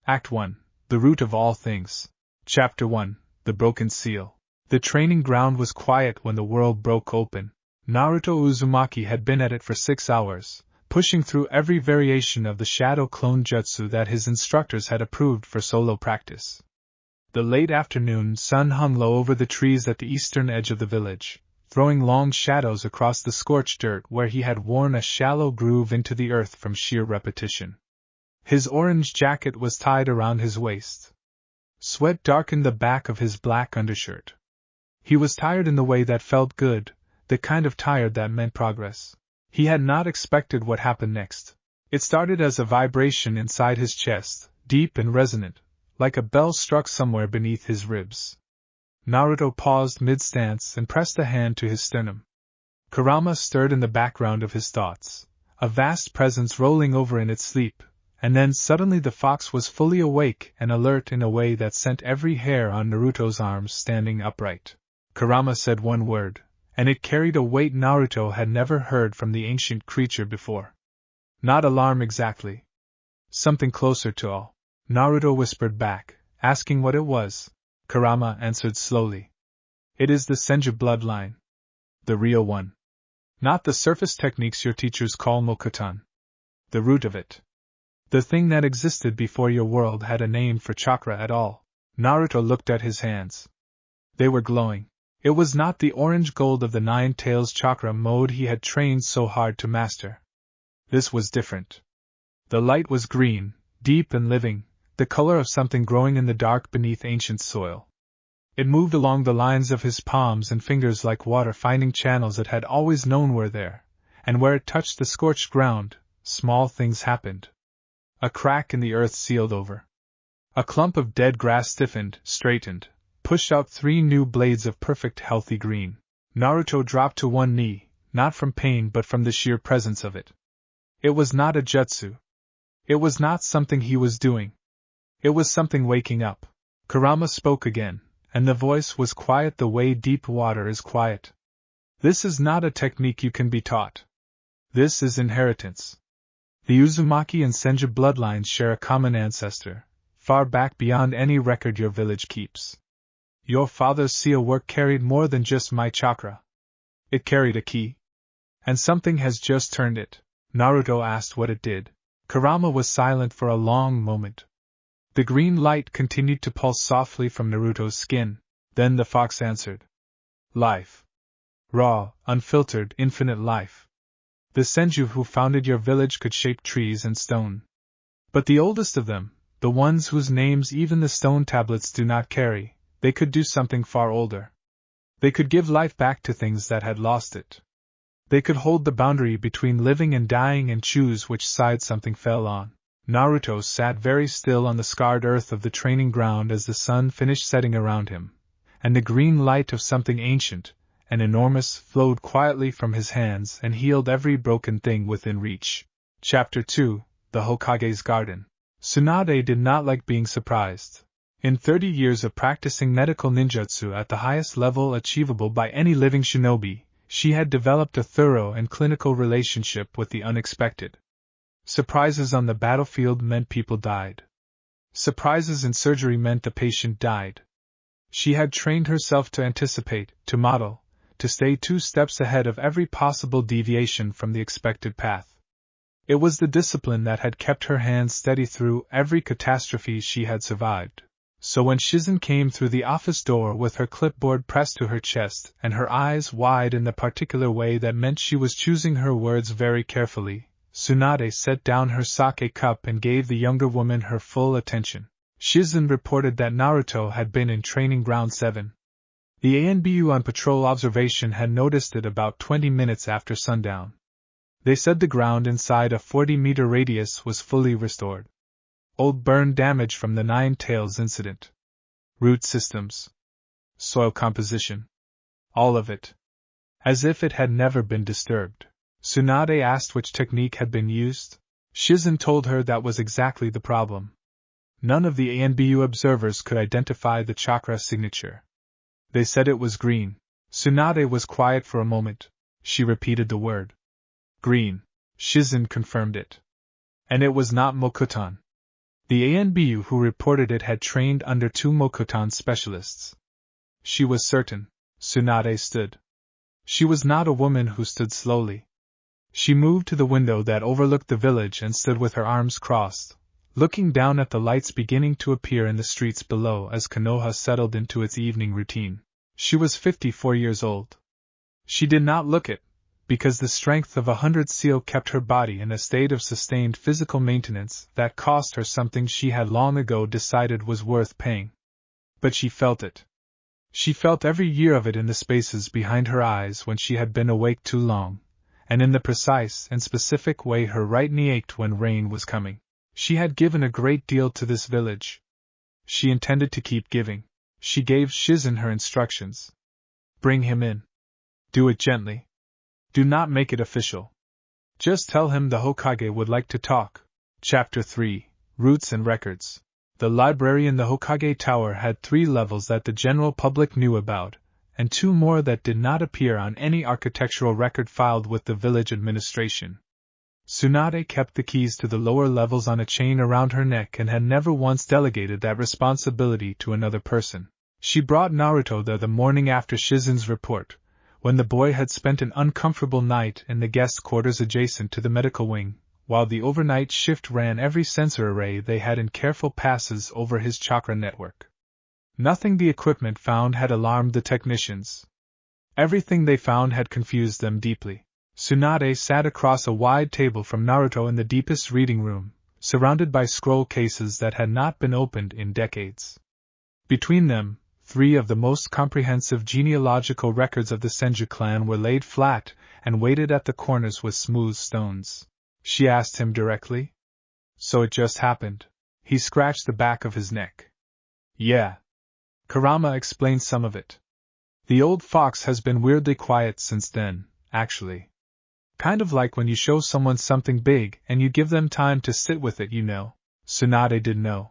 Act 1, The Root of All Things. Chapter 1, The Broken Seal. The training ground was quiet when the world broke open. Naruto Uzumaki had been at it for 6 hours, pushing through every variation of the shadow clone jutsu that his instructors had approved for solo practice. The late afternoon sun hung low over the trees at the eastern edge of the village, throwing long shadows across the scorched dirt where he had worn a shallow groove into the earth from sheer repetition. His orange jacket was tied around his waist. Sweat darkened the back of his black undershirt. He was tired in the way that felt good, the kind of tired that meant progress. He had not expected what happened next. It started as a vibration inside his chest, deep and resonant, like a bell struck somewhere beneath his ribs. Naruto paused mid-stance and pressed a hand to his sternum. Kurama stirred in the background of his thoughts, a vast presence rolling over in its sleep, and then suddenly the fox was fully awake and alert in a way that sent every hair on Naruto's arms standing upright. Kurama said one word, and it carried a weight Naruto had never heard from the ancient creature before. Not alarm exactly. Something closer to awe. Naruto whispered back, asking what it was. Kurama answered slowly. It is the Senju bloodline. The real one. Not the surface techniques your teachers call mokutan. The root of it. The thing that existed before your world had a name for chakra at all. Naruto looked at his hands. They were glowing. It was not the orange gold of the Nine Tails chakra mode he had trained so hard to master. This was different. The light was green, deep and living, the color of something growing in the dark beneath ancient soil. It moved along the lines of his palms and fingers like water finding channels it had always known were there, and where it touched the scorched ground, small things happened. A crack in the earth sealed over. A clump of dead grass stiffened, straightened, pushed out 3 new blades of perfect healthy green. Naruto dropped to one knee, not from pain but from the sheer presence of it. It was not a jutsu. It was not something he was doing. It was something waking up. Kurama spoke again, and the voice was quiet the way deep water is quiet. This is not a technique you can be taught. This is inheritance. The Uzumaki and Senju bloodlines share a common ancestor, far back beyond any record your village keeps. Your father's seal work carried more than just my chakra. It carried a key. And something has just turned it. Naruto asked what it did. Kurama was silent for a long moment. The green light continued to pulse softly from Naruto's skin. Then the fox answered. Life. Raw, unfiltered, infinite life. The Senju who founded your village could shape trees and stone. But the oldest of them, the ones whose names even the stone tablets do not carry, they could do something far older. They could give life back to things that had lost it. They could hold the boundary between living and dying and choose which side something fell on. Naruto sat very still on the scarred earth of the training ground as the sun finished setting around him, and the green light of something ancient, and enormous, flowed quietly from his hands and healed every broken thing within reach. Chapter 2, The Hokage's Garden. Tsunade did not like being surprised. In 30 years of practicing medical ninjutsu at the highest level achievable by any living shinobi, she had developed a thorough and clinical relationship with the unexpected. Surprises on the battlefield meant people died. Surprises in surgery meant the patient died. She had trained herself to anticipate, to model, to stay 2 steps ahead of every possible deviation from the expected path. It was the discipline that had kept her hands steady through every catastrophe she had survived. So when Shizen came through the office door with her clipboard pressed to her chest and her eyes wide in the particular way that meant she was choosing her words very carefully, Tsunade set down her sake cup and gave the younger woman her full attention. Shizen reported that Naruto had been in Training Ground 7. The ANBU on patrol observation had noticed it about 20 minutes after sundown. They said the ground inside a 40-meter radius was fully restored. Old burn damage from the Nine Tails incident. Root systems. Soil composition. All of it. As if it had never been disturbed. Tsunade asked which technique had been used. Shizen told her that was exactly the problem. None of the ANBU observers could identify the chakra signature. They said it was green. Tsunade was quiet for a moment. She repeated the word. Green. Shizen confirmed it. And it was not mokutan. The ANBU who reported it had trained under 2 Mokutan specialists. She was certain. Tsunade stood. She was not a woman who stood slowly. She moved to the window that overlooked the village and stood with her arms crossed, looking down at the lights beginning to appear in the streets below as Konoha settled into its evening routine. She was 54 years old. She did not look it, because the strength of 100 seal kept her body in a state of sustained physical maintenance that cost her something she had long ago decided was worth paying. But she felt it. She felt every year of it in the spaces behind her eyes when she had been awake too long, and in the precise and specific way her right knee ached when rain was coming. She had given a great deal to this village. She intended to keep giving. She gave Shizen her instructions. Bring him in. Do it gently. Do not make it official. Just tell him the Hokage would like to talk. Chapter 3, Roots and Records. The library in the Hokage Tower had 3 levels that the general public knew about, and 2 more that did not appear on any architectural record filed with the village administration. Tsunade kept the keys to the lower levels on a chain around her neck and had never once delegated that responsibility to another person. She brought Naruto there the morning after Shizen's report, when the boy had spent an uncomfortable night in the guest quarters adjacent to the medical wing, while the overnight shift ran every sensor array they had in careful passes over his chakra network. Nothing the equipment found had alarmed the technicians. Everything they found had confused them deeply. Tsunade sat across a wide table from Naruto in the deepest reading room, surrounded by scroll cases that had not been opened in decades. Between them, 3 of the most comprehensive genealogical records of the Senju clan were laid flat and weighted at the corners with smooth stones. She asked him directly. So it just happened. He scratched the back of his neck. Yeah. Kurama explained some of it. The old fox has been weirdly quiet since then, actually. Kind of like when you show someone something big and you give them time to sit with it, you know. Tsunade didn't know.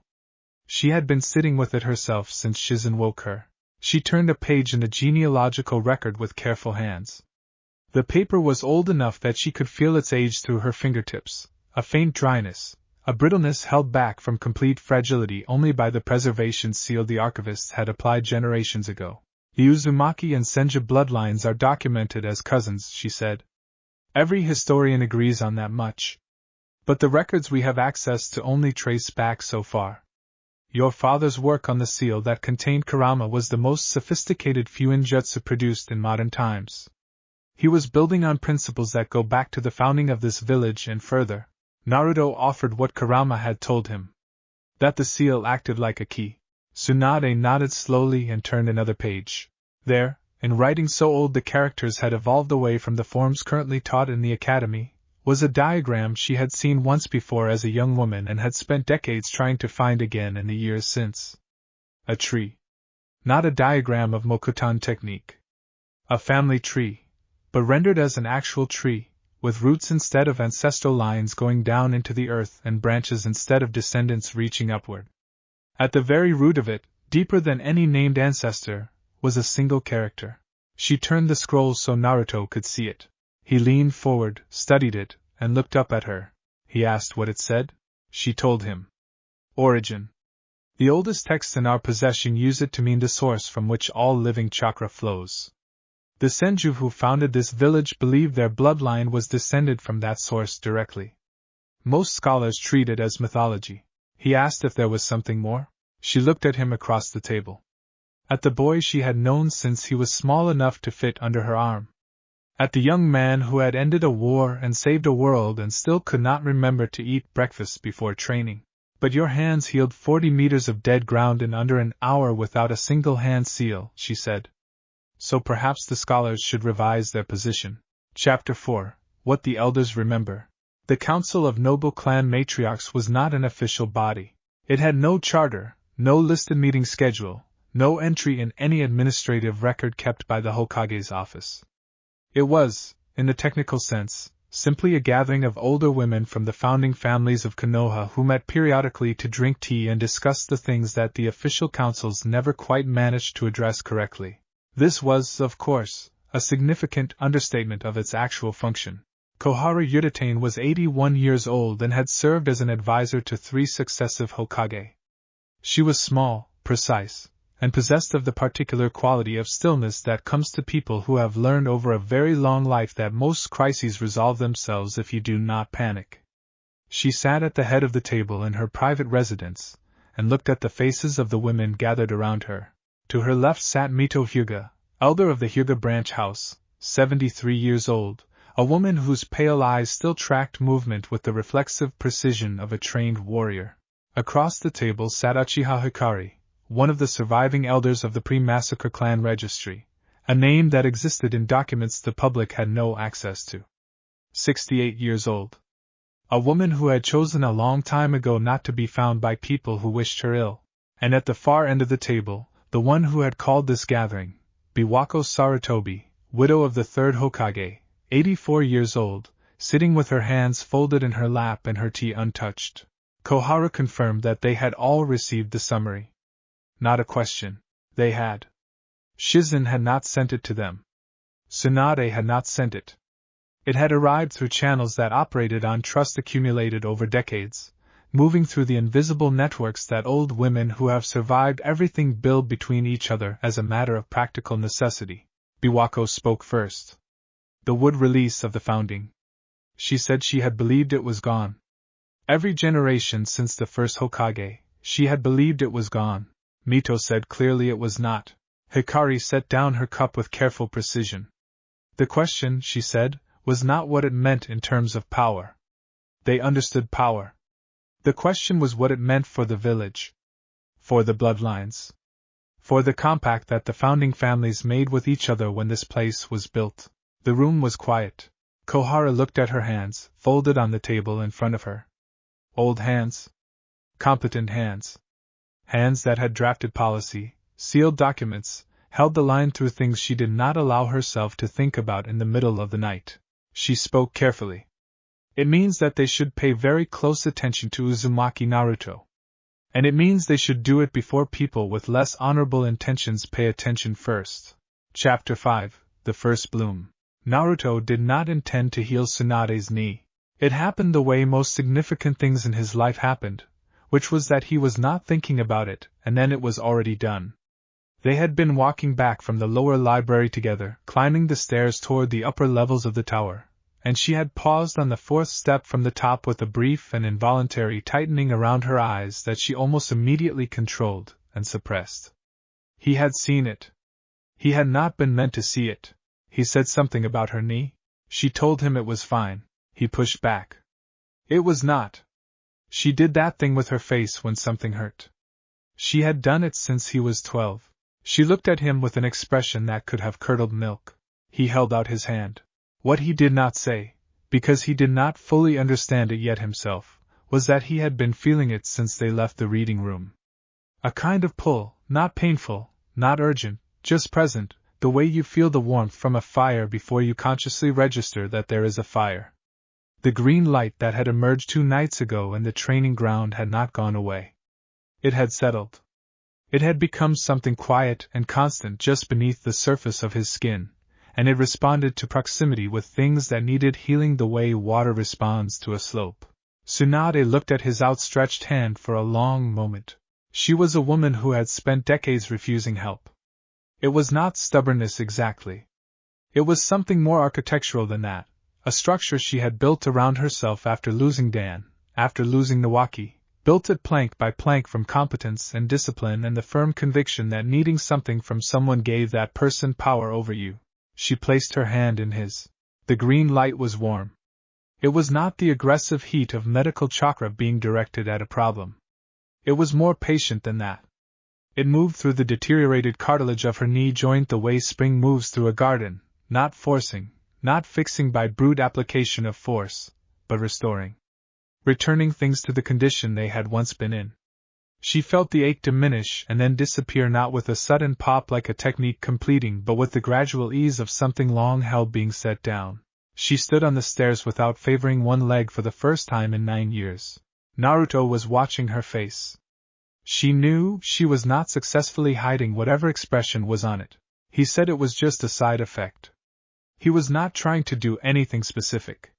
She had been sitting with it herself since Shizen woke her. She turned a page in the genealogical record with careful hands. The paper was old enough that she could feel its age through her fingertips, a faint dryness, a brittleness held back from complete fragility only by the preservation seal the archivists had applied generations ago. The Uzumaki and Senju bloodlines are documented as cousins, she said. Every historian agrees on that much. But the records we have access to only trace back so far. Your father's work on the seal that contained Kurama was the most sophisticated Fuinjutsu produced in modern times. He was building on principles that go back to the founding of this village and further. Naruto offered what Kurama had told him. That the seal acted like a key. Tsunade nodded slowly and turned another page. There, in writing so old the characters had evolved away from the forms currently taught in the academy, was a diagram she had seen once before as a young woman and had spent decades trying to find again in the years since. A tree. Not a diagram of Mokutan technique. A family tree, but rendered as an actual tree, with roots instead of ancestral lines going down into the earth and branches instead of descendants reaching upward. At the very root of it, deeper than any named ancestor, was a single character. She turned the scroll so Naruto could see it. He leaned forward, studied it, and looked up at her. He asked what it said. She told him. Origin. The oldest texts in our possession use it to mean the source from which all living chakra flows. The Senju who founded this village believed their bloodline was descended from that source directly. Most scholars treat it as mythology. He asked if there was something more. She looked at him across the table. At the boy she had known since he was small enough to fit under her arm. At the young man who had ended a war and saved a world and still could not remember to eat breakfast before training. But your hands healed 40 meters of dead ground in under an hour without a single hand seal, she said. So perhaps the scholars should revise their position. Chapter 4, What the Elders Remember. The Council of Noble Clan Matriarchs was not an official body. It had no charter, no listed meeting schedule, no entry in any administrative record kept by the Hokage's office. It was, in the technical sense, simply a gathering of older women from the founding families of Konoha who met periodically to drink tea and discuss the things that the official councils never quite managed to address correctly. This was, of course, a significant understatement of its actual function. Koharu Udatane was 81 years old and had served as an advisor to 3 successive Hokage. She was small, precise, and possessed of the particular quality of stillness that comes to people who have learned over a very long life that most crises resolve themselves if you do not panic. She sat at the head of the table in her private residence, and looked at the faces of the women gathered around her. To her left sat Mito Hyuga, elder of the Hyuga branch house, 73 years old, a woman whose pale eyes still tracked movement with the reflexive precision of a trained warrior. Across the table sat Uchiha Hikari, one of the surviving elders of the pre-massacre clan registry, a name that existed in documents the public had no access to. 68 years old. A woman who had chosen a long time ago not to be found by people who wished her ill. And at the far end of the table, the one who had called this gathering, Biwako Sarutobi, widow of the 3rd Hokage, 84 years old, sitting with her hands folded in her lap and her tea untouched. Koharu confirmed that they had all received the summary. Not a question. They had. Shizen had not sent it to them. Tsunade had not sent it. It had arrived through channels that operated on trust accumulated over decades, moving through the invisible networks that old women who have survived everything build between each other as a matter of practical necessity. Biwako spoke first. The wood release of the founding. She said she had believed it was gone. Every generation since the first Hokage, she had believed it was gone. Mito said clearly it was not. Hikari set down her cup with careful precision. The question, she said, was not what it meant in terms of power. They understood power. The question was what it meant for the village. For the bloodlines. For the compact that the founding families made with each other when this place was built. The room was quiet. Koharu looked at her hands, folded on the table in front of her. Old hands. Competent hands. Hands that had drafted policy, sealed documents, held the line through things she did not allow herself to think about in the middle of the night. She spoke carefully. It means that they should pay very close attention to Uzumaki Naruto. And it means they should do it before people with less honorable intentions pay attention first. Chapter 5, The First Bloom. Naruto did not intend to heal Tsunade's knee. It happened the way most significant things in his life happened, which was that he was not thinking about it, and then it was already done. They had been walking back from the lower library together, climbing the stairs toward the upper levels of the tower, and she had paused on the 4th step from the top with a brief and involuntary tightening around her eyes that she almost immediately controlled and suppressed. He had seen it. He had not been meant to see it. He said something about her knee. She told him it was fine. He pushed back. It was not. She did that thing with her face when something hurt. She had done it since he was 12. She looked at him with an expression that could have curdled milk. He held out his hand. What he did not say, because he did not fully understand it yet himself, was that he had been feeling it since they left the reading room. A kind of pull, not painful, not urgent, just present, the way you feel the warmth from a fire before you consciously register that there is a fire. The green light that had emerged 2 nights ago in the training ground had not gone away. It had settled. It had become something quiet and constant just beneath the surface of his skin, and it responded to proximity with things that needed healing the way water responds to a slope. Tsunade looked at his outstretched hand for a long moment. She was a woman who had spent decades refusing help. It was not stubbornness exactly. It was something more architectural than that, a structure she had built around herself after losing Dan, after losing Nawaki, built it plank by plank from competence and discipline and the firm conviction that needing something from someone gave that person power over you. She placed her hand in his. The green light was warm. It was not the aggressive heat of medical chakra being directed at a problem. It was more patient than that. It moved through the deteriorated cartilage of her knee joint the way spring moves through a garden, not forcing, not fixing by brute application of force, but restoring. Returning things to the condition they had once been in. She felt the ache diminish and then disappear, not with a sudden pop like a technique completing, but with the gradual ease of something long held being set down. She stood on the stairs without favoring one leg for the first time in 9 years. Naruto was watching her face. She knew she was not successfully hiding whatever expression was on it. He said it was just a side effect. He was not trying to do anything specific.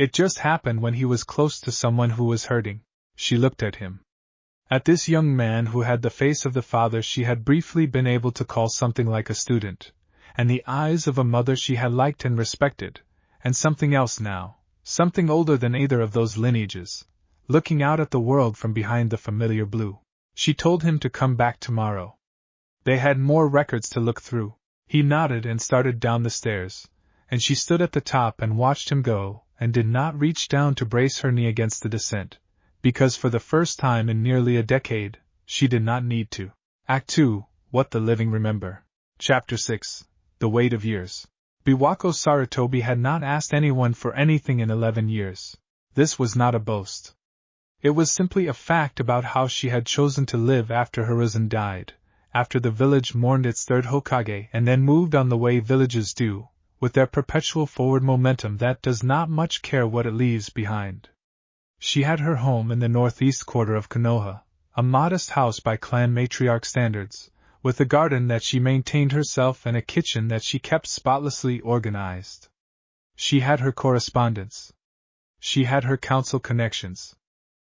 It just happened when he was close to someone who was hurting. She looked at him. At this young man who had the face of the father she had briefly been able to call something like a student, and the eyes of a mother she had liked and respected, and something else now, something older than either of those lineages, looking out at the world from behind the familiar blue. She told him to come back tomorrow. They had more records to look through. He nodded and started down the stairs, and she stood at the top and watched him go, and did not reach down to brace her knee against the descent, because for the first time in nearly a decade, she did not need to. Act 2, What the Living Remember. Chapter 6, The Weight of Years. Biwako Sarutobi had not asked anyone for anything in 11 years. This was not a boast. It was simply a fact about how she had chosen to live after Hiruzen died, after the village mourned its third Hokage and then moved on the way villages do, with their perpetual forward momentum that does not much care what it leaves behind. She had her home in the northeast quarter of Konoha, a modest house by clan matriarch standards, with a garden that she maintained herself and a kitchen that she kept spotlessly organized. She had her correspondence. She had her council connections.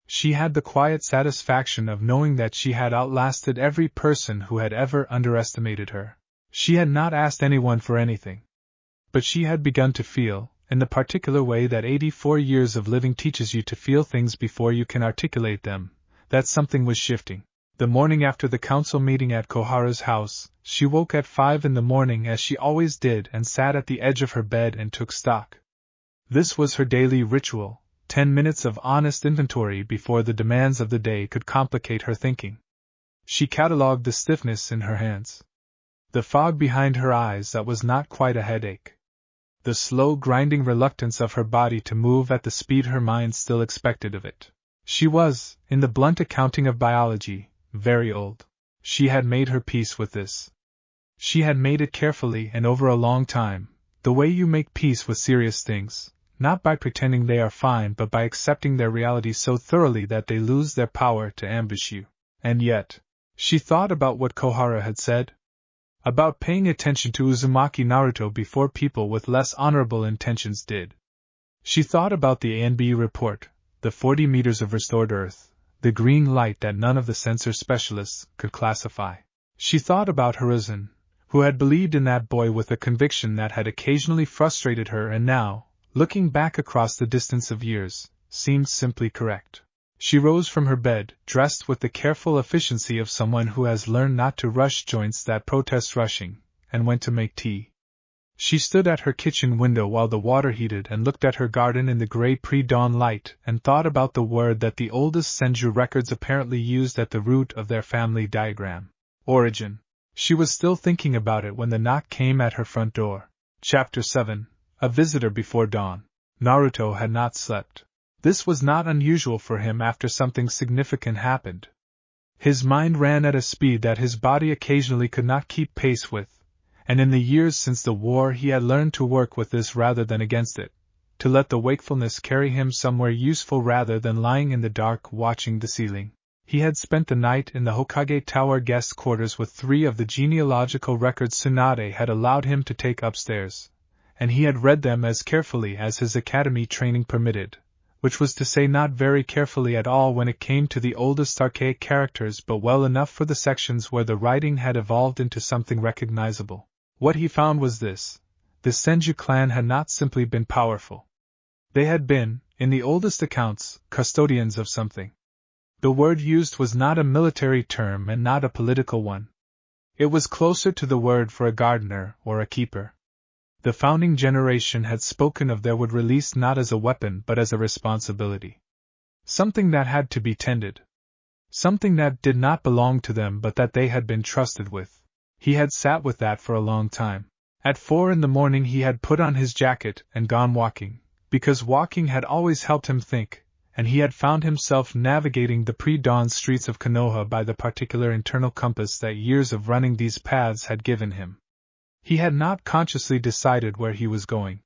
She had the quiet satisfaction of knowing that she had outlasted every person who had ever underestimated her. She had not asked anyone for anything. But she had begun to feel, in the particular way that 84 years of living teaches you to feel things before you can articulate them, that something was shifting. The morning after the council meeting at Koharu's house, she woke at 5 in the morning as she always did and sat at the edge of her bed and took stock. This was her daily ritual, 10 minutes of honest inventory before the demands of the day could complicate her thinking. She catalogued the stiffness in her hands, the fog behind her eyes that was not quite a headache, the slow grinding reluctance of her body to move at the speed her mind still expected of it. She was, in the blunt accounting of biology, very old. She had made her peace with this. She had made it carefully and over a long time, the way you make peace with serious things, not by pretending they are fine but by accepting their reality so thoroughly that they lose their power to ambush you. And yet, she thought about what Koharu had said, about paying attention to Uzumaki Naruto before people with less honorable intentions did. She thought about the A&B report, the 40 meters of restored Earth, the green light that none of the sensor specialists could classify. She thought about Hiruzen, who had believed in that boy with a conviction that had occasionally frustrated her and now, looking back across the distance of years, seemed simply correct. She rose from her bed, dressed with the careful efficiency of someone who has learned not to rush joints that protest rushing, and went to make tea. She stood at her kitchen window while the water heated and looked at her garden in the gray pre-dawn light and thought about the word that the oldest Senju records apparently used at the root of their family diagram. Origin. She was still thinking about it when the knock came at her front door. Chapter 7. A Visitor Before Dawn. Naruto had not slept. This was not unusual for him after something significant happened. His mind ran at a speed that his body occasionally could not keep pace with, and in the years since the war he had learned to work with this rather than against it, to let the wakefulness carry him somewhere useful rather than lying in the dark watching the ceiling. He had spent the night in the Hokage Tower guest quarters with 3 of the genealogical records Tsunade had allowed him to take upstairs, and he had read them as carefully as his academy training permitted, which was to say not very carefully at all when it came to the oldest archaic characters but well enough for the sections where the writing had evolved into something recognizable. What he found was this: the Senju clan had not simply been powerful. They had been, in the oldest accounts, custodians of something. The word used was not a military term and not a political one. It was closer to the word for a gardener or a keeper. The founding generation had spoken of their wood released not as a weapon but as a responsibility. Something that had to be tended. Something that did not belong to them but that they had been trusted with. He had sat with that for a long time. At 4 in the morning he had put on his jacket and gone walking, because walking had always helped him think, and he had found himself navigating the pre-dawn streets of Konoha by the particular internal compass that years of running these paths had given him. He had not consciously decided where he was going.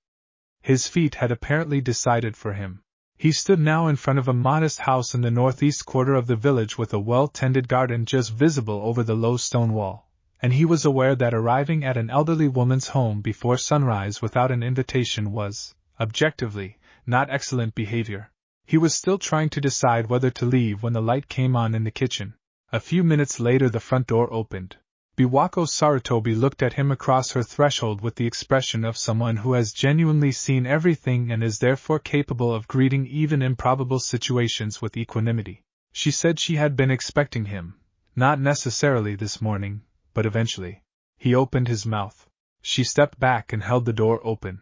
His feet had apparently decided for him. He stood now in front of a modest house in the northeast quarter of the village with a well-tended garden just visible over the low stone wall, and he was aware that arriving at an elderly woman's home before sunrise without an invitation was, objectively, not excellent behavior. He was still trying to decide whether to leave when the light came on in the kitchen. A few minutes later the front door opened. Biwako Sarutobi looked at him across her threshold with the expression of someone who has genuinely seen everything and is therefore capable of greeting even improbable situations with equanimity. She said she had been expecting him, not necessarily this morning, but eventually. He opened his mouth. She stepped back and held the door open.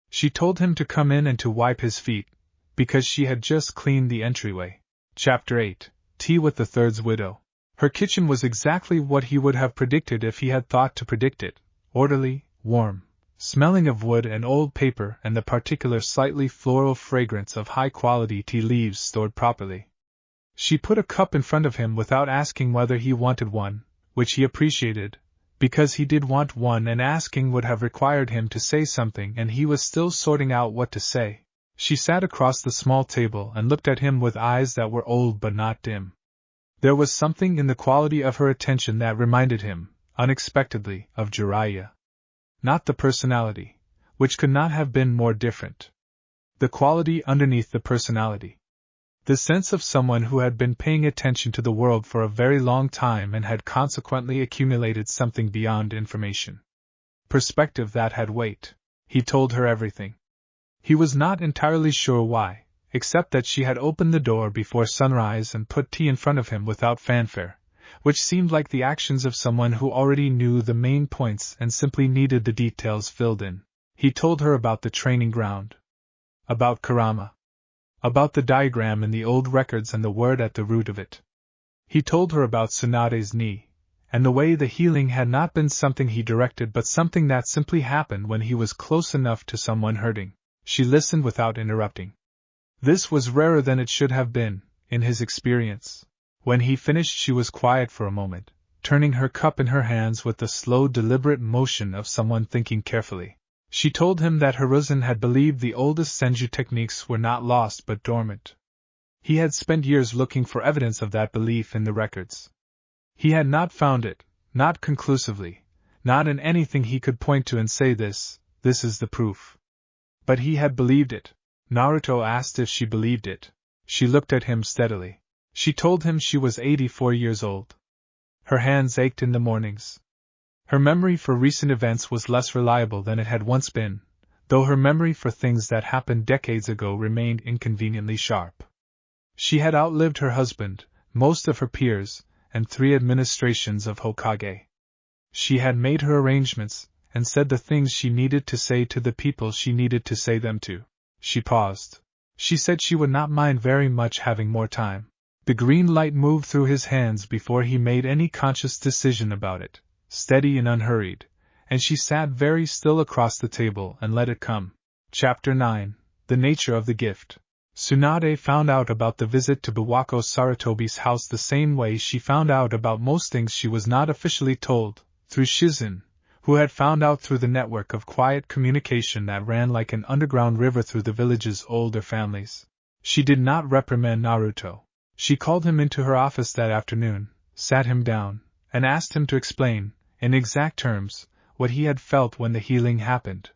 She told him to come in and to wipe his feet, because she had just cleaned the entryway. Chapter 8. Tea with the Third's Widow. Her kitchen was exactly what he would have predicted if he had thought to predict it: orderly, warm, smelling of wood and old paper and the particular slightly floral fragrance of high-quality tea leaves stored properly. She put a cup in front of him without asking whether he wanted one, which he appreciated, because he did want one, and asking would have required him to say something and he was still sorting out what to say. She sat across the small table and looked at him with eyes that were old but not dim. There was something in the quality of her attention that reminded him, unexpectedly, of Jiraiya. Not the personality, which could not have been more different. The quality underneath the personality. The sense of someone who had been paying attention to the world for a very long time and had consequently accumulated something beyond information. Perspective that had weight. He told her everything. He was not entirely sure why, except that she had opened the door before sunrise and put tea in front of him without fanfare, which seemed like the actions of someone who already knew the main points and simply needed the details filled in. He told her about the training ground. About Kurama. About the diagram in the old records and the word at the root of it. He told her about Tsunade's knee, and the way the healing had not been something he directed but something that simply happened when he was close enough to someone hurting. She listened without interrupting. This was rarer than it should have been, in his experience. When he finished she was quiet for a moment, turning her cup in her hands with the slow deliberate motion of someone thinking carefully. She told him that Hiruzen had believed the oldest senju techniques were not lost but dormant. He had spent years looking for evidence of that belief in the records. He had not found it, not conclusively, not in anything he could point to and say this is the proof. But he had believed it. Naruto asked if she believed it. She looked at him steadily. She told him she was 84 years old. Her hands ached in the mornings. Her memory for recent events was less reliable than it had once been, though her memory for things that happened decades ago remained inconveniently sharp. She had outlived her husband, most of her peers, and 3 administrations of Hokage. She had made her arrangements, and said the things she needed to say to the people she needed to say them to. She paused. She said she would not mind very much having more time. The green light moved through his hands before he made any conscious decision about it, steady and unhurried, and she sat very still across the table and let it come. Chapter 9. The Nature of the Gift. Tsunade found out about the visit to Biwako Sarutobi's house the same way she found out about most things she was not officially told, through Shizen, who had found out through the network of quiet communication that ran like an underground river through the village's older families. She did not reprimand Naruto. She called him into her office that afternoon, sat him down, and asked him to explain, in exact terms, what he had felt when the healing happened.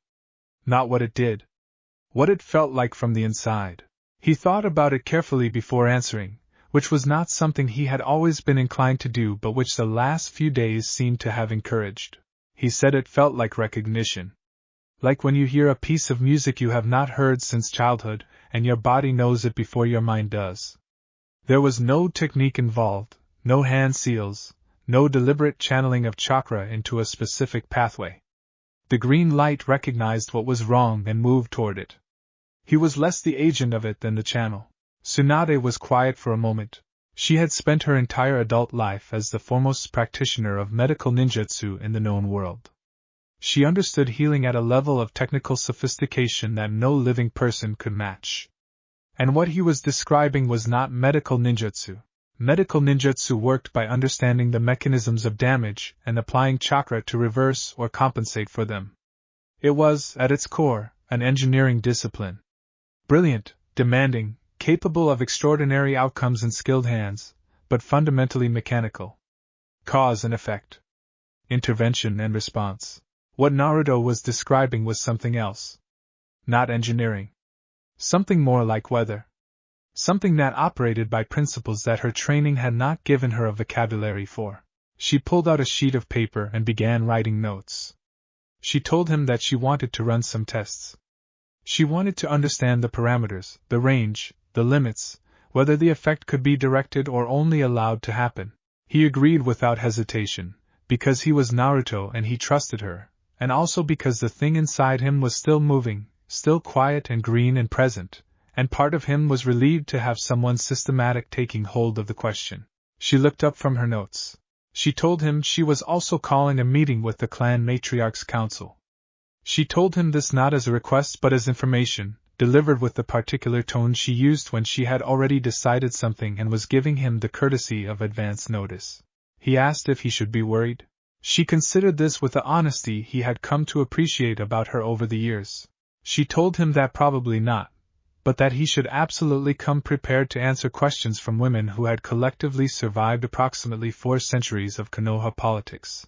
Not what it did. What it felt like from the inside. He thought about it carefully before answering, which was not something he had always been inclined to do but which the last few days seemed to have encouraged. He said it felt like recognition. Like when you hear a piece of music you have not heard since childhood, and your body knows it before your mind does. There was no technique involved, no hand seals, no deliberate channeling of chakra into a specific pathway. The green light recognized what was wrong and moved toward it. He was less the agent of it than the channel. Tsunade was quiet for a moment. She had spent her entire adult life as the foremost practitioner of medical ninjutsu in the known world. She understood healing at a level of technical sophistication that no living person could match. And what he was describing was not medical ninjutsu. Medical ninjutsu worked by understanding the mechanisms of damage and applying chakra to reverse or compensate for them. It was, at its core, an engineering discipline. Brilliant, demanding, capable of extraordinary outcomes in skilled hands, but fundamentally mechanical. Cause and effect. Intervention and response. What Naruto was describing was something else. Not engineering. Something more like weather. Something that operated by principles that her training had not given her a vocabulary for. She pulled out a sheet of paper and began writing notes. She told him that she wanted to run some tests. She wanted to understand the parameters, the range, the limits, whether the effect could be directed or only allowed to happen. He agreed without hesitation, because he was Naruto and he trusted her, and also because the thing inside him was still moving, still quiet and green and present, and part of him was relieved to have someone systematic taking hold of the question. She looked up from her notes. She told him she was also calling a meeting with the clan matriarchs council. She told him this not as a request but as information, delivered with the particular tone she used when she had already decided something and was giving him the courtesy of advance notice. He asked if he should be worried. She considered this with the honesty he had come to appreciate about her over the years. She told him that probably not, but that he should absolutely come prepared to answer questions from women who had collectively survived approximately 4 centuries of Konoha politics,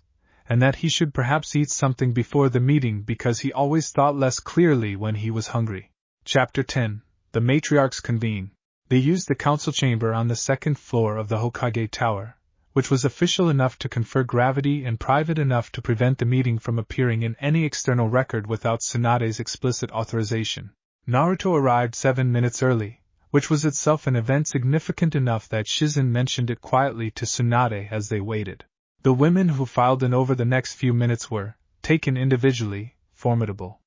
and that he should perhaps eat something before the meeting because he always thought less clearly when he was hungry. Chapter 10. The Matriarchs Convene. They used the council chamber on the 2nd floor of the Hokage Tower, which was official enough to confer gravity and private enough to prevent the meeting from appearing in any external record without Tsunade's explicit authorization. Naruto arrived 7 minutes early, which was itself an event significant enough that Shizen mentioned it quietly to Tsunade as they waited. The women who filed in over the next few minutes were, taken individually, formidable.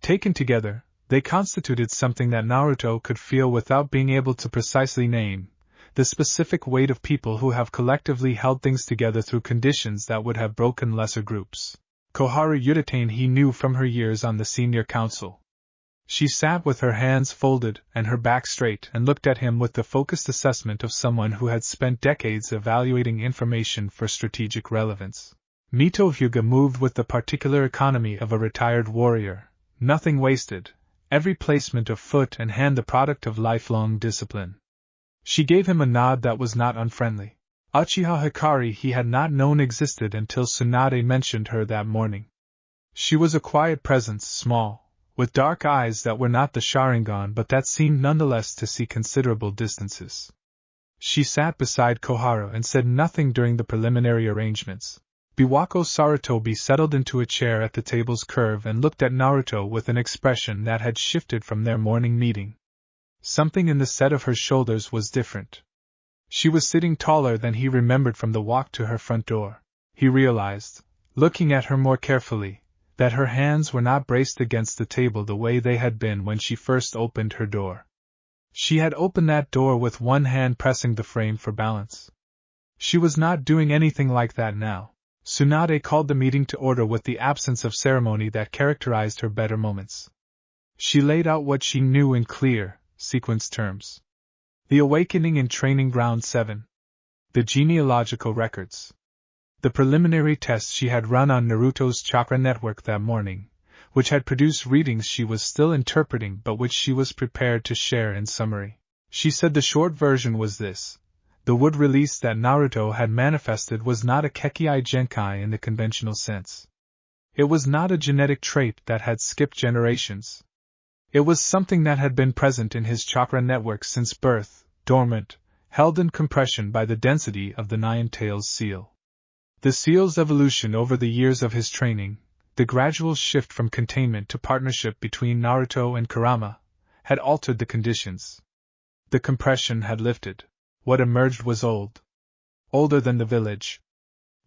Taken together, they constituted something that Naruto could feel without being able to precisely name, the specific weight of people who have collectively held things together through conditions that would have broken lesser groups. Koharu Utatane he knew from her years on the senior council. She sat with her hands folded and her back straight and looked at him with the focused assessment of someone who had spent decades evaluating information for strategic relevance. Mito Hyuga moved with the particular economy of a retired warrior, nothing wasted, every placement of foot and hand the product of lifelong discipline. She gave him a nod that was not unfriendly. Uchiha Hikari he had not known existed until Tsunade mentioned her that morning. She was a quiet presence, small, with dark eyes that were not the Sharingan but that seemed nonetheless to see considerable distances. She sat beside Koharu and said nothing during the preliminary arrangements. Biwako Sarutobi settled into a chair at the table's curve and looked at Naruto with an expression that had shifted from their morning meeting. Something in the set of her shoulders was different. She was sitting taller than he remembered from the walk to her front door. He realized, looking at her more carefully, that her hands were not braced against the table the way they had been when she first opened her door. She had opened that door with one hand pressing the frame for balance. She was not doing anything like that now. Tsunade called the meeting to order with the absence of ceremony that characterized her better moments. She laid out what she knew in clear, sequenced terms. The awakening in Training Ground 7. The genealogical records. The preliminary tests she had run on Naruto's chakra network that morning, which had produced readings she was still interpreting but which she was prepared to share in summary. She said the short version was this. The wood release that Naruto had manifested was not a Kekkei Genkai in the conventional sense. It was not a genetic trait that had skipped generations. It was something that had been present in his chakra network since birth, dormant, held in compression by the density of the Nine Tails seal. The seal's evolution over the years of his training, the gradual shift from containment to partnership between Naruto and Kurama, had altered the conditions. The compression had lifted. What emerged was old. Older than the village.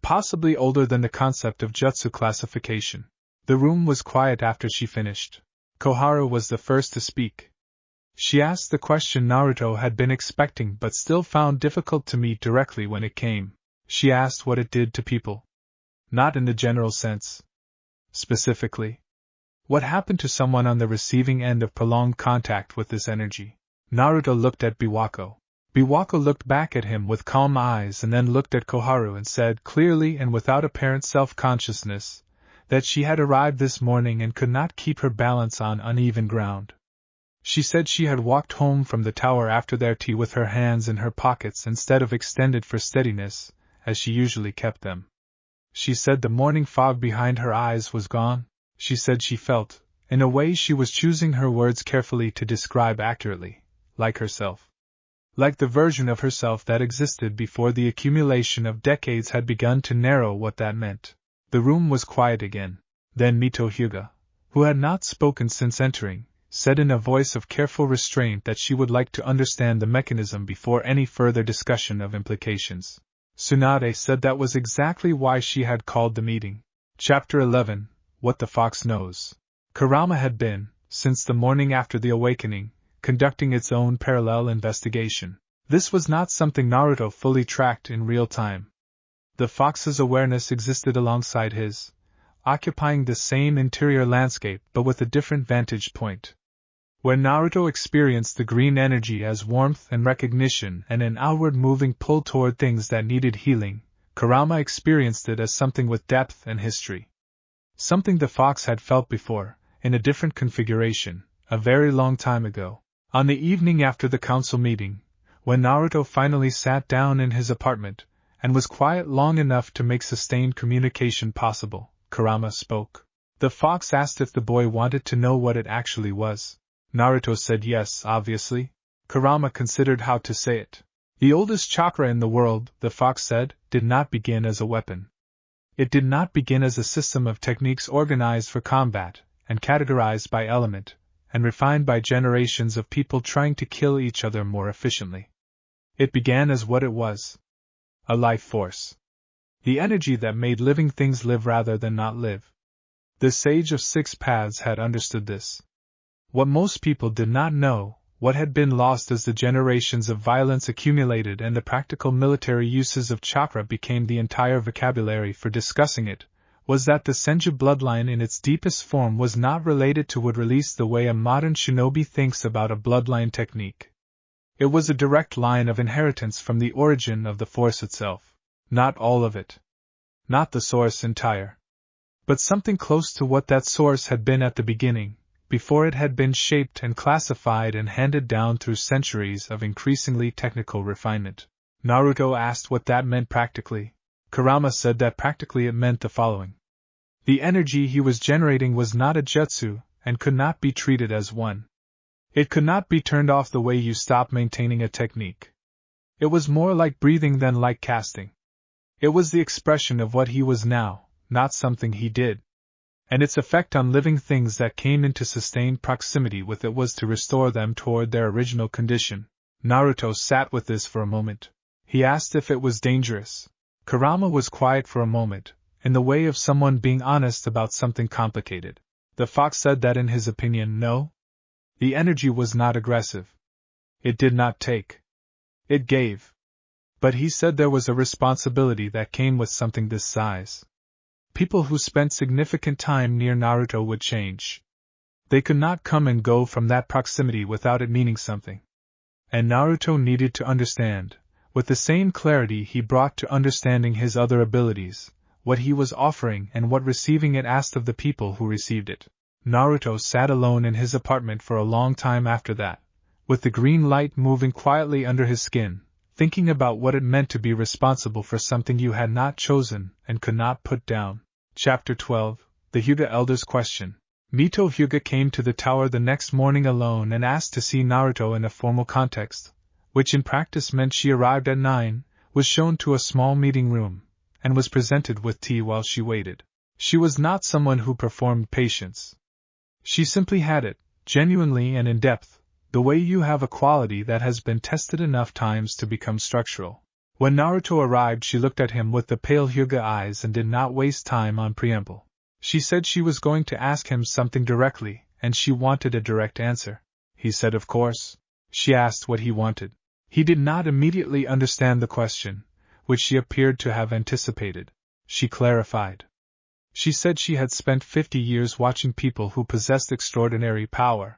Possibly older than the concept of jutsu classification. The room was quiet after she finished. Koharu was the first to speak. She asked the question Naruto had been expecting but still found difficult to meet directly when it came. She asked what it did to people. Not in the general sense. Specifically, what happened to someone on the receiving end of prolonged contact with this energy? Naruto looked at Biwako. Biwako looked back at him with calm eyes and then looked at Koharu and said clearly and without apparent self-consciousness that she had arrived this morning and could not keep her balance on uneven ground. She said she had walked home from the tower after their tea with her hands in her pockets instead of extended for steadiness, as she usually kept them. She said the morning fog behind her eyes was gone. She said she felt, In a way, she was choosing her words carefully to describe accurately, like herself. Like the version of herself that existed before the accumulation of decades had begun to narrow what that meant. The room was quiet again. Then Mito Hyuga, who had not spoken since entering, said in a voice of careful restraint that she would like to understand the mechanism before any further discussion of implications. Tsunade said that was exactly why she had called the meeting. Chapter 11: What the Fox Knows. Kurama had been, since the morning after the awakening, conducting its own parallel investigation. This was not something Naruto fully tracked in real time. The fox's awareness existed alongside his, occupying the same interior landscape but with a different vantage point. Where Naruto experienced the green energy as warmth and recognition and an outward moving pull toward things that needed healing, Kurama experienced it as something with depth and history. Something the fox had felt before, in a different configuration, a very long time ago. On the evening after the council meeting, when Naruto finally sat down in his apartment, and was quiet long enough to make sustained communication possible, Kurama spoke. The fox asked if the boy wanted to know what it actually was. Naruto said yes, obviously. Kurama considered how to say it. The oldest chakra in the world, the fox said, did not begin as a weapon. It did not begin as a system of techniques organized for combat, and categorized by element, and refined by generations of people trying to kill each other more efficiently. It began as what it was: a life force. The energy that made living things live rather than not live. The sage of six paths had understood this. What most people did not know, what had been lost as the generations of violence accumulated and the practical military uses of chakra became the entire vocabulary for discussing it, was that the Senju bloodline in its deepest form was not related to would release the way a modern shinobi thinks about a bloodline technique. It was a direct line of inheritance from the origin of the force itself. Not all of it. Not the source entire. But something close to what that source had been at the beginning, before it had been shaped and classified and handed down through centuries of increasingly technical refinement. Naruto asked what that meant practically. Kurama said that practically it meant the following. The energy he was generating was not a jutsu, and could not be treated as one. It could not be turned off the way you stop maintaining a technique. It was more like breathing than like casting. It was the expression of what he was now, not something he did. And its effect on living things that came into sustained proximity with it was to restore them toward their original condition. Naruto sat with this for a moment. He asked if it was dangerous. Kurama was quiet for a moment, in the way of someone being honest about something complicated. The fox said that in his opinion, no. The energy was not aggressive. It did not take. It gave. But he said there was a responsibility that came with something this size. People who spent significant time near Naruto would change. They could not come and go from that proximity without it meaning something. And Naruto needed to understand, with the same clarity he brought to understanding his other abilities, what he was offering and what receiving it asked of the people who received it. Naruto sat alone in his apartment for a long time after that, with the green light moving quietly under his skin, thinking about what it meant to be responsible for something you had not chosen and could not put down. Chapter 12: The Hyuga Elder's Question. Mito Hyuga came to the tower the next morning alone and asked to see Naruto in a formal context, which in practice meant she arrived at 9, was shown to a small meeting room, and was presented with tea while she waited. She was not someone who performed patience. She simply had it, genuinely and in depth, the way you have a quality that has been tested enough times to become structural. When Naruto arrived, she looked at him with the pale Hyuga eyes and did not waste time on preamble. She said she was going to ask him something directly, and she wanted a direct answer. He said of course. She asked what he wanted. He did not immediately understand the question, which she appeared to have anticipated. She clarified. She said she had spent 50 years watching people who possessed extraordinary power.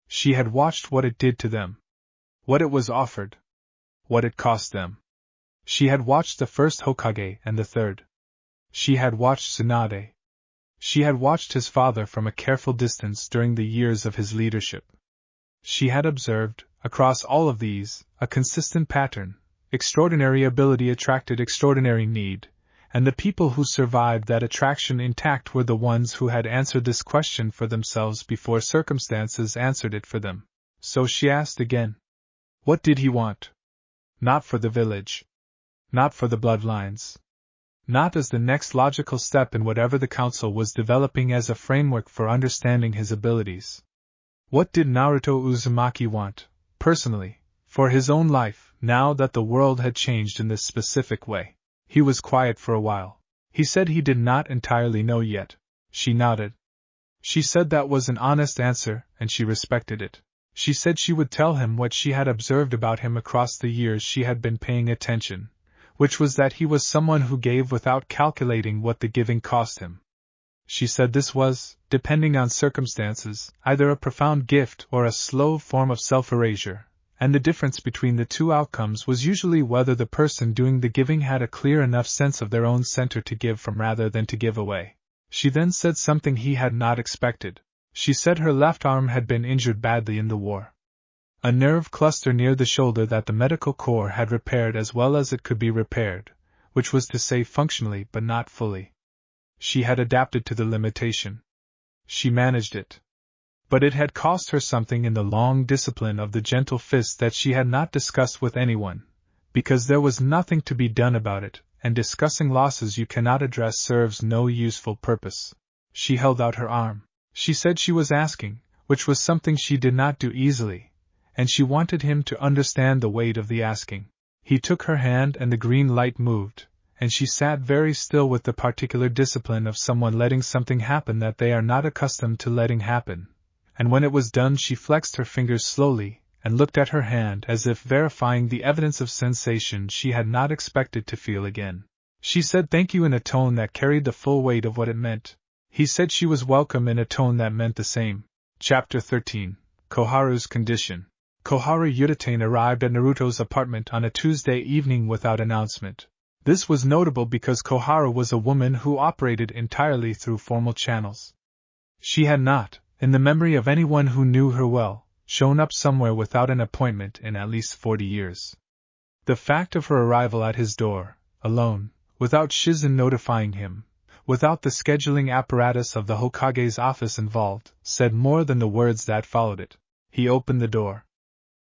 She had watched what it did to them. What it was offered. What it cost them. She had watched the first Hokage and the third. She had watched Tsunade. She had watched his father from a careful distance during the years of his leadership. She had observed, across all of these, a consistent pattern. Extraordinary ability attracted extraordinary need, and the people who survived that attraction intact were the ones who had answered this question for themselves before circumstances answered it for them. So she asked again. What did he want? Not for the village. Not for the bloodlines. Not as the next logical step in whatever the council was developing as a framework for understanding his abilities. What did Naruto Uzumaki want, personally, for his own life, now that the world had changed in this specific way? He was quiet for a while. He said he did not entirely know yet. She nodded. She said that was an honest answer, and she respected it. She said she would tell him what she had observed about him across the years she had been paying attention, which was that he was someone who gave without calculating what the giving cost him. She said this was, depending on circumstances, either a profound gift or a slow form of self-erasure, and the difference between the two outcomes was usually whether the person doing the giving had a clear enough sense of their own center to give from rather than to give away. She then said something he had not expected. She said her left arm had been injured badly in the war. A nerve cluster near the shoulder that the medical corps had repaired as well as it could be repaired, which was to say functionally but not fully. She had adapted to the limitation. She managed it. But it had cost her something in the long discipline of the gentle fist that she had not discussed with anyone, because there was nothing to be done about it, and discussing losses you cannot address serves no useful purpose. She held out her arm. She said she was asking, which was something she did not do easily, and she wanted him to understand the weight of the asking. He took her hand and the green light moved, and she sat very still with the particular discipline of someone letting something happen that they are not accustomed to letting happen. And when it was done she flexed her fingers slowly, and looked at her hand as if verifying the evidence of sensation she had not expected to feel again. She said thank you in a tone that carried the full weight of what it meant. He said she was welcome in a tone that meant the same. Chapter 13. Koharu's Condition. Koharu Utatane arrived at Naruto's apartment on a Tuesday evening without announcement. This was notable because Koharu was a woman who operated entirely through formal channels. She had not, in the memory of anyone who knew her well, shown up somewhere without an appointment in at least 40 years. The fact of her arrival at his door, alone, without Shizen notifying him, without the scheduling apparatus of the Hokage's office involved, said more than the words that followed it. He opened the door.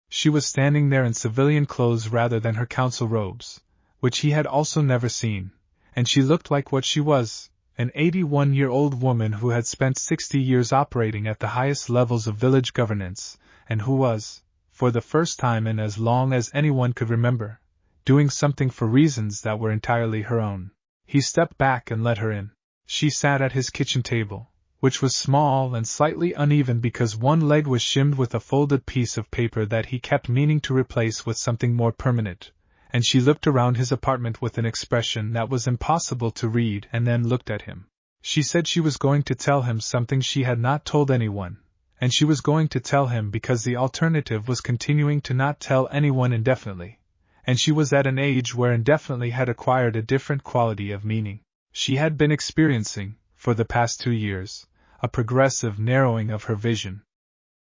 She was standing there in civilian clothes rather than her council robes, which he had also never seen, and she looked like what she was, an 81-year-old woman who had spent 60 years operating at the highest levels of village governance, and who was, for the first time in as long as anyone could remember, doing something for reasons that were entirely her own. He stepped back and let her in. She sat at his kitchen table, which was small and slightly uneven because one leg was shimmed with a folded piece of paper that he kept meaning to replace with something more permanent, and she looked around his apartment with an expression that was impossible to read and then looked at him. She said she was going to tell him something she had not told anyone, and she was going to tell him because the alternative was continuing to not tell anyone indefinitely, and she was at an age where indefinitely had acquired a different quality of meaning. She had been experiencing, for the past 2 years, a progressive narrowing of her vision.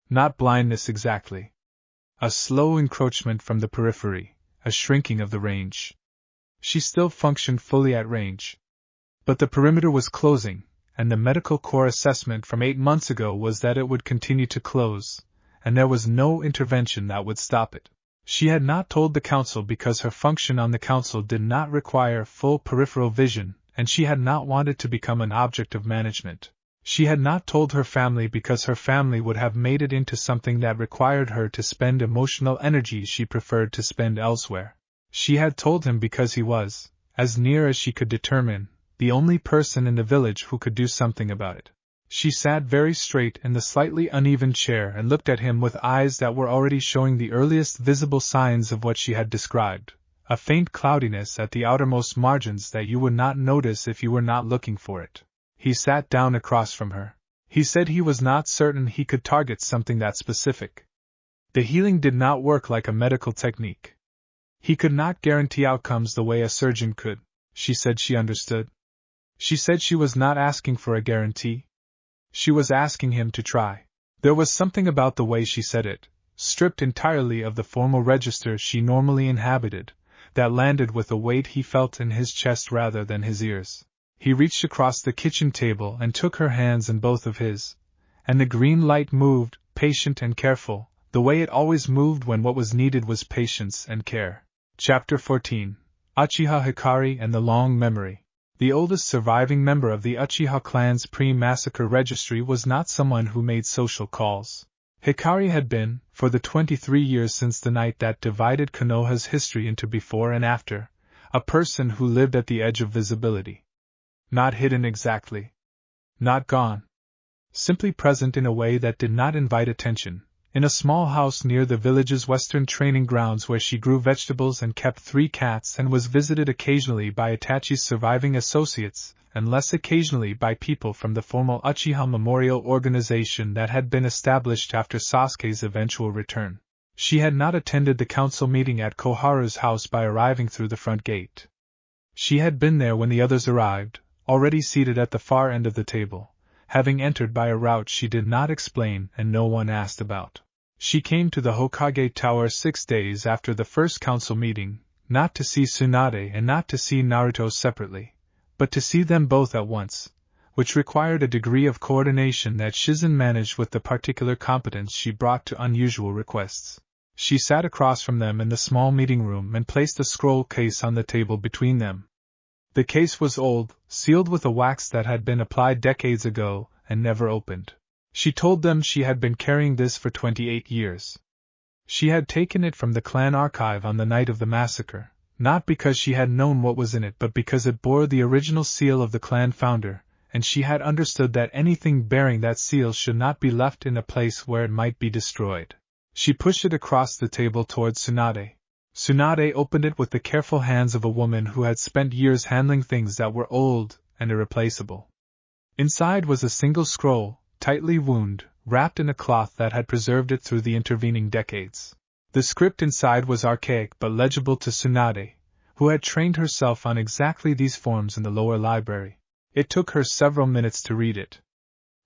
Not blindness exactly. A slow encroachment from the periphery, a shrinking of the range. She still functioned fully at range. But the perimeter was closing, and the medical corps assessment from 8 months ago was that it would continue to close, and there was no intervention that would stop it. She had not told the council because her function on the council did not require full peripheral vision, and she had not wanted to become an object of management. She had not told her family because her family would have made it into something that required her to spend emotional energy she preferred to spend elsewhere. She had told him because he was, as near as she could determine, the only person in the village who could do something about it. She sat very straight in the slightly uneven chair and looked at him with eyes that were already showing the earliest visible signs of what she had described, a faint cloudiness at the outermost margins that you would not notice if you were not looking for it. He sat down across from her. He said he was not certain he could target something that specific. The healing did not work like a medical technique. He could not guarantee outcomes the way a surgeon could. She said she understood. She said she was not asking for a guarantee. She was asking him to try. There was something about the way she said it, stripped entirely of the formal register she normally inhabited, that landed with a weight he felt in his chest rather than his ears. He reached across the kitchen table and took her hands in both of his, and the green light moved, patient and careful, the way it always moved when what was needed was patience and care. Chapter 14. Uchiha Hikari and the Long Memory. The oldest surviving member of the Uchiha clan's pre-massacre registry was not someone who made social calls. Hikari had been, for the 23 years since the night that divided Konoha's history into before and after, a person who lived at the edge of visibility. Not hidden exactly. Not gone. Simply present in a way that did not invite attention, in a small house near the village's western training grounds where she grew vegetables and kept 3 cats and was visited occasionally by Itachi's surviving associates, and less occasionally by people from the formal Uchiha Memorial Organization that had been established after Sasuke's eventual return. She had not attended the council meeting at Koharu's house by arriving through the front gate. She had been there when the others arrived, already seated at the far end of the table, having entered by a route she did not explain and no one asked about. She came to the Hokage Tower 6 days after the first council meeting, not to see Tsunade and not to see Naruto separately, but to see them both at once, which required a degree of coordination that Shizen managed with the particular competence she brought to unusual requests. She sat across from them in the small meeting room and placed a scroll case on the table between them. The case was old, sealed with a wax that had been applied decades ago, and never opened. She told them she had been carrying this for 28 years. She had taken it from the clan archive on the night of the massacre, not because she had known what was in it but because it bore the original seal of the clan founder, and she had understood that anything bearing that seal should not be left in a place where it might be destroyed. She pushed it across the table towards Tsunade. Tsunade opened it with the careful hands of a woman who had spent years handling things that were old and irreplaceable. Inside was a single scroll, tightly wound, wrapped in a cloth that had preserved it through the intervening decades. The script inside was archaic but legible to Tsunade, who had trained herself on exactly these forms in the lower library. It took her several minutes to read it.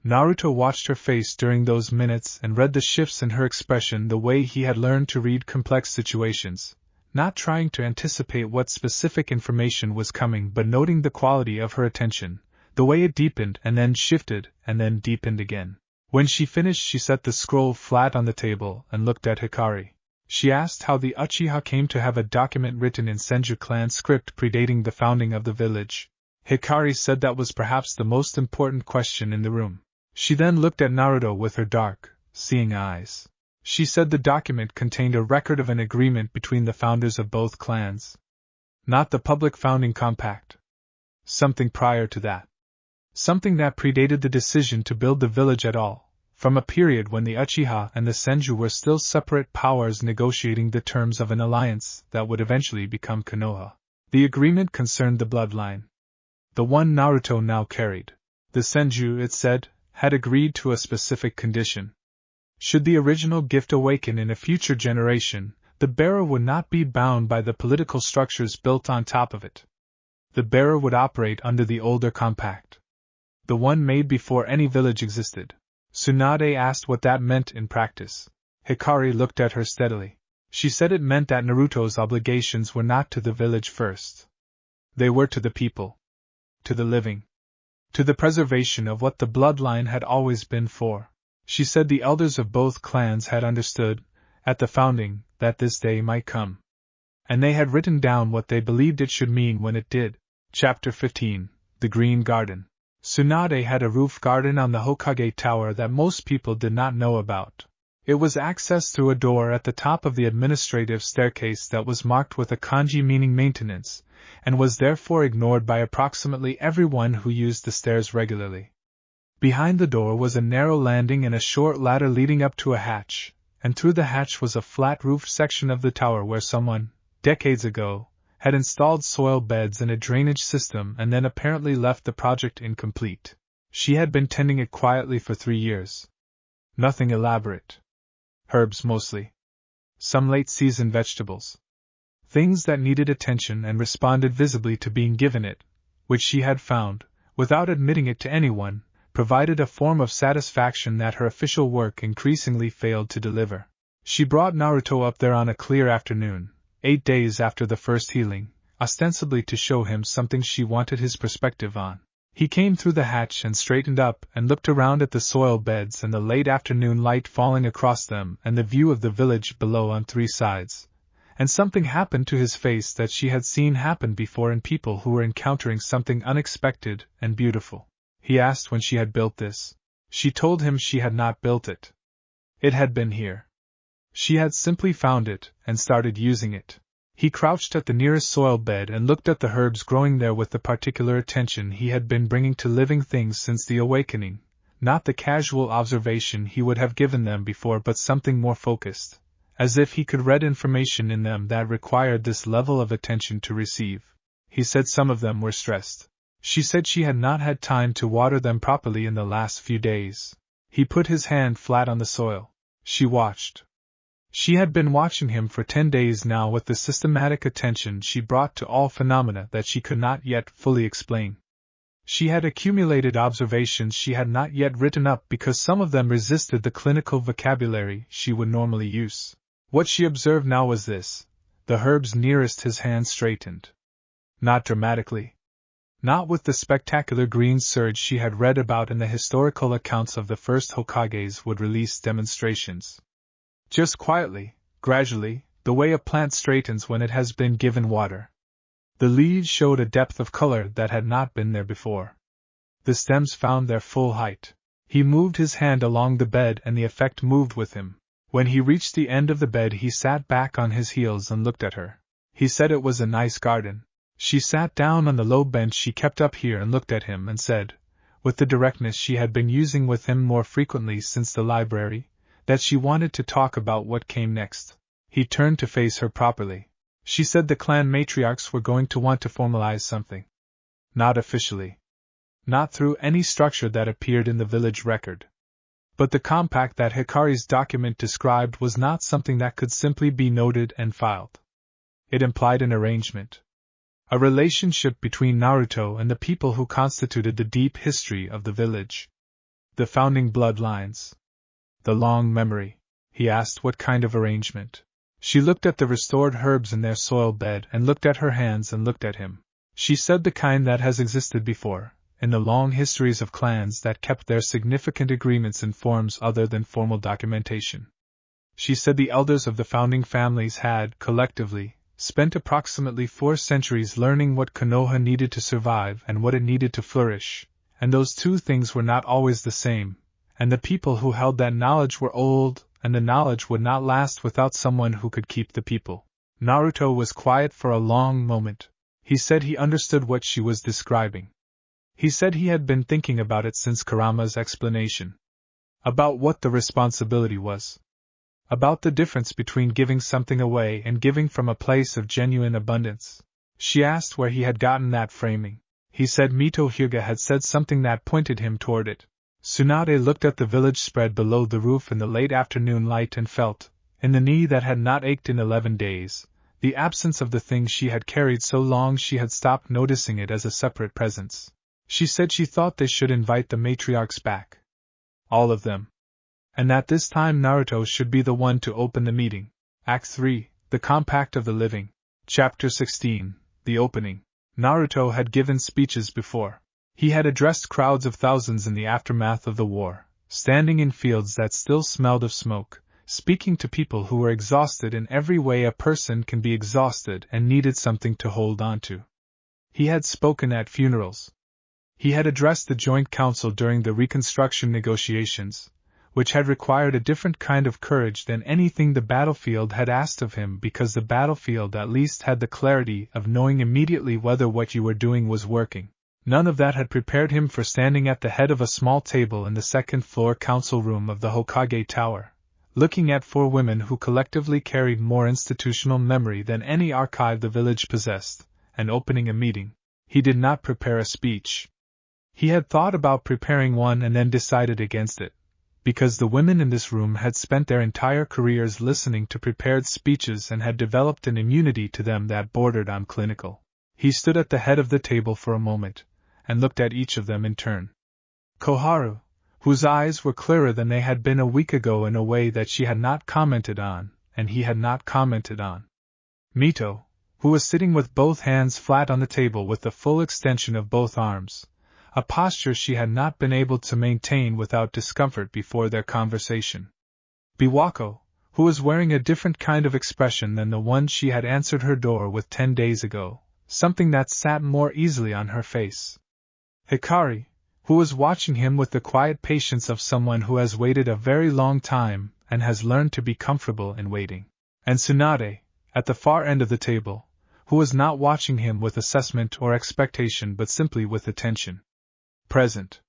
Naruto watched her face during those minutes and read the shifts in her expression the way he had learned to read complex situations, not trying to anticipate what specific information was coming but noting the quality of her attention, the way it deepened and then shifted and then deepened again. When she finished, she set the scroll flat on the table and looked at Hikari. She asked how the Uchiha came to have a document written in Senju clan script predating the founding of the village. Hikari said that was perhaps the most important question in the room. She then looked at Naruto with her dark, seeing eyes. She said the document contained a record of an agreement between the founders of both clans. Not the public founding compact. Something prior to that. Something that predated the decision to build the village at all, from a period when the Uchiha and the Senju were still separate powers negotiating the terms of an alliance that would eventually become Konoha. The agreement concerned the bloodline. The one Naruto now carried. The Senju, it said, had agreed to a specific condition. Should the original gift awaken in a future generation, the bearer would not be bound by the political structures built on top of it. The bearer would operate under the older compact. The one made before any village existed. Tsunade asked what that meant in practice. Hikari looked at her steadily. She said it meant that Naruto's obligations were not to the village first. They were to the people. To the living. To the preservation of what the bloodline had always been for. She said the elders of both clans had understood, at the founding, that this day might come. And they had written down what they believed it should mean when it did. Chapter 15. The Green Garden. Tsunade had a roof garden on the Hokage Tower that most people did not know about. It was accessed through a door at the top of the administrative staircase that was marked with a kanji meaning maintenance, and was therefore ignored by approximately everyone who used the stairs regularly. Behind the door was a narrow landing and a short ladder leading up to a hatch, and through the hatch was a flat-roofed section of the tower where someone, decades ago, had installed soil beds and a drainage system and then apparently left the project incomplete. She had been tending it quietly for 3 years. Nothing elaborate. Herbs mostly. Some late-season vegetables. Things that needed attention and responded visibly to being given it, which she had found, without admitting it to anyone, provided a form of satisfaction that her official work increasingly failed to deliver. She brought Naruto up there on a clear afternoon, 8 days after the first healing, ostensibly to show him something she wanted his perspective on. He came through the hatch and straightened up and looked around at the soil beds and the late afternoon light falling across them and the view of the village below on 3 sides. And something happened to his face that she had seen happen before in people who were encountering something unexpected and beautiful. He asked when she had built this. She told him she had not built it. It had been here. She had simply found it and started using it. He crouched at the nearest soil bed and looked at the herbs growing there with the particular attention he had been bringing to living things since the awakening, not the casual observation he would have given them before but something more focused, as if he could read information in them that required this level of attention to receive. He said some of them were stressed. She said she had not had time to water them properly in the last few days. He put his hand flat on the soil. She watched. She had been watching him for 10 days now with the systematic attention she brought to all phenomena that she could not yet fully explain. She had accumulated observations she had not yet written up because some of them resisted the clinical vocabulary she would normally use. What she observed now was this: the herbs nearest his hand straightened. Not dramatically. Not with the spectacular green surge she had read about in the historical accounts of the first Hokages would release demonstrations. Just quietly, gradually, the way a plant straightens when it has been given water. The leaves showed a depth of color that had not been there before. The stems found their full height. He moved his hand along the bed and the effect moved with him. When he reached the end of the bed he sat back on his heels and looked at her. He said it was a nice garden. She sat down on the low bench she kept up here and looked at him and said, with the directness she had been using with him more frequently since the library, that she wanted to talk about what came next. He turned to face her properly. She said the clan matriarchs were going to want to formalize something. Not officially. Not through any structure that appeared in the village record. But the compact that Hikari's document described was not something that could simply be noted and filed. It implied an arrangement. A relationship between Naruto and the people who constituted the deep history of the village. The founding bloodlines. The long memory. He asked what kind of arrangement. She looked at the restored herbs in their soil bed and looked at her hands and looked at him. She said the kind that has existed before, in the long histories of clans that kept their significant agreements in forms other than formal documentation. She said the elders of the founding families had, collectively, spent approximately 4 centuries learning what Konoha needed to survive and what it needed to flourish, and those two things were not always the same. And the people who held that knowledge were old, and the knowledge would not last without someone who could keep the people. Naruto was quiet for a long moment. He said he understood what she was describing. He said he had been thinking about it since Kurama's explanation. About what the responsibility was. About the difference between giving something away and giving from a place of genuine abundance. She asked where he had gotten that framing. He said Mito Hyuga had said something that pointed him toward it. Tsunade looked at the village spread below the roof in the late afternoon light and felt, in the knee that had not ached in 11 days, the absence of the thing she had carried so long she had stopped noticing it as a separate presence. She said she thought they should invite the matriarchs back. All of them. And that this time Naruto should be the one to open the meeting. Act 3, The Compact of the Living. Chapter 16, The Opening. Naruto had given speeches before. He had addressed crowds of thousands in the aftermath of the war, standing in fields that still smelled of smoke, speaking to people who were exhausted in every way a person can be exhausted and needed something to hold on to. He had spoken at funerals. He had addressed the Joint Council during the Reconstruction negotiations, which had required a different kind of courage than anything the battlefield had asked of him because the battlefield at least had the clarity of knowing immediately whether what you were doing was working. None of that had prepared him for standing at the head of a small table in the second-floor council room of the Hokage Tower, looking at 4 women who collectively carried more institutional memory than any archive the village possessed, and opening a meeting. He did not prepare a speech. He had thought about preparing one and then decided against it, because the women in this room had spent their entire careers listening to prepared speeches and had developed an immunity to them that bordered on clinical. He stood at the head of the table for a moment, and looked at each of them in turn. Koharu, whose eyes were clearer than they had been a week ago in a way that she had not commented on, and he had not commented on. Mito, who was sitting with both hands flat on the table with the full extension of both arms, a posture she had not been able to maintain without discomfort before their conversation. Biwako, who was wearing a different kind of expression than the one she had answered her door with 10 days ago, something that sat more easily on her face. Hikari, who was watching him with the quiet patience of someone who has waited a very long time and has learned to be comfortable in waiting. And Tsunade, at the far end of the table, who was not watching him with assessment or expectation but simply with attention. Present.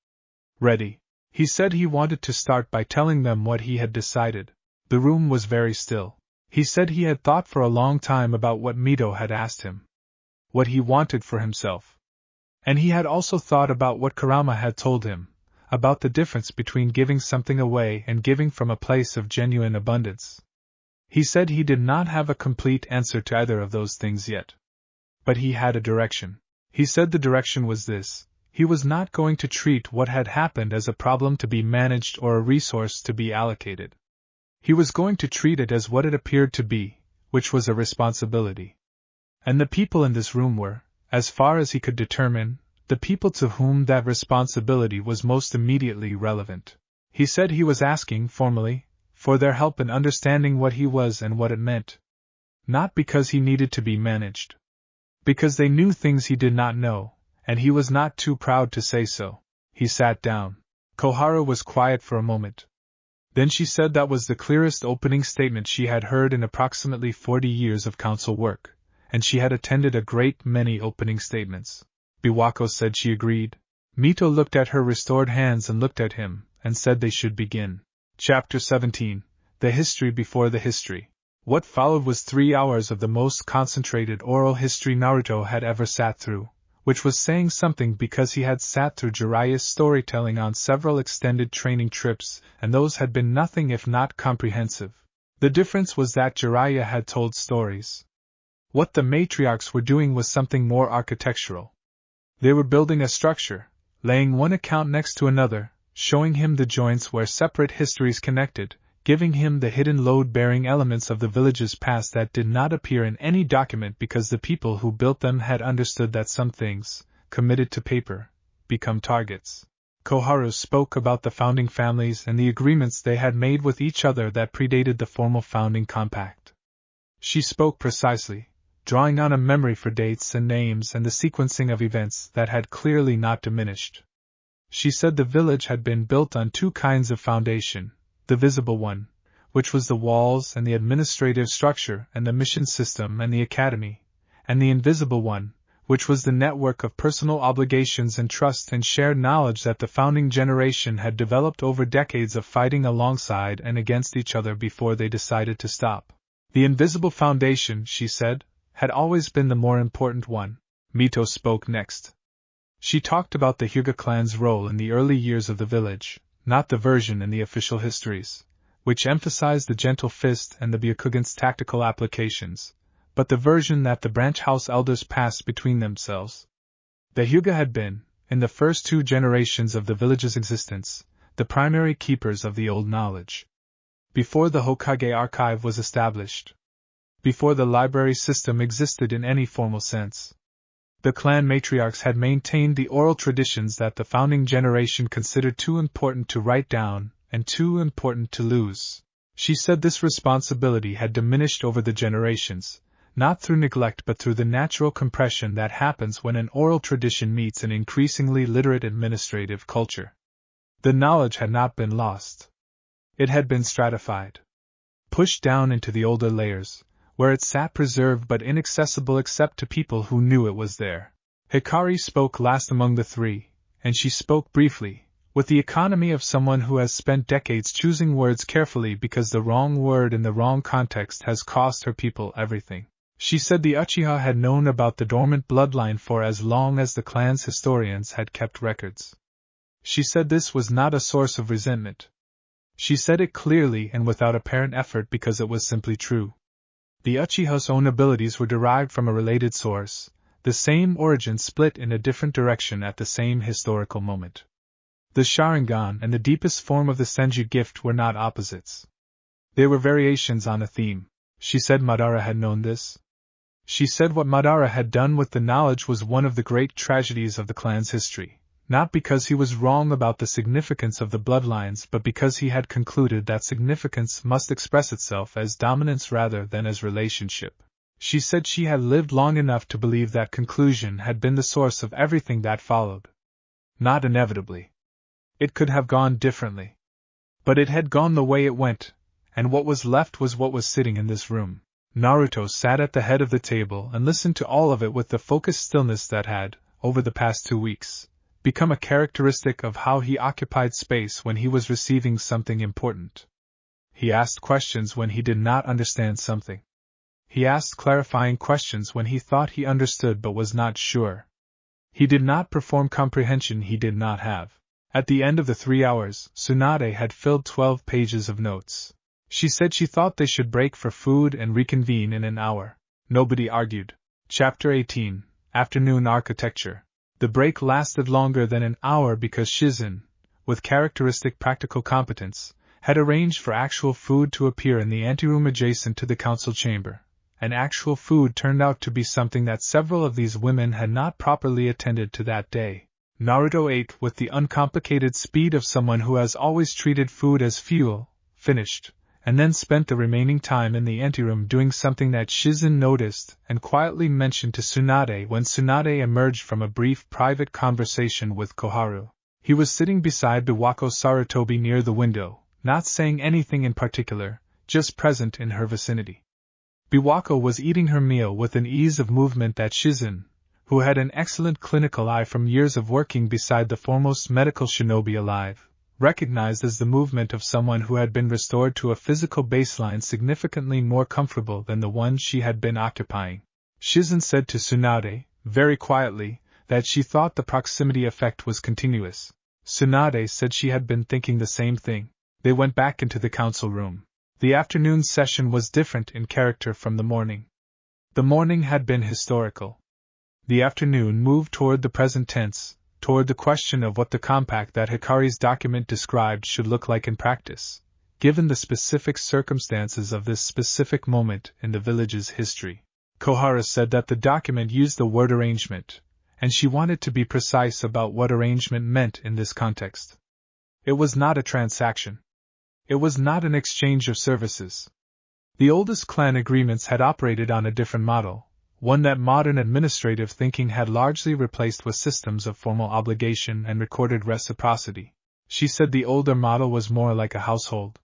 Ready. He said he wanted to start by telling them what he had decided. The room was very still. He said he had thought for a long time about what Mito had asked him. What he wanted for himself. And he had also thought about what Kurama had told him, about the difference between giving something away and giving from a place of genuine abundance. He said he did not have a complete answer to either of those things yet. But he had a direction. He said the direction was this: he was not going to treat what had happened as a problem to be managed or a resource to be allocated. He was going to treat it as what it appeared to be, which was a responsibility. And the people in this room were, as far as he could determine, the people to whom that responsibility was most immediately relevant. He said he was asking, formally, for their help in understanding what he was and what it meant. Not because he needed to be managed. Because they knew things he did not know, and he was not too proud to say so. He sat down. Koharu was quiet for a moment. Then she said that was the clearest opening statement she had heard in approximately 40 years of council work, and she had attended a great many opening statements. Biwako said she agreed. Mito looked at her restored hands and looked at him, and said they should begin. Chapter 17. The History Before the History. What followed was 3 hours of the most concentrated oral history Naruto had ever sat through, which was saying something because he had sat through Jiraiya's storytelling on several extended training trips, and those had been nothing if not comprehensive. The difference was that Jiraiya had told stories. What the matriarchs were doing was something more architectural. They were building a structure, laying one account next to another, showing him the joints where separate histories connected, giving him the hidden load-bearing elements of the village's past that did not appear in any document because the people who built them had understood that some things, committed to paper, become targets. Koharu spoke about the founding families and the agreements they had made with each other that predated the formal founding compact. She spoke precisely, drawing on a memory for dates and names and the sequencing of events that had clearly not diminished. She said the village had been built on 2 kinds of foundation, the visible one, which was the walls and the administrative structure and the mission system and the academy, and the invisible one, which was the network of personal obligations and trust and shared knowledge that the founding generation had developed over decades of fighting alongside and against each other before they decided to stop. The invisible foundation, she said, had always been the more important one. Mito spoke next. She talked about the Hyuga clan's role in the early years of the village, not the version in the official histories, which emphasized the gentle fist and the Byakugan's tactical applications, but the version that the branch house elders passed between themselves. The Hyuga had been, in the first 2 generations of the village's existence, the primary keepers of the old knowledge. Before the Hokage archive was established. Before the library system existed in any formal sense. The clan matriarchs had maintained the oral traditions that the founding generation considered too important to write down and too important to lose. She said this responsibility had diminished over the generations, not through neglect but through the natural compression that happens when an oral tradition meets an increasingly literate administrative culture. The knowledge had not been lost. It had been stratified. Pushed down into the older layers, where it sat preserved but inaccessible except to people who knew it was there. Hikari spoke last among the 3, and she spoke briefly, with the economy of someone who has spent decades choosing words carefully because the wrong word in the wrong context has cost her people everything. She said the Uchiha had known about the dormant bloodline for as long as the clan's historians had kept records. She said this was not a source of resentment. She said it clearly and without apparent effort because it was simply true. The Uchiha's own abilities were derived from a related source, the same origin split in a different direction at the same historical moment. The Sharingan and the deepest form of the Senju gift were not opposites. They were variations on a theme. She said Madara had known this. She said what Madara had done with the knowledge was one of the great tragedies of the clan's history, not because he was wrong about the significance of the bloodlines but because he had concluded that significance must express itself as dominance rather than as relationship. She said she had lived long enough to believe that conclusion had been the source of everything that followed. Not inevitably. It could have gone differently. But it had gone the way it went, and what was left was what was sitting in this room. Naruto sat at the head of the table and listened to all of it with the focused stillness that had, over the past 2 weeks, become a characteristic of how he occupied space when he was receiving something important. He asked questions when he did not understand something. He asked clarifying questions when he thought he understood but was not sure. He did not perform comprehension he did not have. At the end of the 3 hours, Tsunade had filled 12 pages of notes. She said she thought they should break for food and reconvene in an hour. Nobody argued. Chapter 18, Afternoon Architecture. The break lasted longer than an hour because Shizen, with characteristic practical competence, had arranged for actual food to appear in the anteroom adjacent to the council chamber. And actual food turned out to be something that several of these women had not properly attended to that day. Naruto ate with the uncomplicated speed of someone who has always treated food as fuel, finished, and then spent the remaining time in the anteroom doing something that Shizen noticed and quietly mentioned to Tsunade when Tsunade emerged from a brief private conversation with Koharu. He was sitting beside Biwako Sarutobi near the window, not saying anything in particular, just present in her vicinity. Biwako was eating her meal with an ease of movement that Shizen, who had an excellent clinical eye from years of working beside the foremost medical shinobi alive, recognized as the movement of someone who had been restored to a physical baseline significantly more comfortable than the one she had been occupying. Shizen said to Tsunade, very quietly, that she thought the proximity effect was continuous. Tsunade said she had been thinking the same thing. They went back into the council room. The afternoon session was different in character from the morning. The morning had been historical. The afternoon moved toward the present tense, toward the question of what the compact that Hikari's document described should look like in practice, given the specific circumstances of this specific moment in the village's history. Koharu said that the document used the word arrangement, and she wanted to be precise about what arrangement meant in this context. It was not a transaction. It was not an exchange of services. The oldest clan agreements had operated on a different model, one that modern administrative thinking had largely replaced with systems of formal obligation and recorded reciprocity. She said the older model was more like a household.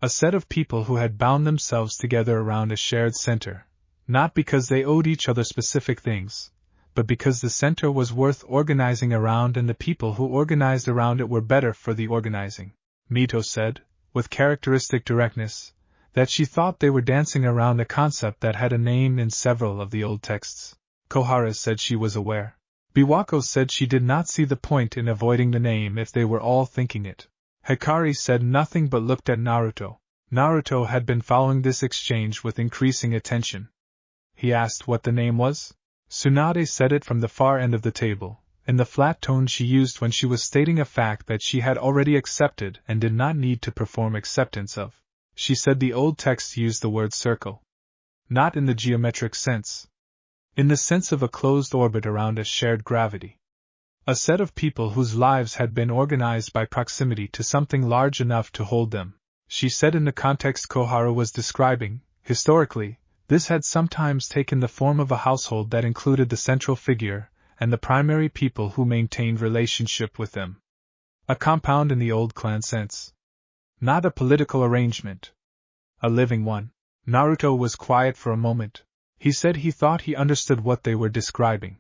A set of people who had bound themselves together around a shared center, not because they owed each other specific things, but because the center was worth organizing around and the people who organized around it were better for the organizing. Mito said, with characteristic directness, that she thought they were dancing around a concept that had a name in several of the old texts. Koharu said she was aware. Biwako said she did not see the point in avoiding the name if they were all thinking it. Hikari said nothing but looked at Naruto. Naruto had been following this exchange with increasing attention. He asked what the name was. Tsunade said it from the far end of the table, in the flat tone she used when she was stating a fact that she had already accepted and did not need to perform acceptance of. She said the old text used the word circle. Not in the geometric sense. In the sense of a closed orbit around a shared gravity. A set of people whose lives had been organized by proximity to something large enough to hold them. She said in the context Koharu was describing, historically, this had sometimes taken the form of a household that included the central figure and the primary people who maintained relationship with them. A compound in the old clan sense. Not a political arrangement. A living one. Naruto was quiet for a moment. He said he thought he understood what they were describing.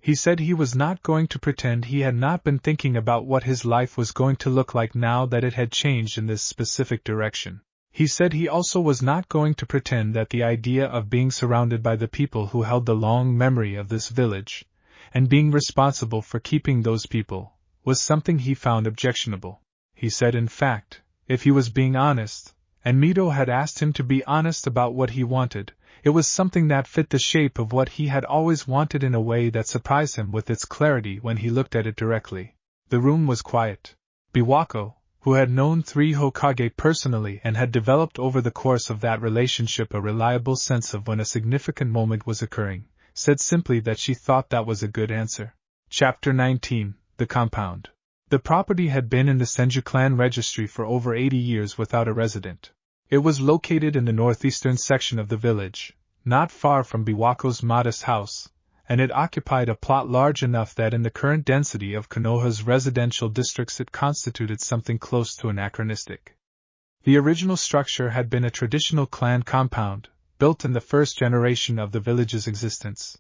He said he was not going to pretend he had not been thinking about what his life was going to look like now that it had changed in this specific direction. He said he also was not going to pretend that the idea of being surrounded by the people who held the long memory of this village, and being responsible for keeping those people, was something he found objectionable. He said in fact, if he was being honest, and Mito had asked him to be honest about what he wanted, it was something that fit the shape of what he had always wanted in a way that surprised him with its clarity when he looked at it directly. The room was quiet. Biwako, who had known 3 Hokage personally and had developed over the course of that relationship a reliable sense of when a significant moment was occurring, said simply that she thought that was a good answer. Chapter 19: The Compound. The property had been in the Senju clan registry for over 80 years without a resident. It was located in the northeastern section of the village, not far from Biwako's modest house, and it occupied a plot large enough that in the current density of Konoha's residential districts it constituted something close to anachronistic. The original structure had been a traditional clan compound, built in the first generation of the village's existence,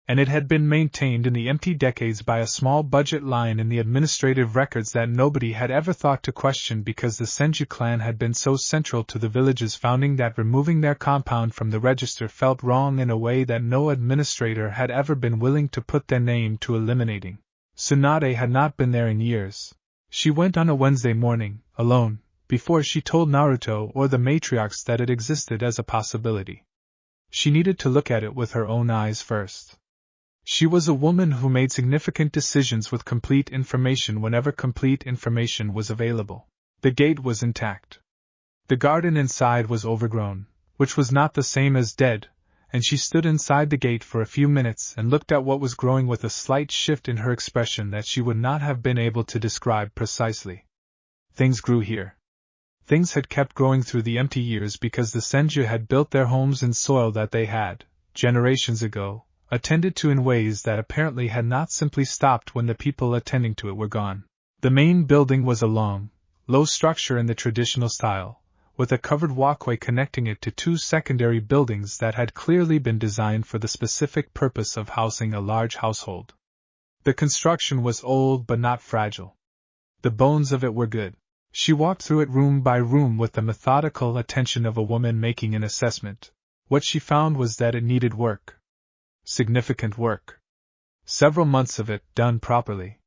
and it had been maintained in the empty decades by a small budget line in the administrative records that nobody had ever thought to question because the Senju clan had been so central to the village's founding that removing their compound from the register felt wrong in a way that no administrator had ever been willing to put their name to eliminating. Tsunade had not been there in years. She went on a Wednesday morning, alone, before she told Naruto or the matriarchs that it existed as a possibility. She needed to look at it with her own eyes first. She was a woman who made significant decisions with complete information whenever complete information was available. The gate was intact. The garden inside was overgrown, which was not the same as dead, and she stood inside the gate for a few minutes and looked at what was growing with a slight shift in her expression that she would not have been able to describe precisely. Things grew here. Things had kept growing through the empty years because the Senju had built their homes in soil that they had, generations ago, attended to in ways that apparently had not simply stopped when the people attending to it were gone. The main building was a long, low structure in the traditional style, with a covered walkway connecting it to 2 secondary buildings that had clearly been designed for the specific purpose of housing a large household. The construction was old but not fragile. The bones of it were good. She walked through it room by room with the methodical attention of a woman making an assessment. What she found was that it needed work. Significant work. Several months of it, done properly.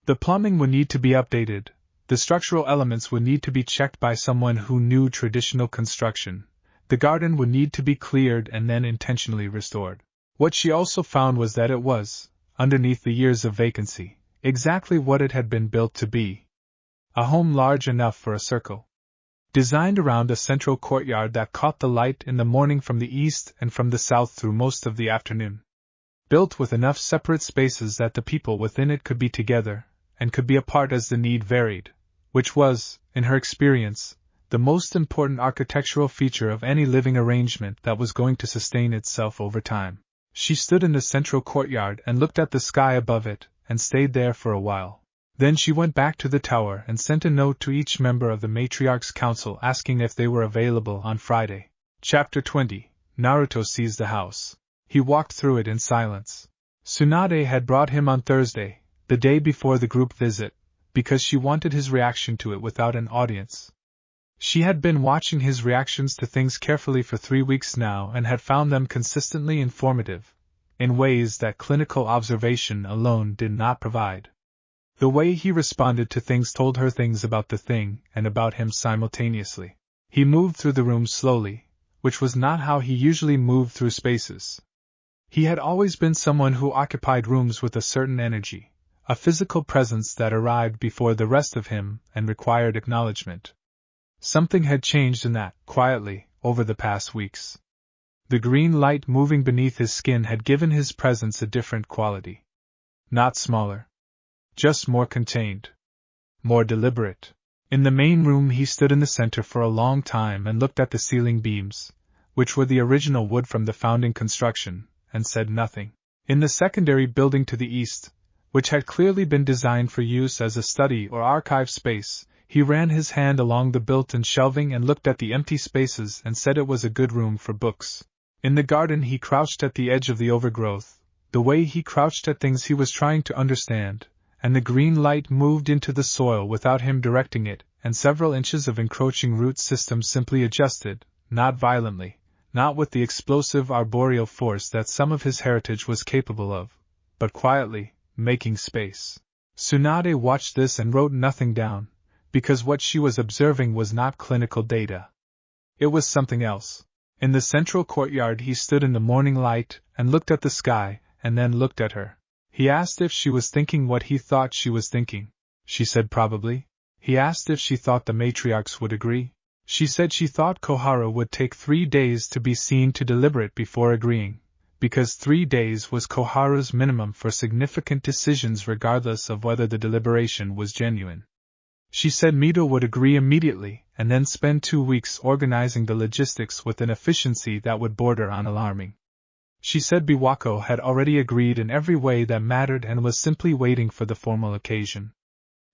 The plumbing would need to be updated, the structural elements would need to be checked by someone who knew traditional construction, the garden would need to be cleared and then intentionally restored. What she also found was that it was, underneath the years of vacancy, exactly what it had been built to be. A home large enough for a circle. Designed around a central courtyard that caught the light in the morning from the east and from the south through most of the afternoon. Built with enough separate spaces that the people within it could be together, and could be apart as the need varied, which was, in her experience, the most important architectural feature of any living arrangement that was going to sustain itself over time. She stood in the central courtyard and looked at the sky above it, and stayed there for a while. Then she went back to the tower and sent a note to each member of the Matriarch's Council asking if they were available on Friday. Chapter 20: Naruto Sees the House. He walked through it in silence. Tsunade had brought him on Thursday, the day before the group visit, because she wanted his reaction to it without an audience. She had been watching his reactions to things carefully for 3 weeks now and had found them consistently informative, in ways that clinical observation alone did not provide. The way he responded to things told her things about the thing and about him simultaneously. He moved through the room slowly, which was not how he usually moved through spaces. He had always been someone who occupied rooms with a certain energy, a physical presence that arrived before the rest of him and required acknowledgement. Something had changed in that, quietly, over the past weeks. The green light moving beneath his skin had given his presence a different quality. Not smaller. Just more contained. More deliberate. In the main room he stood in the center for a long time and looked at the ceiling beams, which were the original wood from the founding construction, and said nothing. In the secondary building to the east, which had clearly been designed for use as a study or archive space, he ran his hand along the built-in shelving and looked at the empty spaces and said it was a good room for books. In the garden he crouched at the edge of the overgrowth, the way he crouched at things he was trying to understand, and the green light moved into the soil without him directing it, and several inches of encroaching root system simply adjusted, not violently, not with the explosive arboreal force that some of his heritage was capable of, but quietly, making space. Tsunade watched this and wrote nothing down, because what she was observing was not clinical data. It was something else. In the central courtyard he stood in the morning light and looked at the sky, and then looked at her. He asked if she was thinking what he thought she was thinking. She said probably. He asked if she thought the matriarchs would agree. She said she thought Koharu would take 3 days to be seen to deliberate before agreeing, because 3 days was Koharu's minimum for significant decisions regardless of whether the deliberation was genuine. She said Mito would agree immediately, and then spend 2 weeks organizing the logistics with an efficiency that would border on alarming. She said Biwako had already agreed in every way that mattered and was simply waiting for the formal occasion.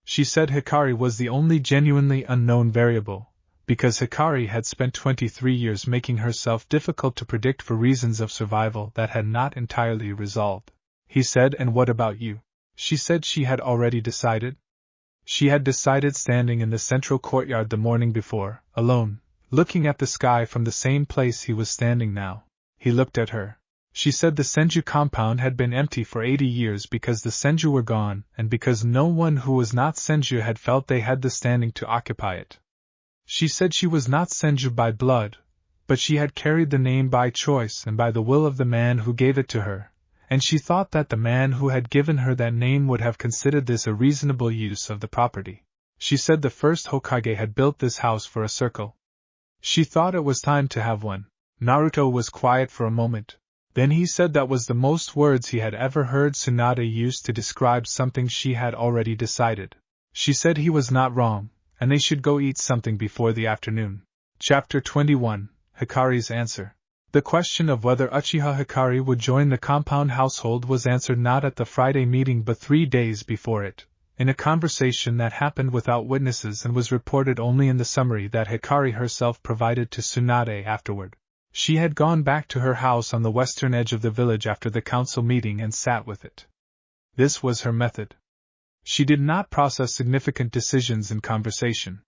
She said Hikari was the only genuinely unknown variable, because Hikari had spent 23 years making herself difficult to predict for reasons of survival that had not entirely resolved. He said, "And what about you?" She said she had already decided. She had decided standing in the central courtyard the morning before, alone, looking at the sky from the same place he was standing now. He looked at her. She said the Senju compound had been empty for 80 years because the Senju were gone and because no one who was not Senju had felt they had the standing to occupy it. She said she was not Senju by blood, but she had carried the name by choice and by the will of the man who gave it to her, and she thought that the man who had given her that name would have considered this a reasonable use of the property. She said the first Hokage had built this house for a circle. She thought it was time to have one. Naruto was quiet for a moment. Then he said that was the most words he had ever heard Tsunade use to describe something she had already decided. She said he was not wrong, and they should go eat something before the afternoon. Chapter 21, Hikari's Answer. The question of whether Uchiha Hikari would join the compound household was answered not at the Friday meeting but 3 days before it, in a conversation that happened without witnesses and was reported only in the summary that Hikari herself provided to Tsunade afterward. She had gone back to her house on the western edge of the village after the council meeting and sat with it. This was her method. She did not process significant decisions in conversation.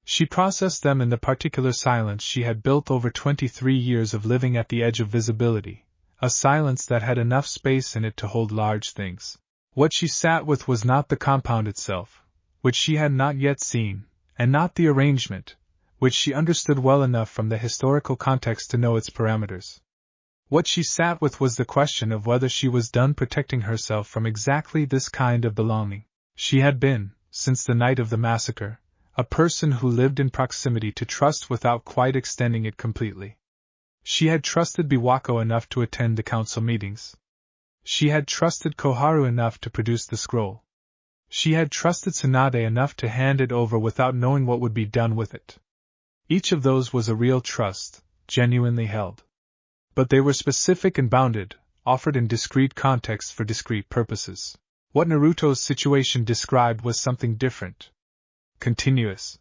She processed them in the particular silence she had built over 23 years of living at the edge of visibility, a silence that had enough space in it to hold large things. What she sat with was not the compound itself, which she had not yet seen, and not the arrangement, which she understood well enough from the historical context to know its parameters. What she sat with was the question of whether she was done protecting herself from exactly this kind of belonging. She had been, since the night of the massacre, a person who lived in proximity to trust without quite extending it completely. She had trusted Biwako enough to attend the council meetings. She had trusted Koharu enough to produce the scroll. She had trusted Tsunade enough to hand it over without knowing what would be done with it. Each of those was a real trust, genuinely held. But they were specific and bounded, offered in discrete contexts for discrete purposes. What Naruto's situation described was something different. Continuous.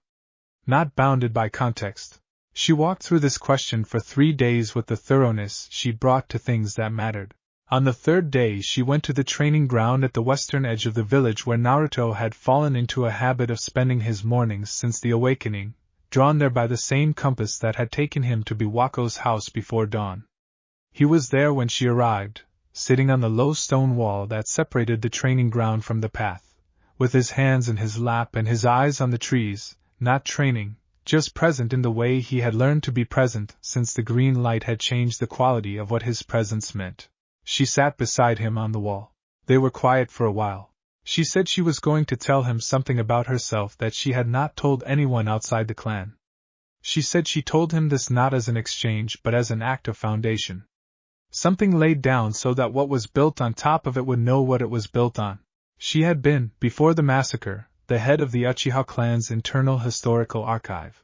Not bounded by context. She walked through this question for 3 days with the thoroughness she brought to things that mattered. On the 3rd day she went to the training ground at the western edge of the village where Naruto had fallen into a habit of spending his mornings since the awakening, drawn there by the same compass that had taken him to Biwako's house before dawn. He was there when she arrived, sitting on the low stone wall that separated the training ground from the path, with his hands in his lap and his eyes on the trees, not training, just present in the way he had learned to be present since the green light had changed the quality of what his presence meant. She sat beside him on the wall. They were quiet for a while. She said she was going to tell him something about herself that she had not told anyone outside the clan. She said she told him this not as an exchange but as an act of foundation. Something laid down so that what was built on top of it would know what it was built on. She had been, before the massacre, the head of the Uchiha clan's internal historical archive.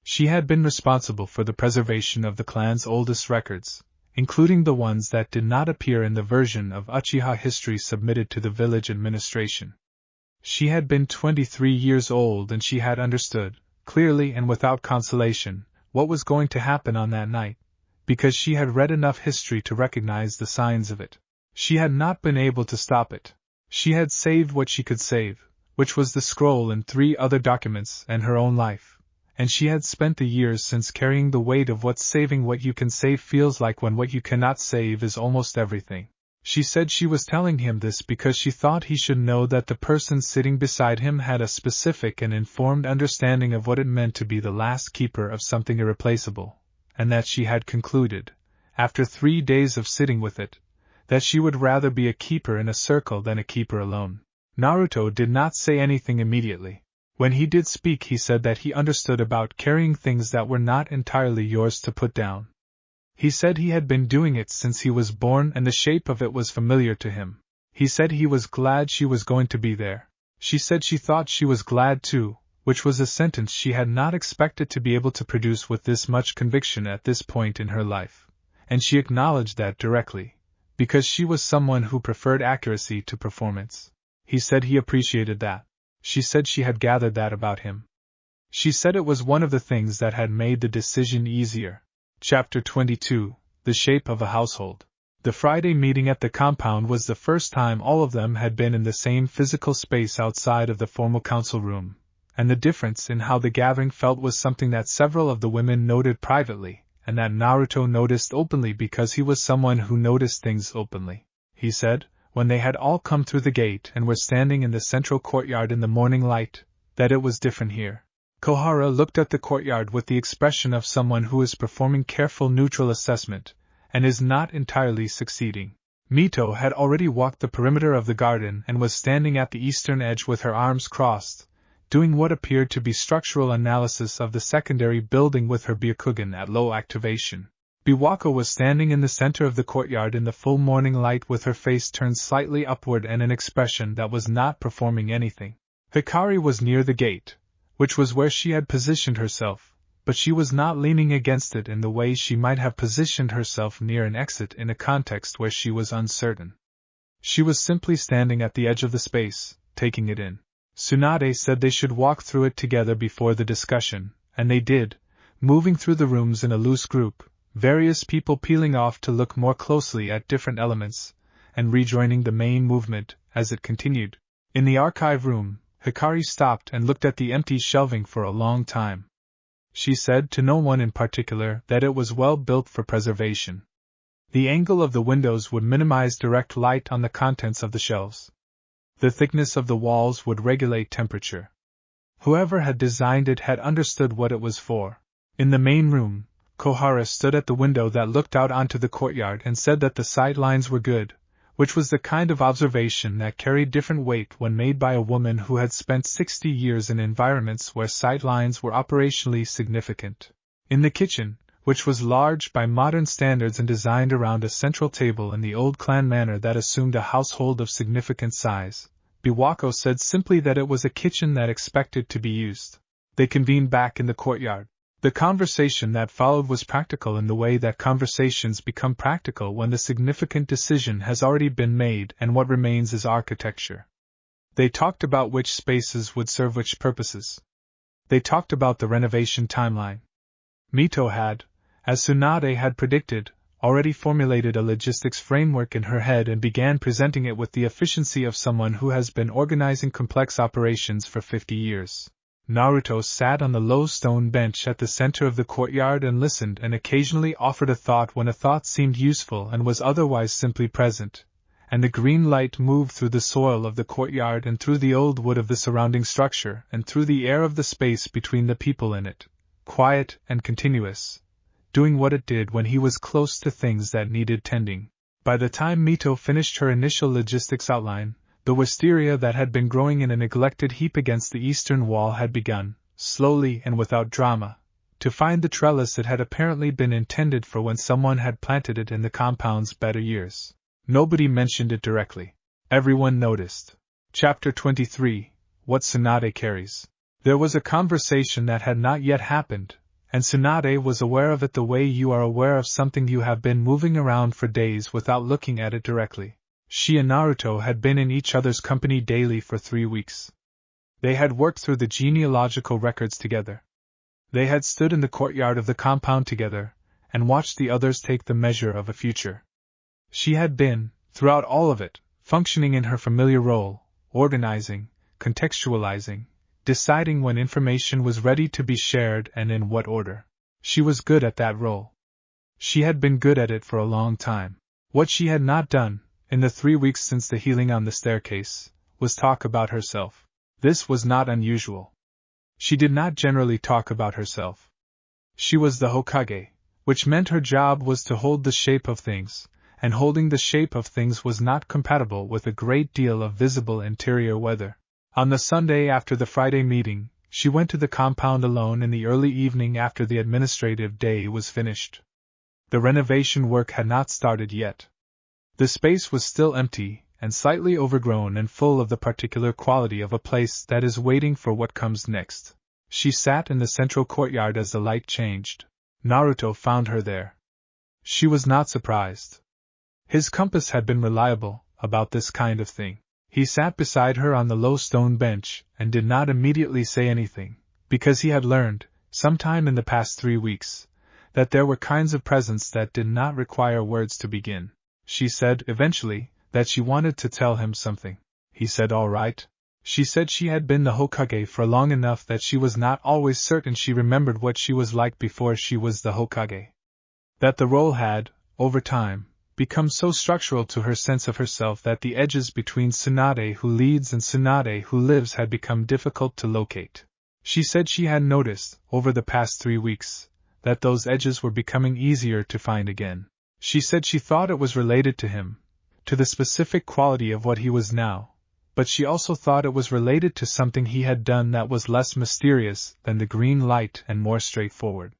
She had been responsible for the preservation of the clan's oldest records, including the ones that did not appear in the version of Uchiha history submitted to the village administration. She had been 23 years old and she had understood, clearly and without consolation, what was going to happen on that night, because she had read enough history to recognize the signs of it. She had not been able to stop it. She had saved what she could save, which was the scroll and 3 other documents and her own life. And she had spent the years since carrying the weight of what saving what you can save feels like when what you cannot save is almost everything. She said she was telling him this because she thought he should know that the person sitting beside him had a specific and informed understanding of what it meant to be the last keeper of something irreplaceable, and that she had concluded, after 3 days of sitting with it, that she would rather be a keeper in a circle than a keeper alone. Naruto did not say anything immediately. When he did speak, he said that he understood about carrying things that were not entirely yours to put down. He said he had been doing it since he was born and the shape of it was familiar to him. He said he was glad she was going to be there. She said she thought she was glad too, which was a sentence she had not expected to be able to produce with this much conviction at this point in her life, and she acknowledged that directly, because she was someone who preferred accuracy to performance. He said he appreciated that. She said she had gathered that about him. She said it was one of the things that had made the decision easier. Chapter 22: The Shape of a Household. The Friday meeting at the compound was the first time all of them had been in the same physical space outside of the formal council room, and the difference in how the gathering felt was something that several of the women noted privately, and that Naruto noticed openly because he was someone who noticed things openly. He said, when they had all come through the gate and were standing in the central courtyard in the morning light, that it was different here. Koharu looked at the courtyard with the expression of someone who is performing careful neutral assessment, and is not entirely succeeding. Mito had already walked the perimeter of the garden and was standing at the eastern edge with her arms crossed, doing what appeared to be structural analysis of the secondary building with her Byakugan at low activation. Biwako was standing in the center of the courtyard in the full morning light with her face turned slightly upward and an expression that was not performing anything. Hikari was near the gate, which was where she had positioned herself, but she was not leaning against it in the way she might have positioned herself near an exit in a context where she was uncertain. She was simply standing at the edge of the space, taking it in. Tsunade said they should walk through it together before the discussion, and they did, moving through the rooms in a loose group, various people peeling off to look more closely at different elements, and rejoining the main movement as it continued. In the archive room, Hikari stopped and looked at the empty shelving for a long time. She said to no one in particular that it was well built for preservation. The angle of the windows would minimize direct light on the contents of the shelves. The thickness of the walls would regulate temperature. Whoever had designed it had understood what it was for. In the main room, Koharu stood at the window that looked out onto the courtyard and said that the sight lines were good, which was the kind of observation that carried different weight when made by a woman who had spent 60 years in environments where sight lines were operationally significant. In the kitchen, which was large by modern standards and designed around a central table in the old clan manner that assumed a household of significant size, Biwako said simply that it was a kitchen that expected to be used. They convened back in the courtyard. The conversation that followed was practical in the way that conversations become practical when the significant decision has already been made and what remains is architecture. They talked about which spaces would serve which purposes. They talked about the renovation timeline. Mito had, as Tsunade had predicted, already formulated a logistics framework in her head and began presenting it with the efficiency of someone who has been organizing complex operations for 50 years. Naruto sat on the low stone bench at the center of the courtyard and listened and occasionally offered a thought when a thought seemed useful and was otherwise simply present, and the green light moved through the soil of the courtyard and through the old wood of the surrounding structure and through the air of the space between the people in it, quiet and continuous, doing what it did when he was close to things that needed tending. By the time Mito finished her initial logistics outline, the wisteria that had been growing in a neglected heap against the eastern wall had begun, slowly and without drama, to find the trellis it had apparently been intended for when someone had planted it in the compound's better years. Nobody mentioned it directly. Everyone noticed. Chapter 23: What Tsunade Carries. There was a conversation that had not yet happened, and Tsunade was aware of it the way you are aware of something you have been moving around for days without looking at it directly. She and Naruto had been in each other's company daily for 3 weeks. They had worked through the genealogical records together. They had stood in the courtyard of the compound together, and watched the others take the measure of a future. She had been, throughout all of it, functioning in her familiar role, organizing, contextualizing, deciding when information was ready to be shared and in what order. She was good at that role. She had been good at it for a long time. What she had not done, in the 3 weeks since the healing on the staircase, was talk about herself. This was not unusual. She did not generally talk about herself. She was the Hokage, which meant her job was to hold the shape of things, and holding the shape of things was not compatible with a great deal of visible interior weather. On the Sunday after the Friday meeting, she went to the compound alone in the early evening after the administrative day was finished. The renovation work had not started yet. The space was still empty, and slightly overgrown and full of the particular quality of a place that is waiting for what comes next. She sat in the central courtyard as the light changed. Naruto found her there. She was not surprised. His compass had been reliable about this kind of thing. He sat beside her on the low stone bench and did not immediately say anything, because he had learned, sometime in the past 3 weeks, that there were kinds of presents that did not require words to begin. She said, eventually, that she wanted to tell him something. He said all right. She said she had been the Hokage for long enough that she was not always certain she remembered what she was like before she was the Hokage. That the role had, over time, become so structural to her sense of herself that the edges between Tsunade who leads and Tsunade who lives had become difficult to locate. She said she had noticed, over the past 3 weeks, that those edges were becoming easier to find again. She said she thought it was related to him, to the specific quality of what he was now, but she also thought it was related to something he had done that was less mysterious than the green light and more straightforward.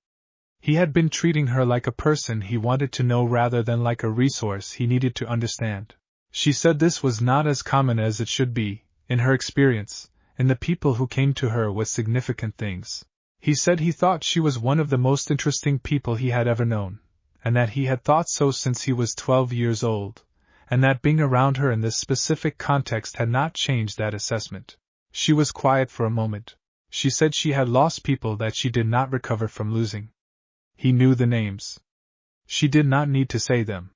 He had been treating her like a person he wanted to know rather than like a resource he needed to understand. She said this was not as common as it should be, in her experience, in the people who came to her with significant things. He said he thought she was one of the most interesting people he had ever known, and that he had thought so since he was 12 years old, and that being around her in this specific context had not changed that assessment. She was quiet for a moment. She said she had lost people that she did not recover from losing. He knew the names. She did not need to say them.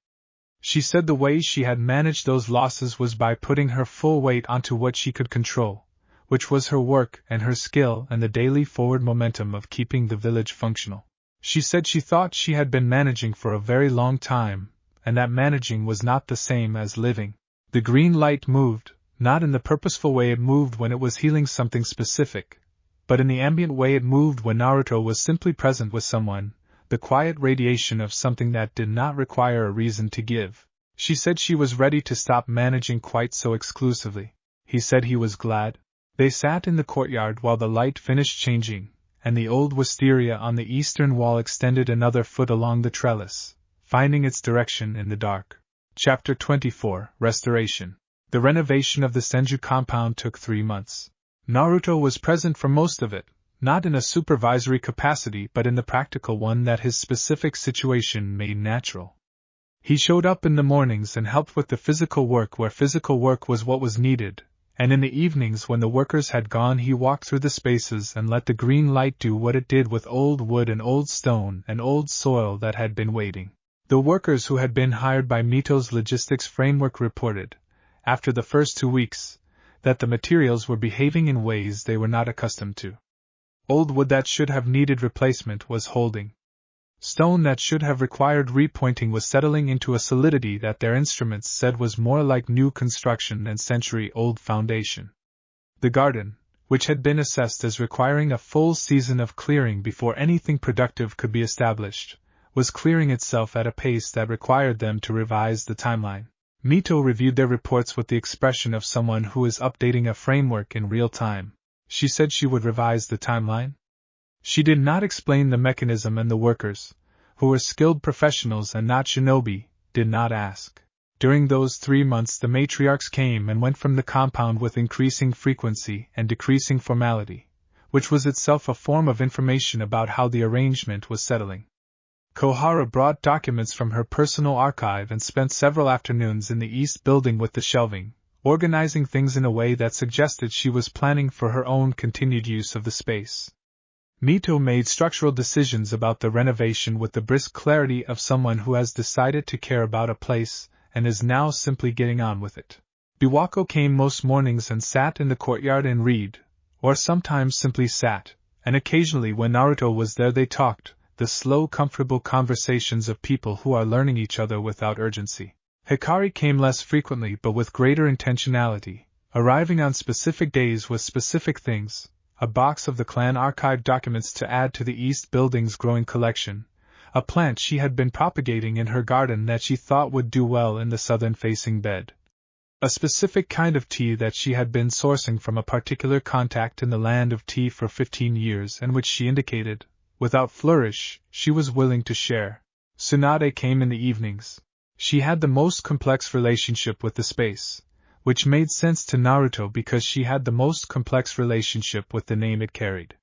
She said the way she had managed those losses was by putting her full weight onto what she could control, which was her work and her skill and the daily forward momentum of keeping the village functional. She said she thought she had been managing for a very long time, and that managing was not the same as living. The green light moved, not in the purposeful way it moved when it was healing something specific, but in the ambient way it moved when Naruto was simply present with someone, the quiet radiation of something that did not require a reason to give. She said she was ready to stop managing quite so exclusively. He said he was glad. They sat in the courtyard while the light finished changing, and the old wisteria on the eastern wall extended another foot along the trellis, finding its direction in the dark. Chapter 24, Restoration. The renovation of the Senju compound took 3 months. Naruto was present for most of it, not in a supervisory capacity but in the practical one that his specific situation made natural. He showed up in the mornings and helped with the physical work where physical work was what was needed, and in the evenings when the workers had gone he walked through the spaces and let the green light do what it did with old wood and old stone and old soil that had been waiting. The workers who had been hired by Mito's logistics framework reported, after the first 2 weeks, that the materials were behaving in ways they were not accustomed to. Old wood that should have needed replacement was holding. Stone that should have required repointing was settling into a solidity that their instruments said was more like new construction than century-old foundation. The garden, which had been assessed as requiring a full season of clearing before anything productive could be established, was clearing itself at a pace that required them to revise the timeline. Mito reviewed their reports with the expression of someone who is updating a framework in real time. She said she would revise the timeline. She did not explain the mechanism, and the workers, who were skilled professionals and not shinobi, did not ask. During those 3 months the matriarchs came and went from the compound with increasing frequency and decreasing formality, which was itself a form of information about how the arrangement was settling. Koharu brought documents from her personal archive and spent several afternoons in the east building with the shelving, organizing things in a way that suggested she was planning for her own continued use of the space. Mito made structural decisions about the renovation with the brisk clarity of someone who has decided to care about a place and is now simply getting on with it. Biwako came most mornings and sat in the courtyard and read, or sometimes simply sat, and occasionally when Naruto was there they talked, the slow, comfortable conversations of people who are learning each other without urgency. Hikari came less frequently but with greater intentionality, arriving on specific days with specific things, a box of the clan archive documents to add to the East Building's growing collection, a plant she had been propagating in her garden that she thought would do well in the southern-facing bed, A specific kind of tea that she had been sourcing from a particular contact in the land of tea for 15 years and which she indicated, without flourish, she was willing to share. Tsunade came in the evenings. She had the most complex relationship with the space, which made sense to Naruto because she had the most complex relationship with the name it carried.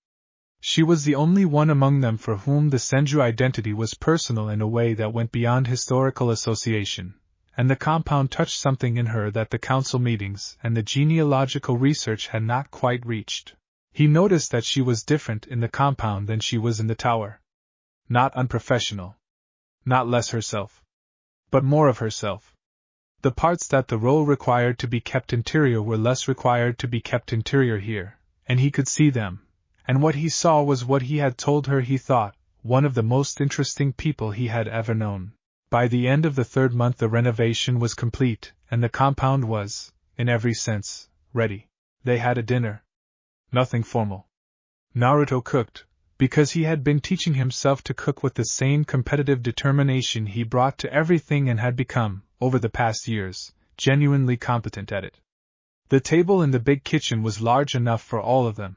She was the only one among them for whom the Senju identity was personal in a way that went beyond historical association, and the compound touched something in her that the council meetings and the genealogical research had not quite reached. He noticed that she was different in the compound than she was in the tower. Not unprofessional. Not less herself. But more of herself. The parts that the role required to be kept interior were less required to be kept interior here, and he could see them. And what he saw was what he had told her he thought, one of the most interesting people he had ever known. By the end of the 3rd month the renovation was complete, and the compound was, in every sense, ready. They had a dinner. Nothing formal. Naruto cooked, because he had been teaching himself to cook with the same competitive determination he brought to everything and had become, over the past years, genuinely competent at it. The table in the big kitchen was large enough for all of them.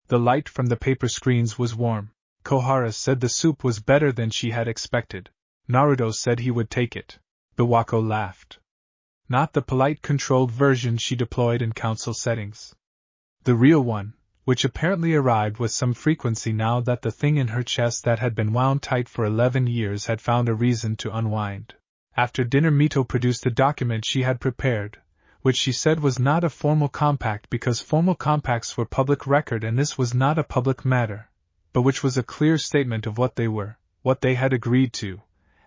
The light from the paper screens was warm. Koharu said the soup was better than she had expected. Naruto said he would take it. Biwako laughed. Not the polite controlled version she deployed in council settings. The real one, which apparently arrived with some frequency now that the thing in her chest that had been wound tight for 11 years had found a reason to unwind. After dinner Mito produced a document she had prepared, which she said was not a formal compact because formal compacts were public record and this was not a public matter, but which was a clear statement of what they were, what they had agreed to,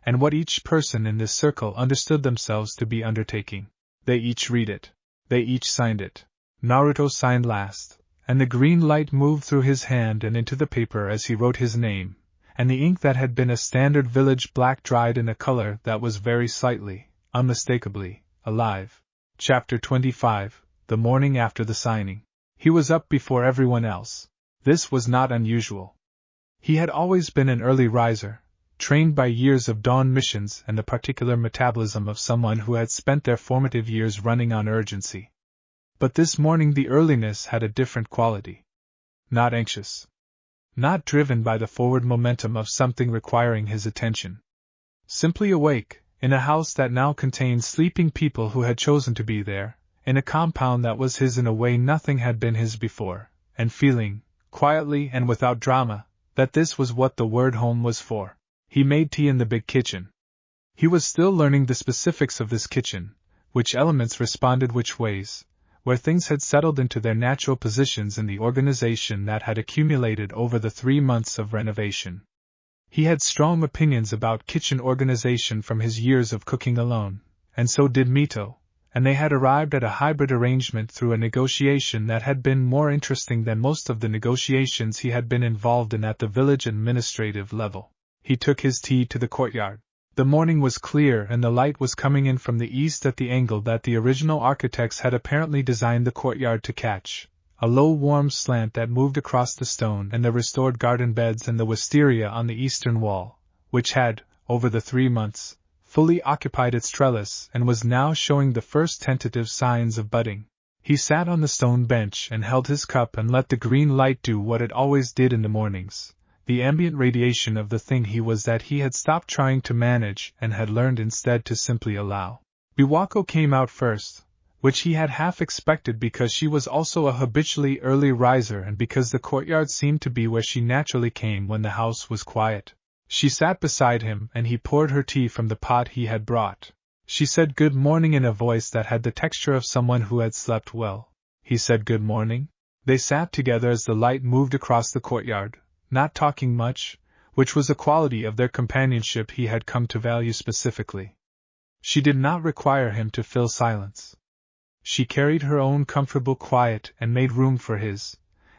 and what each person in this circle understood themselves to be undertaking. They each read it. They each signed it. Naruto signed last, and the green light moved through his hand and into the paper as he wrote his name, and the ink that had been a standard village black dried in a color that was very slightly, unmistakably, alive. Chapter 25, the morning after the signing. He was up before everyone else. This was not unusual. He had always been an early riser, trained by years of dawn missions and the particular metabolism of someone who had spent their formative years running on urgency. But this morning the earliness had a different quality. Not anxious. Not driven by the forward momentum of something requiring his attention. Simply awake, in a house that now contained sleeping people who had chosen to be there, in a compound that was his in a way nothing had been his before, and feeling, quietly and without drama, that this was what the word home was for. He made tea in the big kitchen. He was still learning the specifics of this kitchen, which elements responded which ways, where things had settled into their natural positions in the organization that had accumulated over the 3 months of renovation. He had strong opinions about kitchen organization from his years of cooking alone, and so did Mito, and they had arrived at a hybrid arrangement through a negotiation that had been more interesting than most of the negotiations he had been involved in at the village administrative level. He took his tea to the courtyard. The morning was clear and the light was coming in from the east at the angle that the original architects had apparently designed the courtyard to catch. A low warm slant that moved across the stone and the restored garden beds and the wisteria on the eastern wall, which had, over the 3 months, fully occupied its trellis and was now showing the first tentative signs of budding. He sat on the stone bench and held his cup and let the green light do what it always did in the mornings. The ambient radiation of the thing he was that he had stopped trying to manage and had learned instead to simply allow. Biwako came out first, which he had half expected because she was also a habitually early riser and because the courtyard seemed to be where she naturally came when the house was quiet. She sat beside him and he poured her tea from the pot he had brought. She said good morning in a voice that had the texture of someone who had slept well. He said good morning. They sat together as the light moved across the courtyard, not talking much, which was a quality of their companionship he had come to value specifically. She did not require him to fill silence. She carried her own comfortable quiet and made room for his,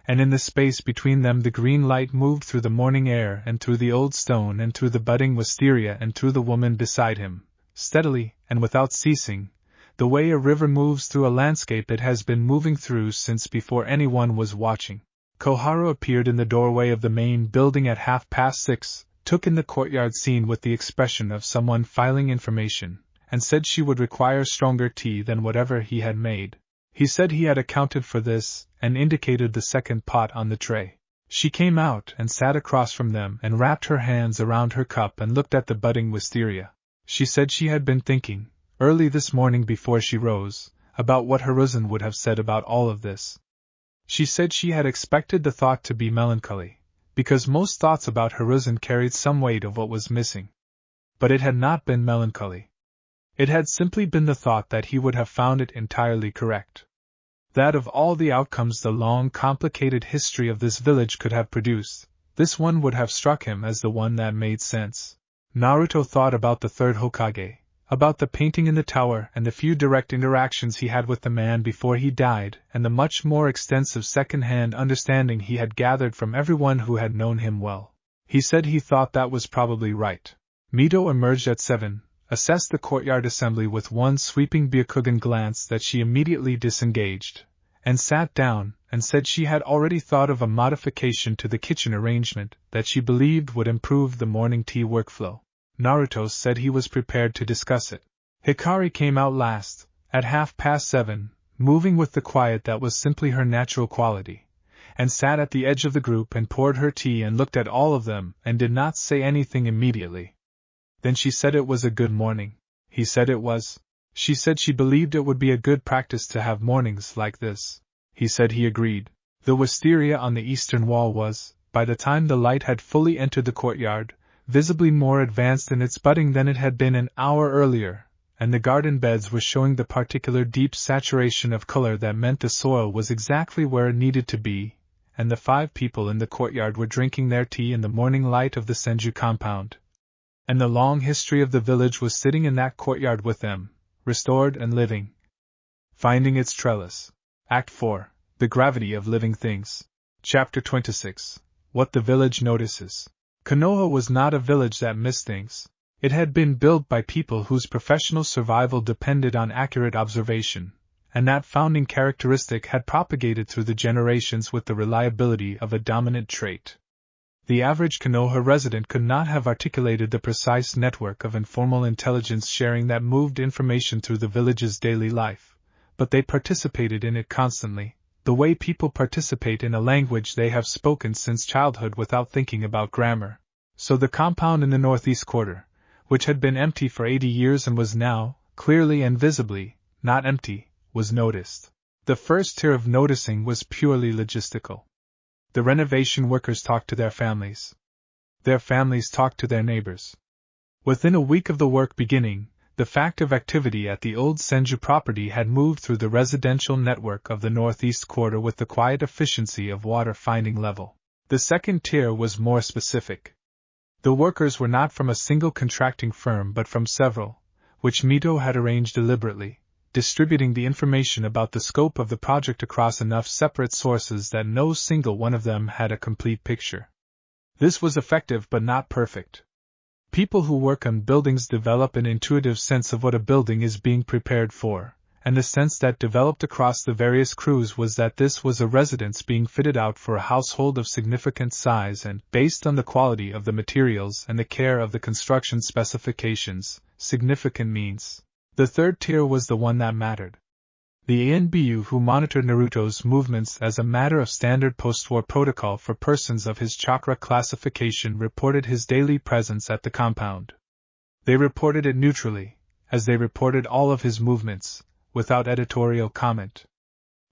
and in the space between them the green light moved through the morning air and through the old stone and through the budding wisteria and through the woman beside him, steadily and without ceasing, the way a river moves through a landscape it has been moving through since before anyone was watching. Koharu appeared in the doorway of the main building at 6:30, took in the courtyard scene with the expression of someone filing information, and said she would require stronger tea than whatever he had made. He said he had accounted for this, and indicated the second pot on the tray. She came out and sat across from them and wrapped her hands around her cup and looked at the budding wisteria. She said she had been thinking, early this morning before she rose, about what Hiruzen would have said about all of this. She said she had expected the thought to be melancholy, because most thoughts about Hiruzen carried some weight of what was missing. But it had not been melancholy. It had simply been the thought that he would have found it entirely correct. That of all the outcomes the long, complicated history of this village could have produced, this one would have struck him as the one that made sense. Naruto thought about the third Hokage, about the painting in the tower and the few direct interactions he had with the man before he died, and the much more extensive second-hand understanding he had gathered from everyone who had known him well. He said he thought that was probably right. Mito emerged at 7, assessed the courtyard assembly with one sweeping Byakugan glance that she immediately disengaged, and sat down, and said she had already thought of a modification to the kitchen arrangement that she believed would improve the morning tea workflow. Naruto said he was prepared to discuss it. Hikari came out last, at 7:30, moving with the quiet that was simply her natural quality, and sat at the edge of the group and poured her tea and looked at all of them and did not say anything immediately. Then she said it was a good morning. He said it was. She said she believed it would be a good practice to have mornings like this. He said he agreed. The wisteria on the eastern wall was, by the time the light had fully entered the courtyard, visibly more advanced in its budding than it had been an hour earlier, and the garden beds were showing the particular deep saturation of color that meant the soil was exactly where it needed to be, and the 5 people in the courtyard were drinking their tea in the morning light of the Senju compound. And the long history of the village was sitting in that courtyard with them, restored and living. Finding its trellis. Act 4. The Gravity of Living Things. Chapter 26. What the Village Notices. Konoha was not a village that missed things. It had been built by people whose professional survival depended on accurate observation, and that founding characteristic had propagated through the generations with the reliability of a dominant trait. The average Konoha resident could not have articulated the precise network of informal intelligence sharing that moved information through the village's daily life, but they participated in it constantly, the way people participate in a language they have spoken since childhood without thinking about grammar. So the compound in the northeast quarter, which had been empty for 80 years and was now, clearly and visibly, not empty, was noticed. The first tier of noticing was purely logistical. The renovation workers talked to their families. Their families talked to their neighbors. Within a week of the work beginning, the fact of activity at the old Senju property had moved through the residential network of the northeast quarter with the quiet efficiency of water finding level. The second tier was more specific. The workers were not from a single contracting firm but from several, which Mito had arranged deliberately, distributing the information about the scope of the project across enough separate sources that no single one of them had a complete picture. This was effective but not perfect. People who work on buildings develop an intuitive sense of what a building is being prepared for, and the sense that developed across the various crews was that this was a residence being fitted out for a household of significant size and, based on the quality of the materials and the care of the construction specifications, significant means. The third tier was the one that mattered. The ANBU who monitored Naruto's movements as a matter of standard post-war protocol for persons of his chakra classification reported his daily presence at the compound. They reported it neutrally, as they reported all of his movements, without editorial comment.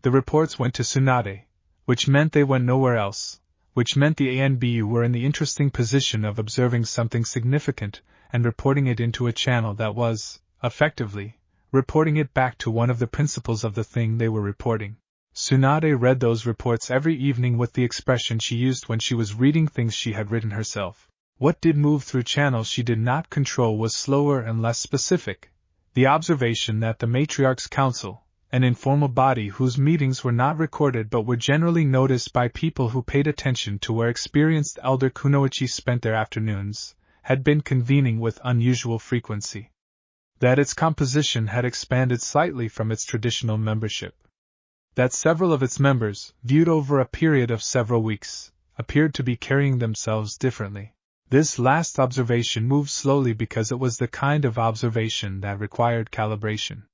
The reports went to Tsunade, which meant they went nowhere else, which meant the ANBU were in the interesting position of observing something significant and reporting it into a channel that was, effectively, reporting it back to one of the principals of the thing they were reporting. Tsunade read those reports every evening with the expression she used when she was reading things she had written herself. What did move through channels she did not control was slower and less specific. The observation that the Matriarchs Council, an informal body whose meetings were not recorded but were generally noticed by people who paid attention to where experienced elder kunoichi spent their afternoons, had been convening with unusual frequency. That its composition had expanded slightly from its traditional membership. That several of its members, viewed over a period of several weeks, appeared to be carrying themselves differently. This last observation moved slowly because it was the kind of observation that required calibration.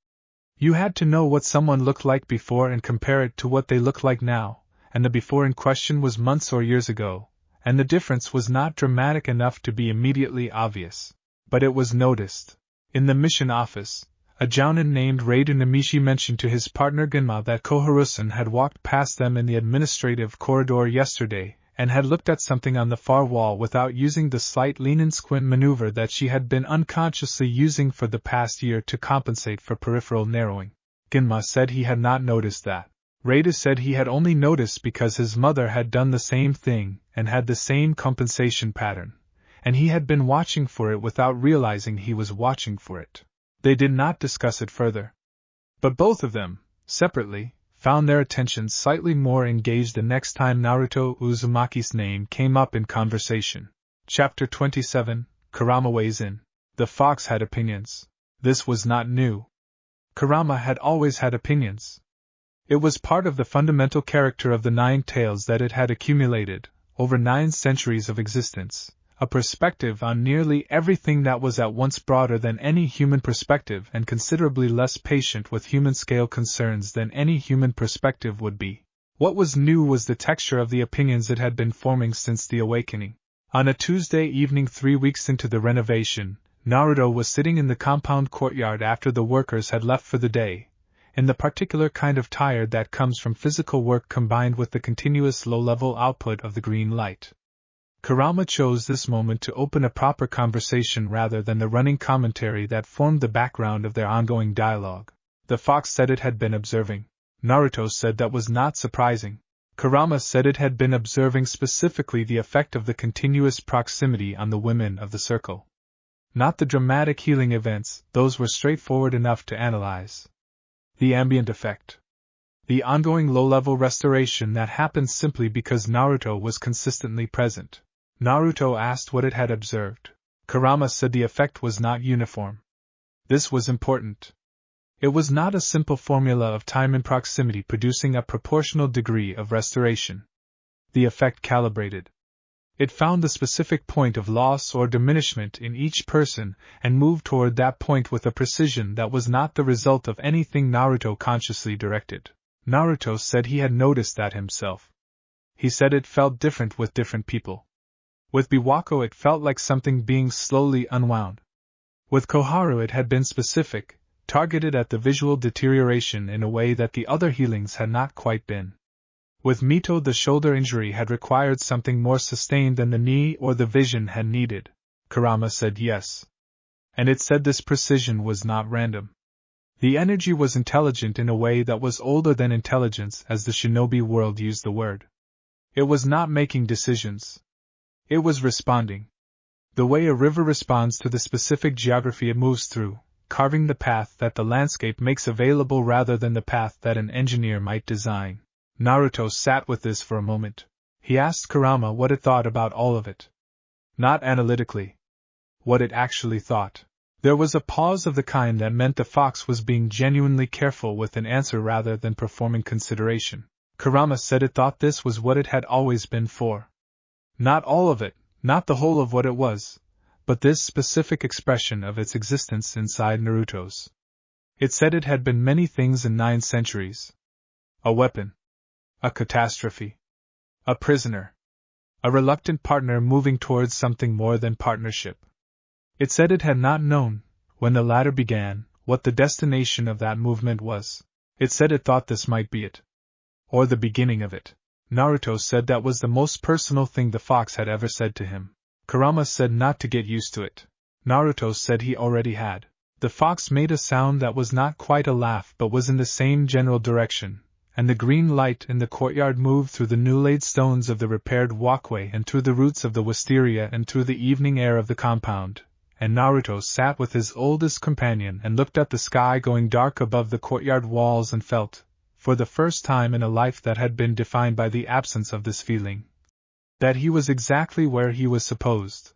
You had to know what someone looked like before and compare it to what they look like now, and the before in question was months or years ago, and the difference was not dramatic enough to be immediately obvious. But it was noticed. In the mission office, a jounin named Raidu Namishi mentioned to his partner Ginma that Koharu-san had walked past them in the administrative corridor yesterday, and had looked at something on the far wall without using the slight lean-and-squint maneuver that she had been unconsciously using for the past year to compensate for peripheral narrowing. Ginma said he had not noticed that. Raidu said he had only noticed because his mother had done the same thing and had the same compensation pattern, and he had been watching for it without realizing he was watching for it. They did not discuss it further. But both of them, separately, found their attention slightly more engaged the next time Naruto Uzumaki's name came up in conversation. Chapter 27, Kurama Weighs In. The fox had opinions. This was not new. Kurama had always had opinions. It was part of the fundamental character of the 9 tales that it had accumulated, over 9 centuries of existence, a perspective on nearly everything that was at once broader than any human perspective and considerably less patient with human-scale concerns than any human perspective would be. What was new was the texture of the opinions it had been forming since the awakening. On a Tuesday evening 3 weeks into the renovation, Naruto was sitting in the compound courtyard after the workers had left for the day, in the particular kind of tired that comes from physical work combined with the continuous low-level output of the green light. Kurama chose this moment to open a proper conversation rather than the running commentary that formed the background of their ongoing dialogue. The fox said it had been observing. Naruto said that was not surprising. Kurama said it had been observing specifically the effect of the continuous proximity on the women of the circle. Not the dramatic healing events, those were straightforward enough to analyze. The ambient effect. The ongoing low-level restoration that happened simply because Naruto was consistently present. Naruto asked what it had observed. Kurama said the effect was not uniform. This was important. It was not a simple formula of time and proximity producing a proportional degree of restoration. The effect calibrated. It found the specific point of loss or diminishment in each person and moved toward that point with a precision that was not the result of anything Naruto consciously directed. Naruto said he had noticed that himself. He said it felt different with different people. With Biwako it felt like something being slowly unwound. With Koharu it had been specific, targeted at the visual deterioration in a way that the other healings had not quite been. With Mito the shoulder injury had required something more sustained than the knee or the vision had needed. Kurama said yes. And it said this precision was not random. The energy was intelligent in a way that was older than intelligence as the shinobi world used the word. It was not making decisions. It was responding. The way a river responds to the specific geography it moves through, carving the path that the landscape makes available rather than the path that an engineer might design. Naruto sat with this for a moment. He asked Kurama what it thought about all of it. Not analytically. What it actually thought. There was a pause of the kind that meant the fox was being genuinely careful with an answer rather than performing consideration. Kurama said it thought this was what it had always been for. Not all of it, not the whole of what it was, but this specific expression of its existence inside Naruto's. It said it had been many things in 9 centuries. A weapon. A catastrophe. A prisoner. A reluctant partner moving towards something more than partnership. It said it had not known, when the latter began, what the destination of that movement was. It said it thought this might be it. Or the beginning of it. Naruto said that was the most personal thing the fox had ever said to him. Kurama said not to get used to it. Naruto said he already had. The fox made a sound that was not quite a laugh but was in the same general direction, and the green light in the courtyard moved through the new-laid stones of the repaired walkway and through the roots of the wisteria and through the evening air of the compound, and Naruto sat with his oldest companion and looked at the sky going dark above the courtyard walls and felt, for the first time in a life that had been defined by the absence of this feeling, that he was exactly where he was supposed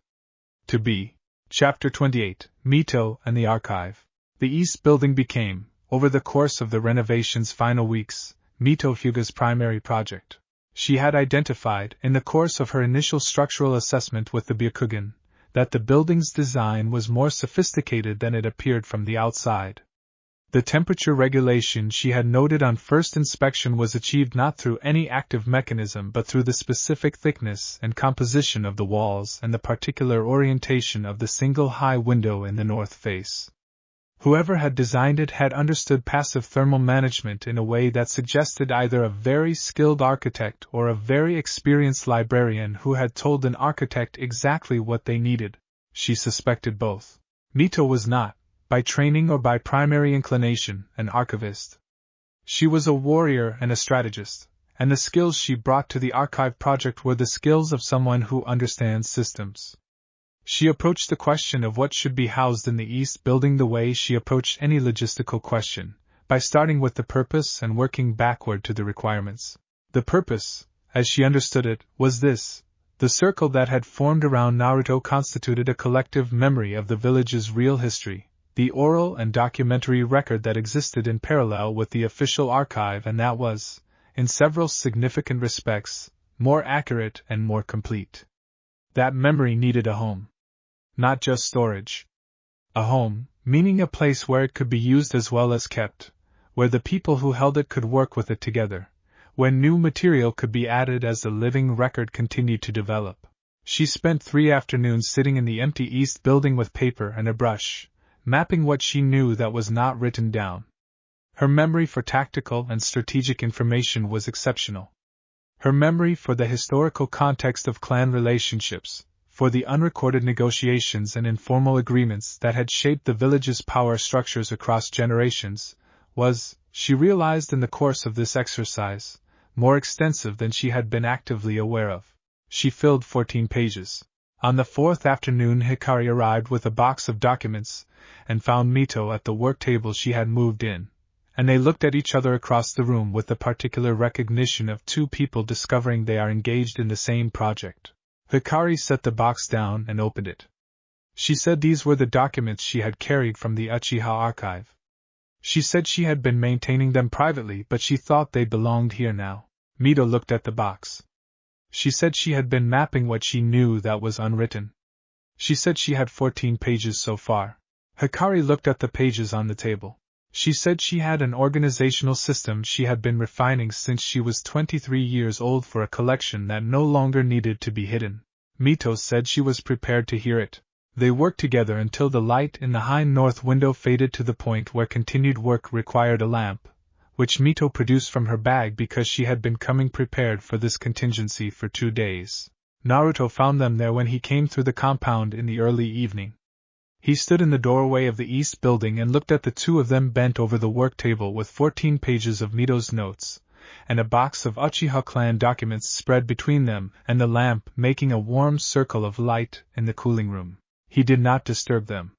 to be. Chapter 28, Mito and the Archive. The East Building became, over the course of the renovation's final weeks, Mito Hyuga's primary project. She had identified, in the course of her initial structural assessment with the Byakugan, that the building's design was more sophisticated than it appeared from the outside. The temperature regulation she had noted on first inspection was achieved not through any active mechanism but through the specific thickness and composition of the walls and the particular orientation of the single high window in the north face. Whoever had designed it had understood passive thermal management in a way that suggested either a very skilled architect or a very experienced librarian who had told an architect exactly what they needed. She suspected both. Mito was not, by training or by primary inclination, an archivist. She was a warrior and a strategist, and the skills she brought to the archive project were the skills of someone who understands systems. She approached the question of what should be housed in the East Building the way she approached any logistical question, by starting with the purpose and working backward to the requirements. The purpose, as she understood it, was this: the circle that had formed around Naruto constituted a collective memory of the village's real history, the oral and documentary record that existed in parallel with the official archive, and that was, in several significant respects, more accurate and more complete. That memory needed a home. Not just storage. A home, meaning a place where it could be used as well as kept, where the people who held it could work with it together, where new material could be added as the living record continued to develop. She spent 3 afternoons sitting in the empty East Building with paper and a brush, mapping what she knew that was not written down. Her memory for tactical and strategic information was exceptional. Her memory for the historical context of clan relationships, for the unrecorded negotiations and informal agreements that had shaped the village's power structures across generations, was, she realized in the course of this exercise, more extensive than she had been actively aware of. She filled 14 pages. On the 4th afternoon Hikari arrived with a box of documents, and found Mito at the work table she had moved in, and they looked at each other across the room with the particular recognition of two people discovering they are engaged in the same project. Hikari set the box down and opened it. She said these were the documents she had carried from the Uchiha archive. She said she had been maintaining them privately, but she thought they belonged here now. Mito looked at the box. She said she had been mapping what she knew that was unwritten. She said she had 14 pages so far. Hikari looked at the pages on the table. She said she had an organizational system she had been refining since she was 23 years old for a collection that no longer needed to be hidden. Mito said she was prepared to hear it. They worked together until the light in the high north window faded to the point where continued work required a lamp, which Mito produced from her bag because she had been coming prepared for this contingency for 2 days. Naruto found them there when he came through the compound in the early evening. He stood in the doorway of the East Building and looked at the two of them bent over the work table with 14 pages of Mito's notes, and a box of Uchiha clan documents spread between them and the lamp making a warm circle of light in the cooling room. He did not disturb them.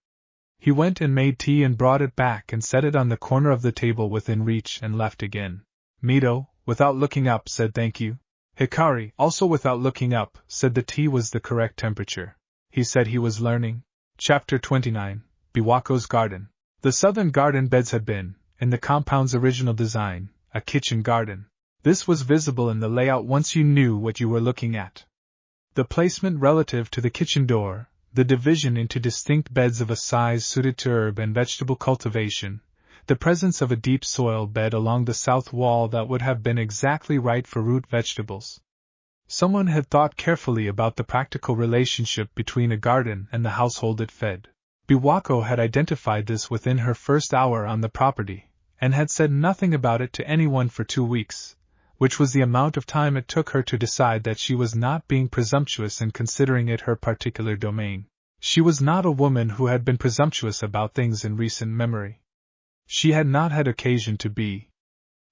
He went and made tea and brought it back and set it on the corner of the table within reach and left again. Mito, without looking up, said thank you. Hikari, also without looking up, said the tea was the correct temperature. He said he was learning. Chapter 29, Biwako's Garden. The southern garden beds had been, in the compound's original design, a kitchen garden. This was visible in the layout once you knew what you were looking at. The placement relative to the kitchen door, the division into distinct beds of a size suited to herb and vegetable cultivation, the presence of a deep soil bed along the south wall that would have been exactly right for root vegetables. Someone had thought carefully about the practical relationship between a garden and the household it fed. Biwako had identified this within her first hour on the property, and had said nothing about it to anyone for 2 weeks, which was the amount of time it took her to decide that she was not being presumptuous in considering it her particular domain. She was not a woman who had been presumptuous about things in recent memory. She had not had occasion to be.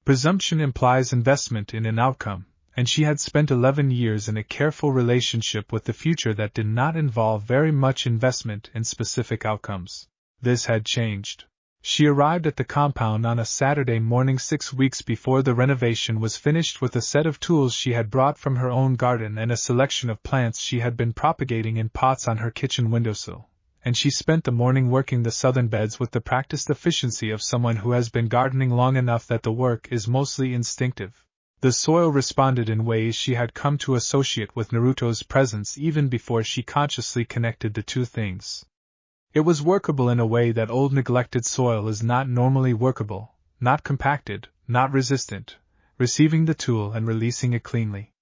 Presumption implies investment in an outcome, and she had spent 11 years in a careful relationship with the future that did not involve very much investment in specific outcomes. This had changed. She arrived at the compound on a Saturday morning 6 weeks before the renovation was finished with a set of tools she had brought from her own garden and a selection of plants she had been propagating in pots on her kitchen windowsill, and she spent the morning working the southern beds with the practiced efficiency of someone who has been gardening long enough that the work is mostly instinctive. The soil responded in ways she had come to associate with Naruto's presence even before she consciously connected the two things. It was workable in a way that old neglected soil is not normally workable, not compacted, not resistant, receiving the tool and releasing it cleanly.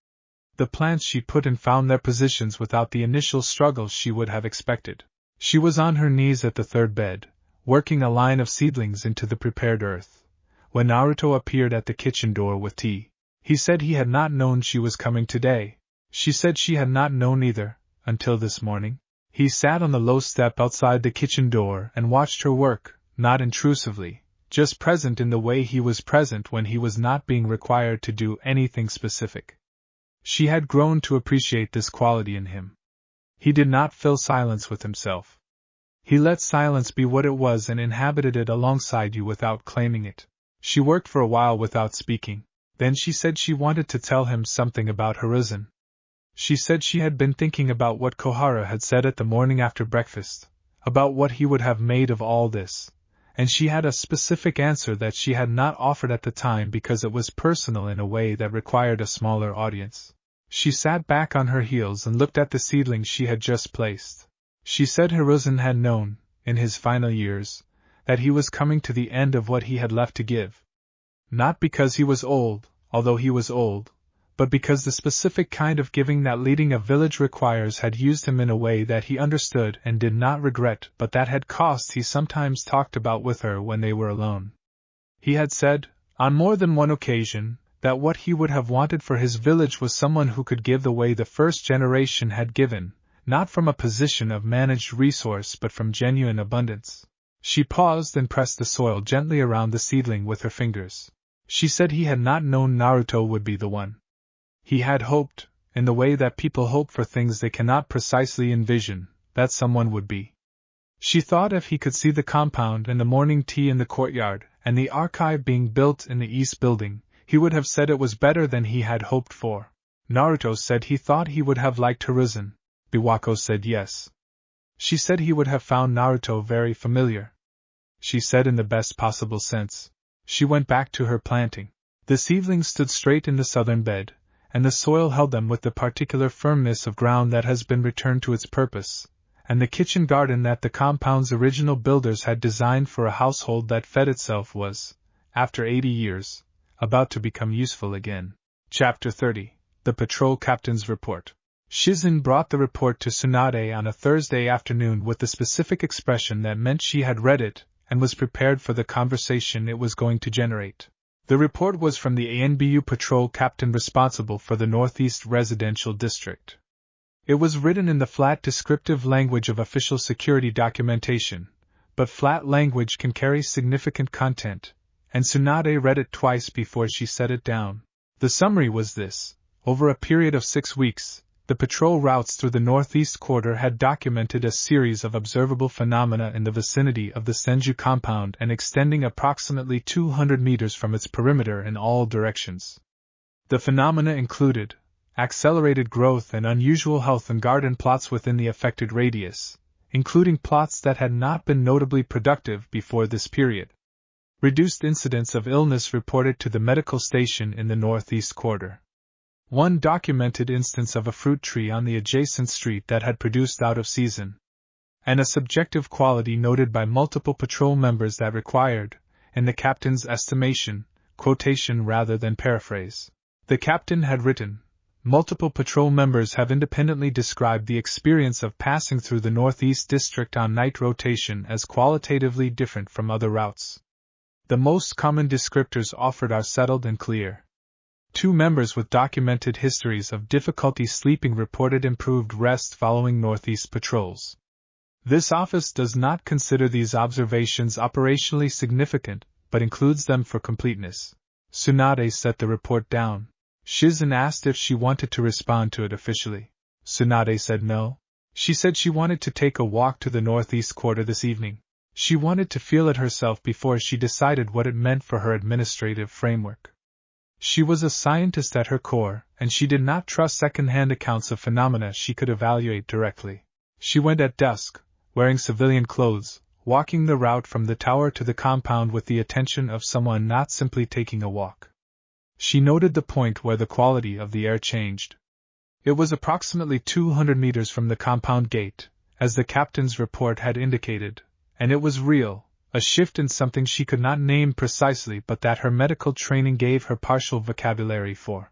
The plants she put in found their positions without the initial struggles she would have expected. She was on her knees at the third bed, working a line of seedlings into the prepared earth, when Naruto appeared at the kitchen door with tea. He said he had not known she was coming today. She said she had not known either, until this morning. He sat on the low step outside the kitchen door and watched her work, not intrusively, just present in the way he was present when he was not being required to do anything specific. She had grown to appreciate this quality in him. He did not fill silence with himself. He let silence be what it was and inhabited it alongside you without claiming it. She worked for a while without speaking. Then she said she wanted to tell him something about Hiruzen. She said she had been thinking about what Koharu had said at the morning after breakfast, about what he would have made of all this, and she had a specific answer that she had not offered at the time because it was personal in a way that required a smaller audience. She sat back on her heels and looked at the seedlings she had just placed. She said Hiruzen had known, in his final years, that he was coming to the end of what he had left to give. Not because he was old, although he was old, but because the specific kind of giving that leading a village requires had used him in a way that he understood and did not regret, but that had costs he sometimes talked about with her when they were alone. He had said, on more than one occasion, that what he would have wanted for his village was someone who could give the way the first generation had given, not from a position of managed resource but from genuine abundance. She paused and pressed the soil gently around the seedling with her fingers. She said he had not known Naruto would be the one. He had hoped, in the way that people hope for things they cannot precisely envision, that someone would be. She thought if he could see the compound and the morning tea in the courtyard, and the archive being built in the east building, he would have said it was better than he had hoped for. Naruto said he thought he would have liked Hiruzen. Biwako said yes. She said he would have found Naruto very familiar. She said in the best possible sense. She went back to her planting. The seedlings stood straight in the southern bed, and the soil held them with the particular firmness of ground that has been returned to its purpose, and the kitchen garden that the compound's original builders had designed for a household that fed itself was, after 80 years, about to become useful again. Chapter 30. The Patrol Captain's Report. Shizen brought the report to Tsunade on a Thursday afternoon with the specific expression that meant she had read it and was prepared for the conversation it was going to generate. The report was from the ANBU patrol captain responsible for the Northeast Residential District. It was written in the flat descriptive language of official security documentation, but flat language can carry significant content, and Tsunade read it twice before she set it down. The summary was this: over a period of 6 weeks, the patrol routes through the Northeast Quarter had documented a series of observable phenomena in the vicinity of the Senju compound and extending approximately 200 meters from its perimeter in all directions. The phenomena included accelerated growth and unusual health in garden plots within the affected radius, including plots that had not been notably productive before this period. Reduced incidence of illness reported to the medical station in the Northeast Quarter. One documented instance of a fruit tree on the adjacent street that had produced out of season. And a subjective quality noted by multiple patrol members that required, in the captain's estimation, quotation rather than paraphrase. The captain had written, multiple patrol members have independently described the experience of passing through the Northeast District on night rotation as qualitatively different from other routes. The most common descriptors offered are settled and clear. 2 members with documented histories of difficulty sleeping reported improved rest following Northeast patrols. This office does not consider these observations operationally significant, but includes them for completeness. Tsunade set the report down. Shizen asked if she wanted to respond to it officially. Tsunade said no. She said she wanted to take a walk to the Northeast Quarter this evening. She wanted to feel it herself before she decided what it meant for her administrative framework. She was a scientist at her core, and she did not trust second-hand accounts of phenomena she could evaluate directly. She went at dusk, wearing civilian clothes, walking the route from the tower to the compound with the attention of someone not simply taking a walk. She noted the point where the quality of the air changed. It was approximately 200 meters from the compound gate, as the captain's report had indicated, and it was real, a shift in something she could not name precisely but that her medical training gave her partial vocabulary for.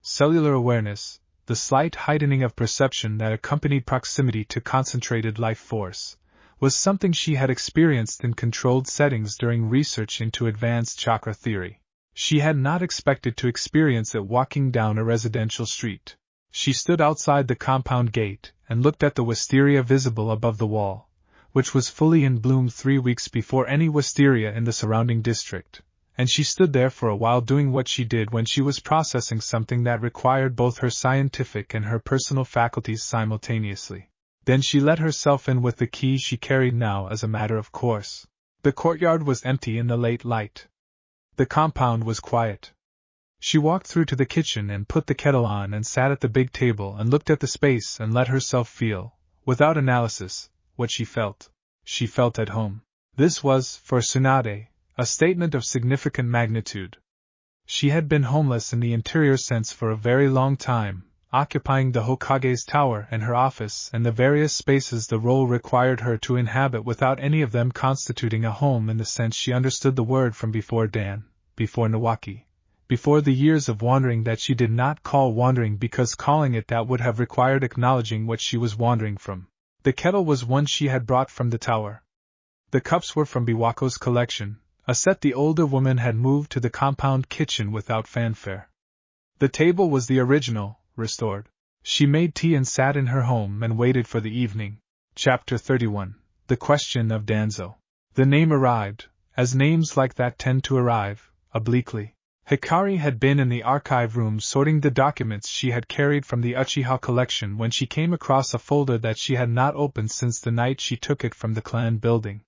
Cellular awareness, the slight heightening of perception that accompanied proximity to concentrated life force, was something she had experienced in controlled settings during research into advanced chakra theory. She had not expected to experience it walking down a residential street. She stood outside the compound gate and looked at the wisteria visible above the wall, which was fully in bloom 3 weeks before any wisteria in the surrounding district, and she stood there for a while doing what she did when she was processing something that required both her scientific and her personal faculties simultaneously. Then she let herself in with the key she carried now as a matter of course. The courtyard was empty in the late light. The compound was quiet. She walked through to the kitchen and put the kettle on and sat at the big table and looked at the space and let herself feel, without analysis, what she felt. She felt at home. This was, for Tsunade, a statement of significant magnitude. She had been homeless in the interior sense for a very long time, occupying the Hokage's tower and her office and the various spaces the role required her to inhabit without any of them constituting a home in the sense she understood the word from before Dan, before Nawaki, before the years of wandering that she did not call wandering because calling it that would have required acknowledging what she was wandering from. The kettle was one she had brought from the tower. The cups were from Biwako's collection, a set the older woman had moved to the compound kitchen without fanfare. The table was the original, restored. She made tea and sat in her home and waited for the evening. Chapter 31. The Question of Danzo. The name arrived, as names like that tend to arrive, obliquely. Hikari had been in the archive room sorting the documents she had carried from the Uchiha collection when she came across a folder that she had not opened since the night she took it from the clan building.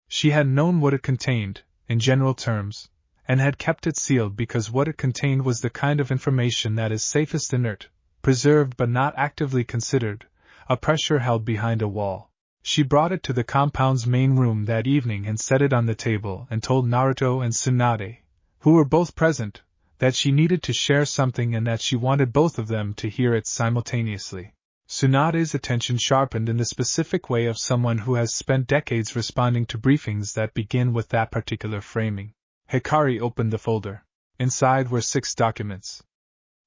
She had known what it contained, in general terms, and had kept it sealed because what it contained was the kind of information that is safest inert, preserved but not actively considered, a pressure held behind a wall. She brought it to the compound's main room that evening and set it on the table and told Naruto and Tsunade, who were both present, that she needed to share something and that she wanted both of them to hear it simultaneously. Tsunade's attention sharpened in the specific way of someone who has spent decades responding to briefings that begin with that particular framing. Hikari opened the folder. Inside were 6 documents.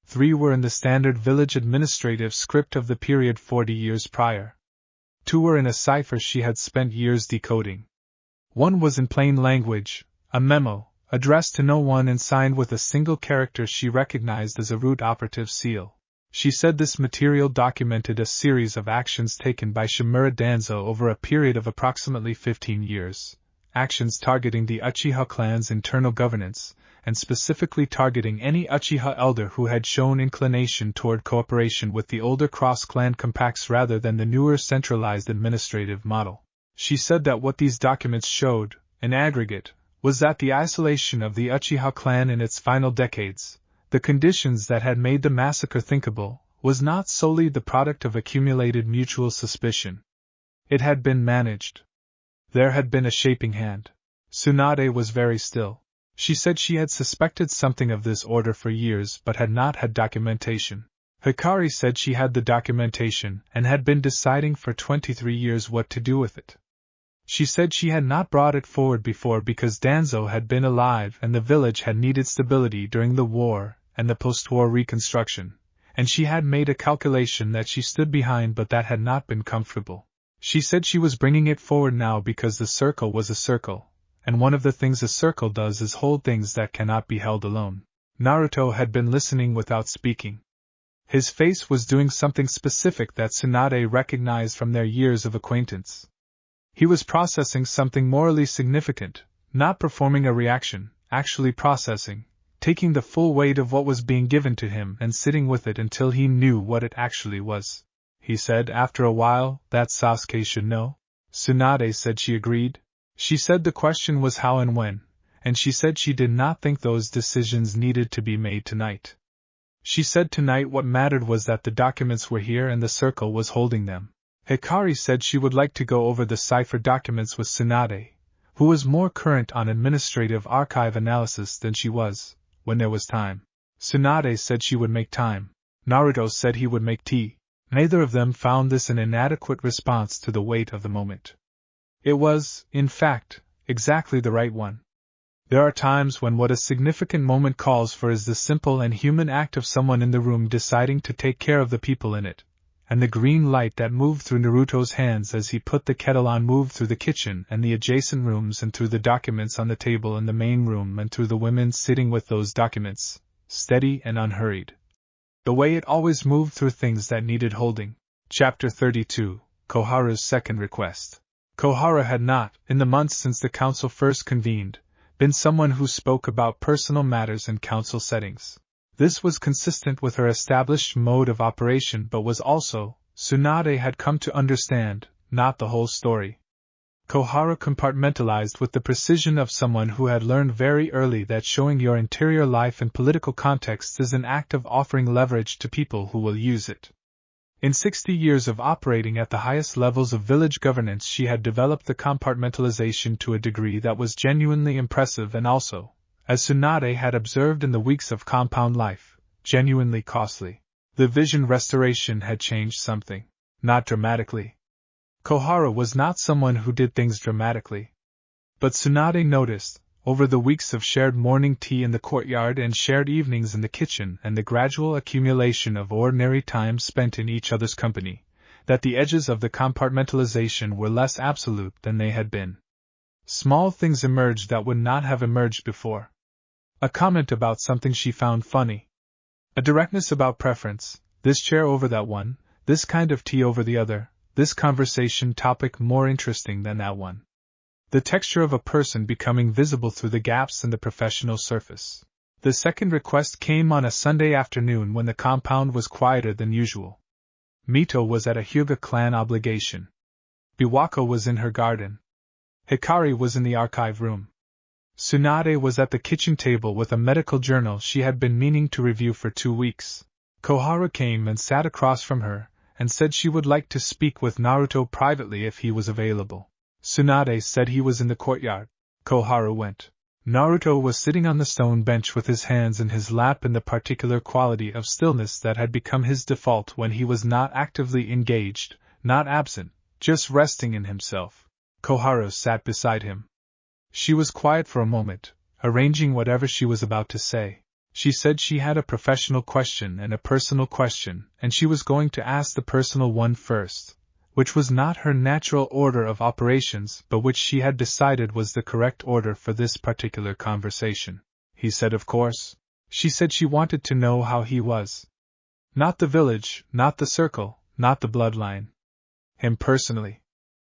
3 were in the standard village administrative script of the period 40 years prior. 2 were in a cipher she had spent years decoding. 1 was in plain language, a memo, addressed to no one and signed with a single character she recognized as a root operative seal. She said this material documented a series of actions taken by Shimura Danzo over a period of approximately 15 years, actions targeting the Uchiha clan's internal governance, and specifically targeting any Uchiha elder who had shown inclination toward cooperation with the older cross-clan compacts rather than the newer centralized administrative model. She said that what these documents showed, in aggregate, was that the isolation of the Uchiha clan in its final decades, the conditions that had made the massacre thinkable, was not solely the product of accumulated mutual suspicion. It had been managed. There had been a shaping hand. Tsunade was very still. She said she had suspected something of this order for years but had not had documentation. Hikari said she had the documentation and had been deciding for 23 years what to do with it. She said she had not brought it forward before because Danzo had been alive and the village had needed stability during the war and the post-war reconstruction, and she had made a calculation that she stood behind but that had not been comfortable. She said she was bringing it forward now because the circle was a circle, and one of the things a circle does is hold things that cannot be held alone. Naruto had been listening without speaking. His face was doing something specific that Tsunade recognized from their years of acquaintance. He was processing something morally significant, not performing a reaction, actually processing, taking the full weight of what was being given to him and sitting with it until he knew what it actually was. He said after a while that Sasuke should know. Tsunade said she agreed. She said the question was how and when, and she said she did not think those decisions needed to be made tonight. She said tonight what mattered was that the documents were here and the circle was holding them. Hikari said she would like to go over the cipher documents with Tsunade, who was more current on administrative archive analysis than she was, when there was time. Tsunade said she would make time. Naruto said he would make tea. Neither of them found this an inadequate response to the weight of the moment. It was, in fact, exactly the right one. There are times when what a significant moment calls for is the simple and human act of someone in the room deciding to take care of the people in it, and the green light that moved through Naruto's hands as he put the kettle on moved through the kitchen and the adjacent rooms and through the documents on the table in the main room and through the women sitting with those documents, steady and unhurried. The way it always moved through things that needed holding. Chapter 32, Koharu's Second Request. Koharu had not, in the months since the council first convened, been someone who spoke about personal matters in council settings. This was consistent with her established mode of operation but was also, Tsunade had come to understand, not the whole story. Koharu compartmentalized with the precision of someone who had learned very early that showing your interior life in political contexts is an act of offering leverage to people who will use it. In 60 years of operating at the highest levels of village governance, she had developed the compartmentalization to a degree that was genuinely impressive and also, as Tsunade had observed in the weeks of compound life, genuinely costly. The vision restoration had changed something, not dramatically. Koharu was not someone who did things dramatically. But Tsunade noticed, over the weeks of shared morning tea in the courtyard and shared evenings in the kitchen and the gradual accumulation of ordinary time spent in each other's company, that the edges of the compartmentalization were less absolute than they had been. Small things emerged that would not have emerged before. A comment about something she found funny. A directness about preference, this chair over that one, this kind of tea over the other, this conversation topic more interesting than that one. The texture of a person becoming visible through the gaps in the professional surface. The second request came on a Sunday afternoon when the compound was quieter than usual. Mito was at a Hyuga clan obligation. Biwako was in her garden. Hikari was in the archive room. Tsunade was at the kitchen table with a medical journal she had been meaning to review for 2 weeks. Koharu came and sat across from her, and said she would like to speak with Naruto privately if he was available. Tsunade said he was in the courtyard. Koharu went. Naruto was sitting on the stone bench with his hands in his lap in the particular quality of stillness that had become his default when he was not actively engaged, not absent, just resting in himself. Koharu sat beside him. She was quiet for a moment, arranging whatever she was about to say. She said she had a professional question and a personal question, and she was going to ask the personal one first, which was not her natural order of operations but which she had decided was the correct order for this particular conversation. He said of course. She said she wanted to know how he was. Not the village, not the circle, not the bloodline. Him personally.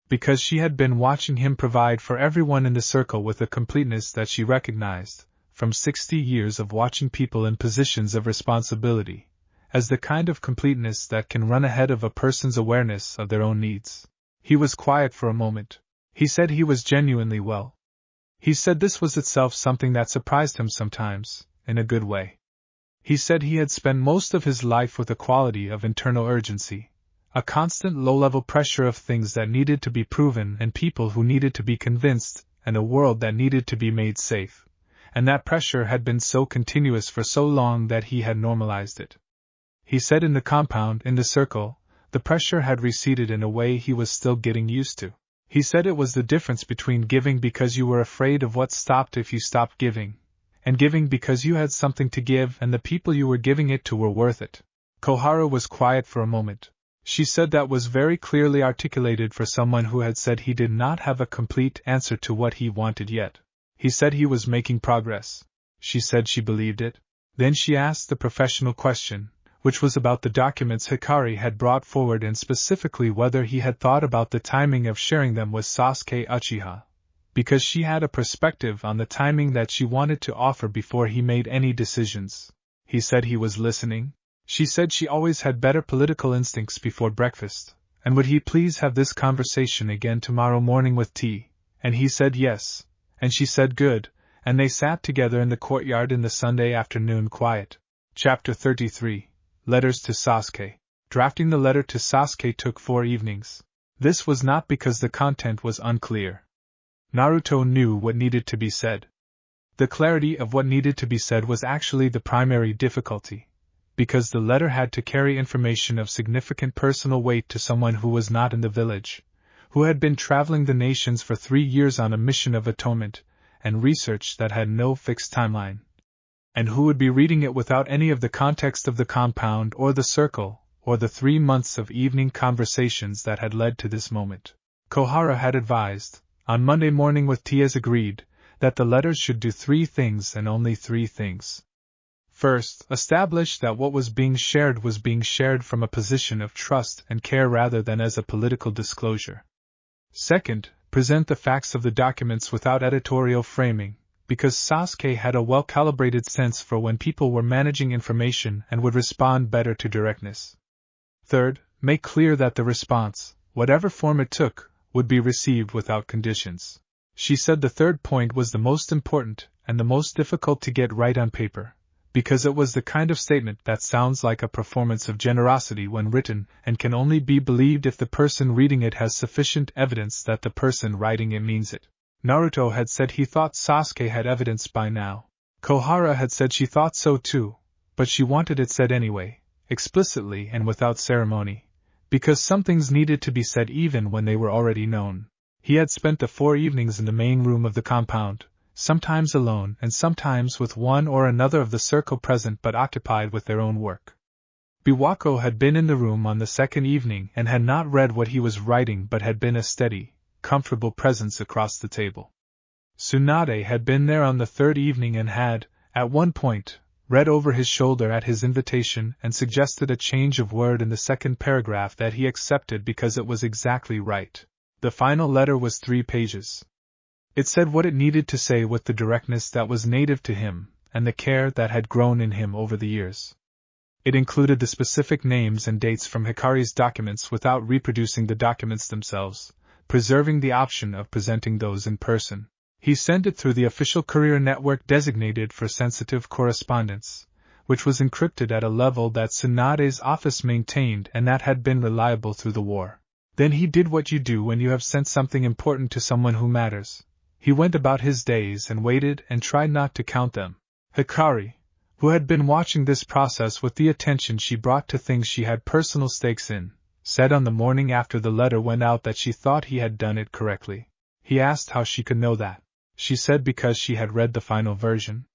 Because she had been watching him provide for everyone in the circle with a completeness that she recognized, from 60 years of watching people in positions of responsibility, as the kind of completeness that can run ahead of a person's awareness of their own needs. He was quiet for a moment. He said he was genuinely well. He said this was itself something that surprised him sometimes, in a good way. He said he had spent most of his life with a quality of internal urgency, a constant low-level pressure of things that needed to be proven and people who needed to be convinced, and a world that needed to be made safe, and that pressure had been so continuous for so long that he had normalized it. He said in the compound, in the circle, the pressure had receded in a way he was still getting used to. He said it was the difference between giving because you were afraid of what stopped if you stopped giving, and giving because you had something to give and the people you were giving it to were worth it. Koharu was quiet for a moment. She said that was very clearly articulated for someone who had said he did not have a complete answer to what he wanted yet. He said he was making progress. She said she believed it. Then she asked the professional question, which was about the documents Hikari had brought forward and specifically whether he had thought about the timing of sharing them with Sasuke Uchiha, because she had a perspective on the timing that she wanted to offer before he made any decisions. He said he was listening. She said she always had better political instincts before breakfast, and would he please have this conversation again tomorrow morning with tea, and he said yes, and she said good, and they sat together in the courtyard in the Sunday afternoon quiet. Chapter 33, Letters to Sasuke. Drafting the letter to Sasuke took 4 evenings. This was not because the content was unclear. Naruto knew what needed to be said. The clarity of what needed to be said was actually the primary difficulty, because the letter had to carry information of significant personal weight to someone who was not in the village, who had been traveling the nations for 3 years on a mission of atonement and research that had no fixed timeline, and who would be reading it without any of the context of the compound or the circle, or the 3 months of evening conversations that had led to this moment. Koharu had advised, on Monday morning with Tia's agreed, that the letters should do 3 things and only 3 things. First, establish that what was being shared from a position of trust and care rather than as a political disclosure. Second, present the facts of the documents without editorial framing, because Sasuke had a well-calibrated sense for when people were managing information and would respond better to directness. Third, make clear that the response, whatever form it took, would be received without conditions. She said the third point was the most important and the most difficult to get right on paper, because it was the kind of statement that sounds like a performance of generosity when written and can only be believed if the person reading it has sufficient evidence that the person writing it means it. Naruto had said he thought Sasuke had evidence by now. Koharu had said she thought so too, but she wanted it said anyway, explicitly and without ceremony, because some things needed to be said even when they were already known. He had spent the 4 evenings in the main room of the compound, sometimes alone and sometimes with one or another of the circle present but occupied with their own work. Biwako had been in the room on the 2nd evening and had not read what he was writing but had been a steady, comfortable presence across the table. Tsunade had been there on the 3rd evening and had, at one point, read over his shoulder at his invitation and suggested a change of word in the 2nd paragraph that he accepted because it was exactly right. The final letter was 3 pages. It said what it needed to say with the directness that was native to him, and the care that had grown in him over the years. It included the specific names and dates from Hikari's documents without reproducing the documents themselves, preserving the option of presenting those in person. He sent it through the official courier network designated for sensitive correspondence, which was encrypted at a level that Tsunade's office maintained and that had been reliable through the war. Then he did what you do when you have sent something important to someone who matters. He went about his days and waited and tried not to count them. Hikari, who had been watching this process with the attention she brought to things she had personal stakes in, said on the morning after the letter went out that she thought he had done it correctly. He asked how she could know that. She said because she had read the final version.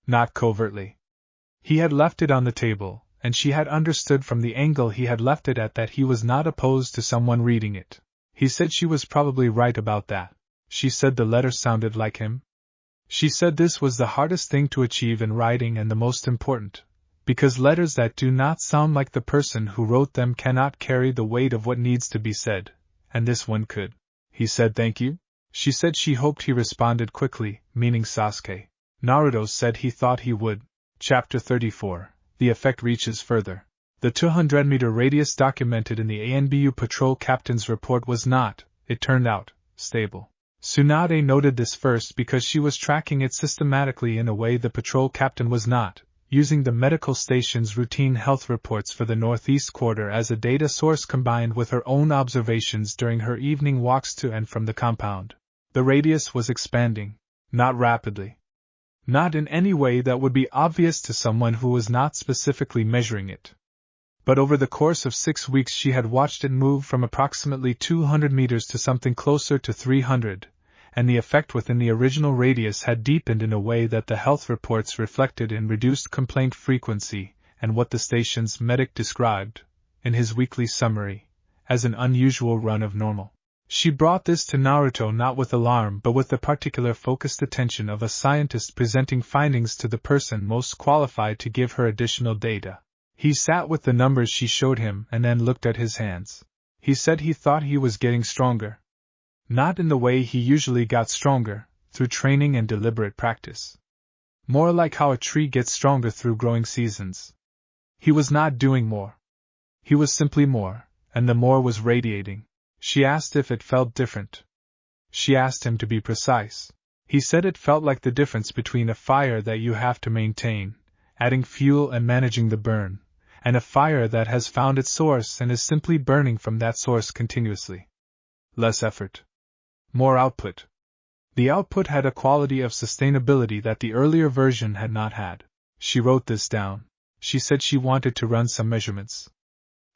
Not covertly. He had left it on the table, and she had understood from the angle he had left it at that he was not opposed to someone reading it. He said she was probably right about that. She said the letter sounded like him. She said this was the hardest thing to achieve in writing and the most important, because letters that do not sound like the person who wrote them cannot carry the weight of what needs to be said, and this one could. He said thank you? She said she hoped he responded quickly, meaning Sasuke. Naruto said he thought he would. Chapter 34. The effect reaches further. The 200-meter radius documented in the ANBU patrol captain's report was not, it turned out, stable. Tsunade noted this first because she was tracking it systematically in a way the patrol captain was not, using the medical station's routine health reports for the Northeast Quarter as a data source combined with her own observations during her evening walks to and from the compound. The radius was expanding, not rapidly. Not in any way that would be obvious to someone who was not specifically measuring it. But over the course of 6 weeks she had watched it move from approximately 200 meters to something closer to 300, and the effect within the original radius had deepened in a way that the health reports reflected in reduced complaint frequency and what the station's medic described, in his weekly summary, as an unusual run of normal. She brought this to Naruto not with alarm but with the particular focused attention of a scientist presenting findings to the person most qualified to give her additional data. He sat with the numbers she showed him and then looked at his hands. He said he thought he was getting stronger. Not in the way he usually got stronger, through training and deliberate practice. More like how a tree gets stronger through growing seasons. He was not doing more. He was simply more, and the more was radiating. She asked if it felt different. She asked him to be precise. He said it felt like the difference between a fire that you have to maintain, adding fuel and managing the burn, and a fire that has found its source and is simply burning from that source continuously. Less effort. More output. The output had a quality of sustainability that the earlier version had not had. She wrote this down. She said she wanted to run some measurements.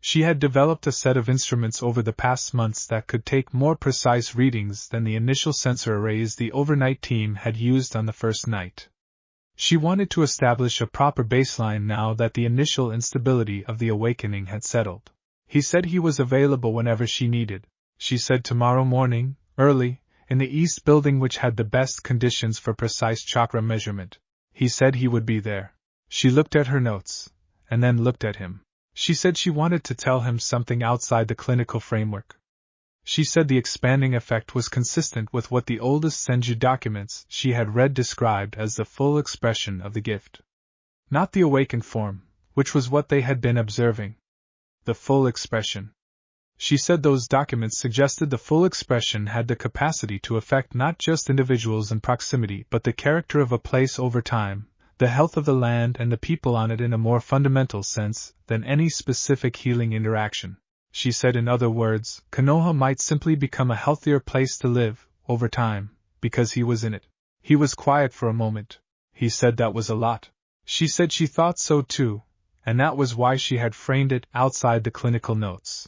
She had developed a set of instruments over the past months that could take more precise readings than the initial sensor arrays the overnight team had used on the first night. She wanted to establish a proper baseline now that the initial instability of the awakening had settled. He said he was available whenever she needed. She said tomorrow morning, early, in the east building which had the best conditions for precise chakra measurement. He said he would be there. She looked at her notes, and then looked at him. She said she wanted to tell him something outside the clinical framework. She said the expanding effect was consistent with what the oldest Senju documents she had read described as the full expression of the gift. Not the awakened form, which was what they had been observing. The full expression. She said those documents suggested the full expression had the capacity to affect not just individuals in proximity but the character of a place over time, the health of the land and the people on it in a more fundamental sense than any specific healing interaction. She said in other words, Konoha might simply become a healthier place to live, over time, because he was in it. He was quiet for a moment. He said that was a lot. She said she thought so too, and that was why she had framed it outside the clinical notes.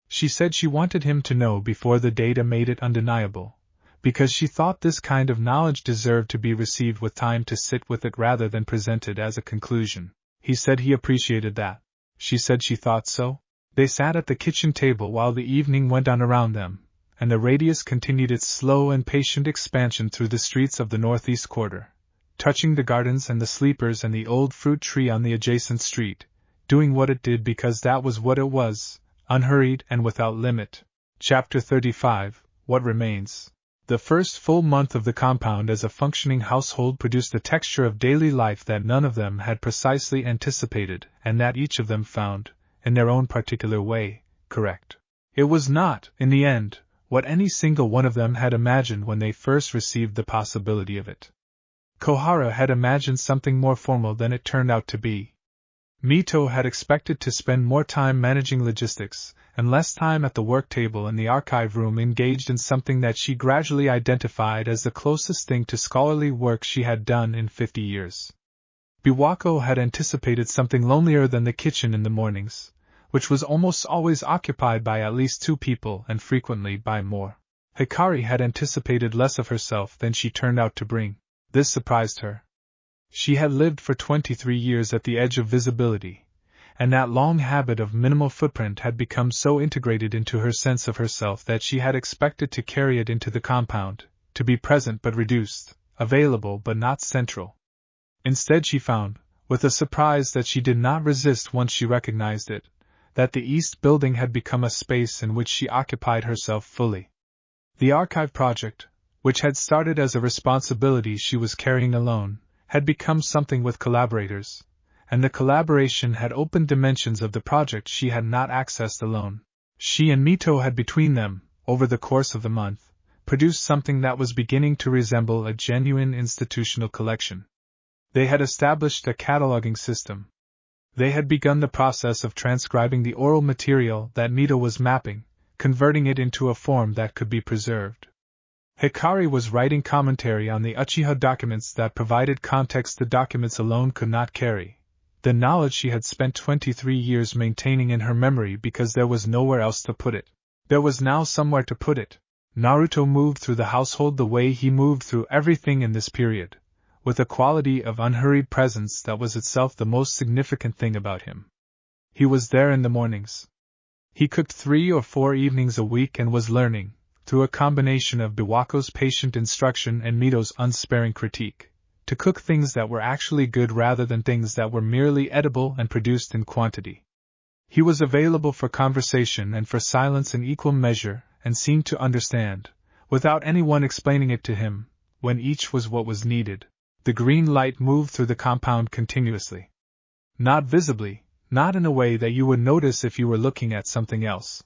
She said she wanted him to know before the data made it undeniable, because she thought this kind of knowledge deserved to be received with time to sit with it rather than presented as a conclusion. He said he appreciated that. She said she thought so. They sat at the kitchen table while the evening went on around them, and the radius continued its slow and patient expansion through the streets of the northeast quarter, touching the gardens and the sleepers and the old fruit tree on the adjacent street, doing what it did because that was what it was, unhurried and without limit. Chapter 35, What Remains. The first full month of the compound as a functioning household produced a texture of daily life that none of them had precisely anticipated, and that each of them found, in their own particular way, correct. It was not, in the end, what any single one of them had imagined when they first received the possibility of it. Koharu had imagined something more formal than it turned out to be. Mito had expected to spend more time managing logistics, and less time at the work table in the archive room engaged in something that she gradually identified as the closest thing to scholarly work she had done in 50 years. Biwako had anticipated something lonelier than the kitchen in the mornings, which was almost always occupied by at least 2 people and frequently by more. Hikari had anticipated less of herself than she turned out to bring. This surprised her. She had lived for 23 years at the edge of visibility, and that long habit of minimal footprint had become so integrated into her sense of herself that she had expected to carry it into the compound, to be present but reduced, available but not central. Instead she found, with a surprise that she did not resist once she recognized it, that the East Building had become a space in which she occupied herself fully. The archive project, which had started as a responsibility she was carrying alone, had become something with collaborators, and the collaboration had opened dimensions of the project she had not accessed alone. She and Mito had between them, over the course of the month, produced something that was beginning to resemble a genuine institutional collection. They had established a cataloging system. They had begun the process of transcribing the oral material that Mito was mapping, converting it into a form that could be preserved. Hikari was writing commentary on the Uchiha documents that provided context the documents alone could not carry, the knowledge she had spent 23 years maintaining in her memory because there was nowhere else to put it. There was now somewhere to put it. Naruto moved through the household the way he moved through everything in this period, with a quality of unhurried presence that was itself the most significant thing about him. He was there in the mornings. He cooked 3 or 4 evenings a week and was learning, through a combination of Biwako's patient instruction and Mito's unsparing critique, to cook things that were actually good rather than things that were merely edible and produced in quantity. He was available for conversation and for silence in equal measure and seemed to understand, without anyone explaining it to him, when each was what was needed. The green light moved through the compound continuously. Not visibly, not in a way that you would notice if you were looking at something else.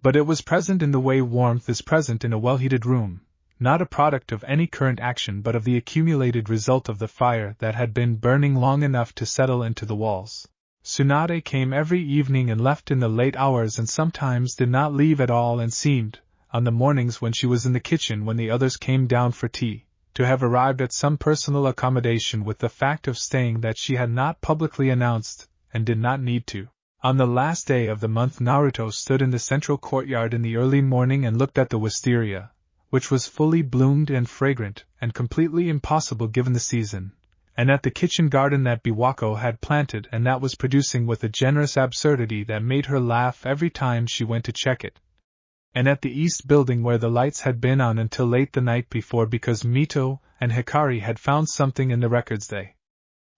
But it was present in the way warmth is present in a well-heated room, not a product of any current action but of the accumulated result of the fire that had been burning long enough to settle into the walls. Tsunade came every evening and left in the late hours and sometimes did not leave at all and seemed, on the mornings when she was in the kitchen when the others came down for tea, to have arrived at some personal accommodation with the fact of staying that she had not publicly announced, and did not need to. On the last day of the month, Naruto stood in the central courtyard in the early morning and looked at the wisteria, which was fully bloomed and fragrant, and completely impossible given the season, and at the kitchen garden that Biwako had planted and that was producing with a generous absurdity that made her laugh every time she went to check it, and at the east building where the lights had been on until late the night before because Mito and Hikari had found something in the records they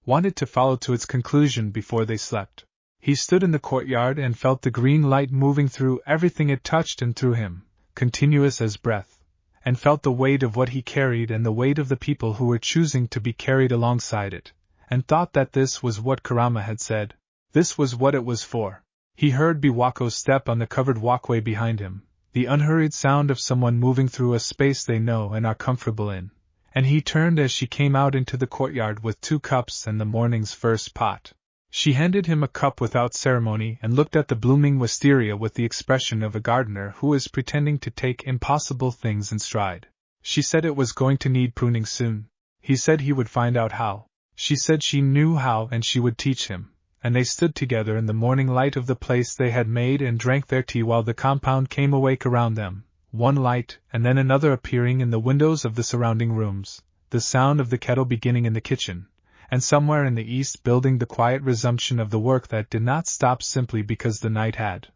wanted to follow to its conclusion before they slept. He stood in the courtyard and felt the green light moving through everything it touched and through him, continuous as breath, and felt the weight of what he carried and the weight of the people who were choosing to be carried alongside it, and thought that this was what Kurama had said. This was what it was for. He heard Biwako's step on the covered walkway behind him, the unhurried sound of someone moving through a space they know and are comfortable in, and he turned as she came out into the courtyard with 2 cups and the morning's first pot. She handed him a cup without ceremony and looked at the blooming wisteria with the expression of a gardener who is pretending to take impossible things in stride. She said it was going to need pruning soon. He said he would find out how. She said she knew how and she would teach him, and they stood together in the morning light of the place they had made and drank their tea while the compound came awake around them, one light and then another appearing in the windows of the surrounding rooms, the sound of the kettle beginning in the kitchen, and somewhere in the east building the quiet resumption of the work that did not stop simply because the night had.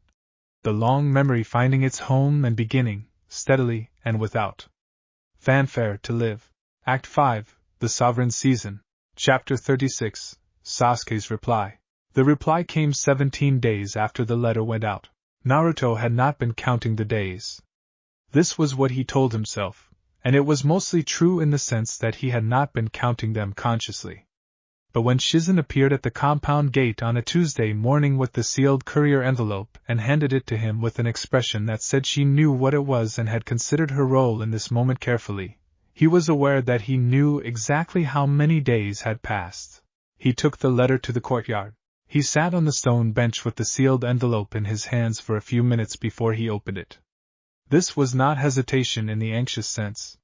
The long memory finding its home and beginning, steadily and without fanfare, to live. Act 5, The Sovereign Season. Chapter 36, Sasuke's Reply. The reply came 17 days after the letter went out. Naruto had not been counting the days. This was what he told himself, and it was mostly true in the sense that he had not been counting them consciously. But when Shizen appeared at the compound gate on a Tuesday morning with the sealed courier envelope and handed it to him with an expression that said she knew what it was and had considered her role in this moment carefully, he was aware that he knew exactly how many days had passed. He took the letter to the courtyard. He sat on the stone bench with the sealed envelope in his hands for a few minutes before he opened it. This was not hesitation in the anxious sense.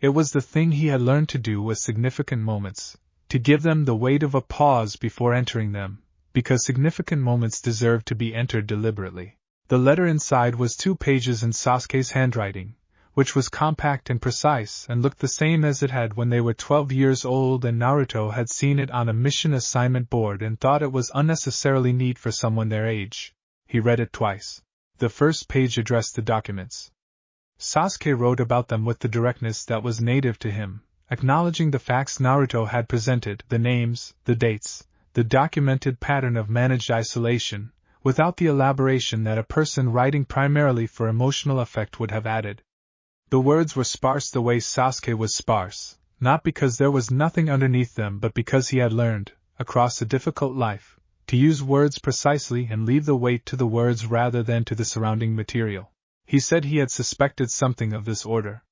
It was the thing he had learned to do with significant moments, to give them the weight of a pause before entering them, because significant moments deserve to be entered deliberately. The letter inside was 2 pages in Sasuke's handwriting, which was compact and precise and looked the same as it had when they were 12 years old, and Naruto had seen it on a mission assignment board and thought it was unnecessarily neat for someone their age. He read it twice. The first page addressed the documents. Sasuke wrote about them with the directness that was native to him, acknowledging the facts Naruto had presented, the names, the dates, the documented pattern of managed isolation, without the elaboration that a person writing primarily for emotional effect would have added. The words were sparse the way Sasuke was sparse, not because there was nothing underneath them but because he had learned, across a difficult life, to use words precisely and leave the weight to the words rather than to the surrounding material. He said he had suspected something of this order.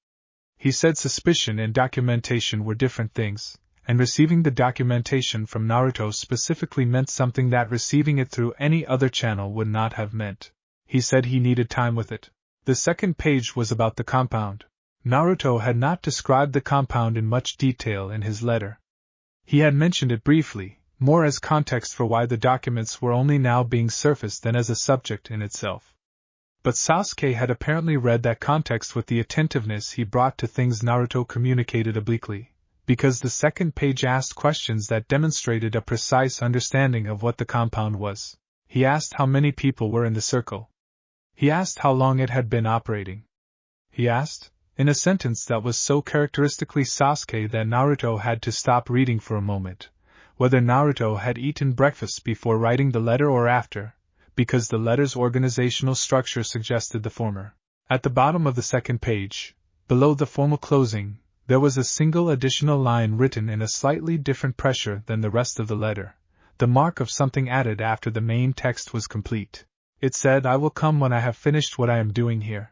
He said suspicion and documentation were different things, and receiving the documentation from Naruto specifically meant something that receiving it through any other channel would not have meant. He said he needed time with it. The second page was about the compound. Naruto had not described the compound in much detail in his letter. He had mentioned it briefly, more as context for why the documents were only now being surfaced than as a subject in itself. But Sasuke had apparently read that context with the attentiveness he brought to things Naruto communicated obliquely, because the second page asked questions that demonstrated a precise understanding of what the compound was. He asked how many people were in the circle. He asked how long it had been operating. He asked, in a sentence that was so characteristically Sasuke that Naruto had to stop reading for a moment, whether Naruto had eaten breakfast before writing the letter or after, because the letter's organizational structure suggested the former. At the bottom of the second page, below the formal closing, there was a single additional line written in a slightly different pressure than the rest of the letter, the mark of something added after the main text was complete. It said, "I will come when I have finished what I am doing here.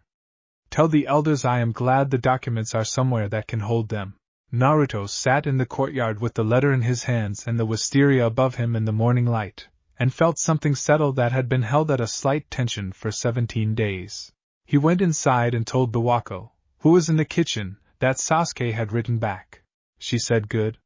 Tell the elders I am glad the documents are somewhere that can hold them." Naruto sat in the courtyard with the letter in his hands and the wisteria above him in the morning light, and felt something settle that had been held at a slight tension for 17 days. He went inside and told Biwako, who was in the kitchen, that Sasuke had written back. She said good.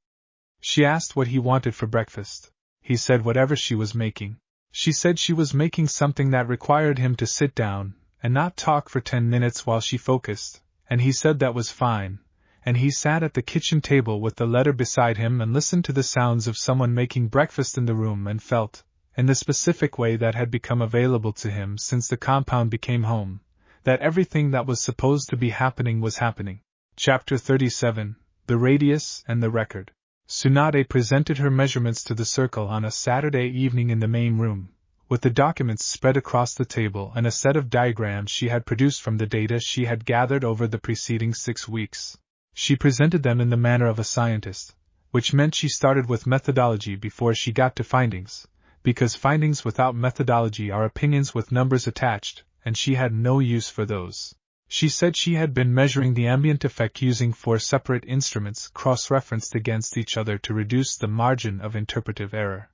She asked what he wanted for breakfast. He said whatever she was making. She said she was making something that required him to sit down and not talk for 10 minutes while she focused, and he said that was fine, and he sat at the kitchen table with the letter beside him and listened to the sounds of someone making breakfast in the room and felt, in the specific way that had become available to him since the compound became home, that everything that was supposed to be happening was happening. Chapter 37, The Radius and the Record. Tsunade presented her measurements to the circle on a Saturday evening in the main room, with the documents spread across the table and a set of diagrams she had produced from the data she had gathered over the preceding 6 weeks. She presented them in the manner of a scientist, which meant she started with methodology before she got to findings, because findings without methodology are opinions with numbers attached, and she had no use for those. She said she had been measuring the ambient effect using 4 separate instruments cross-referenced against each other to reduce the margin of interpretive error.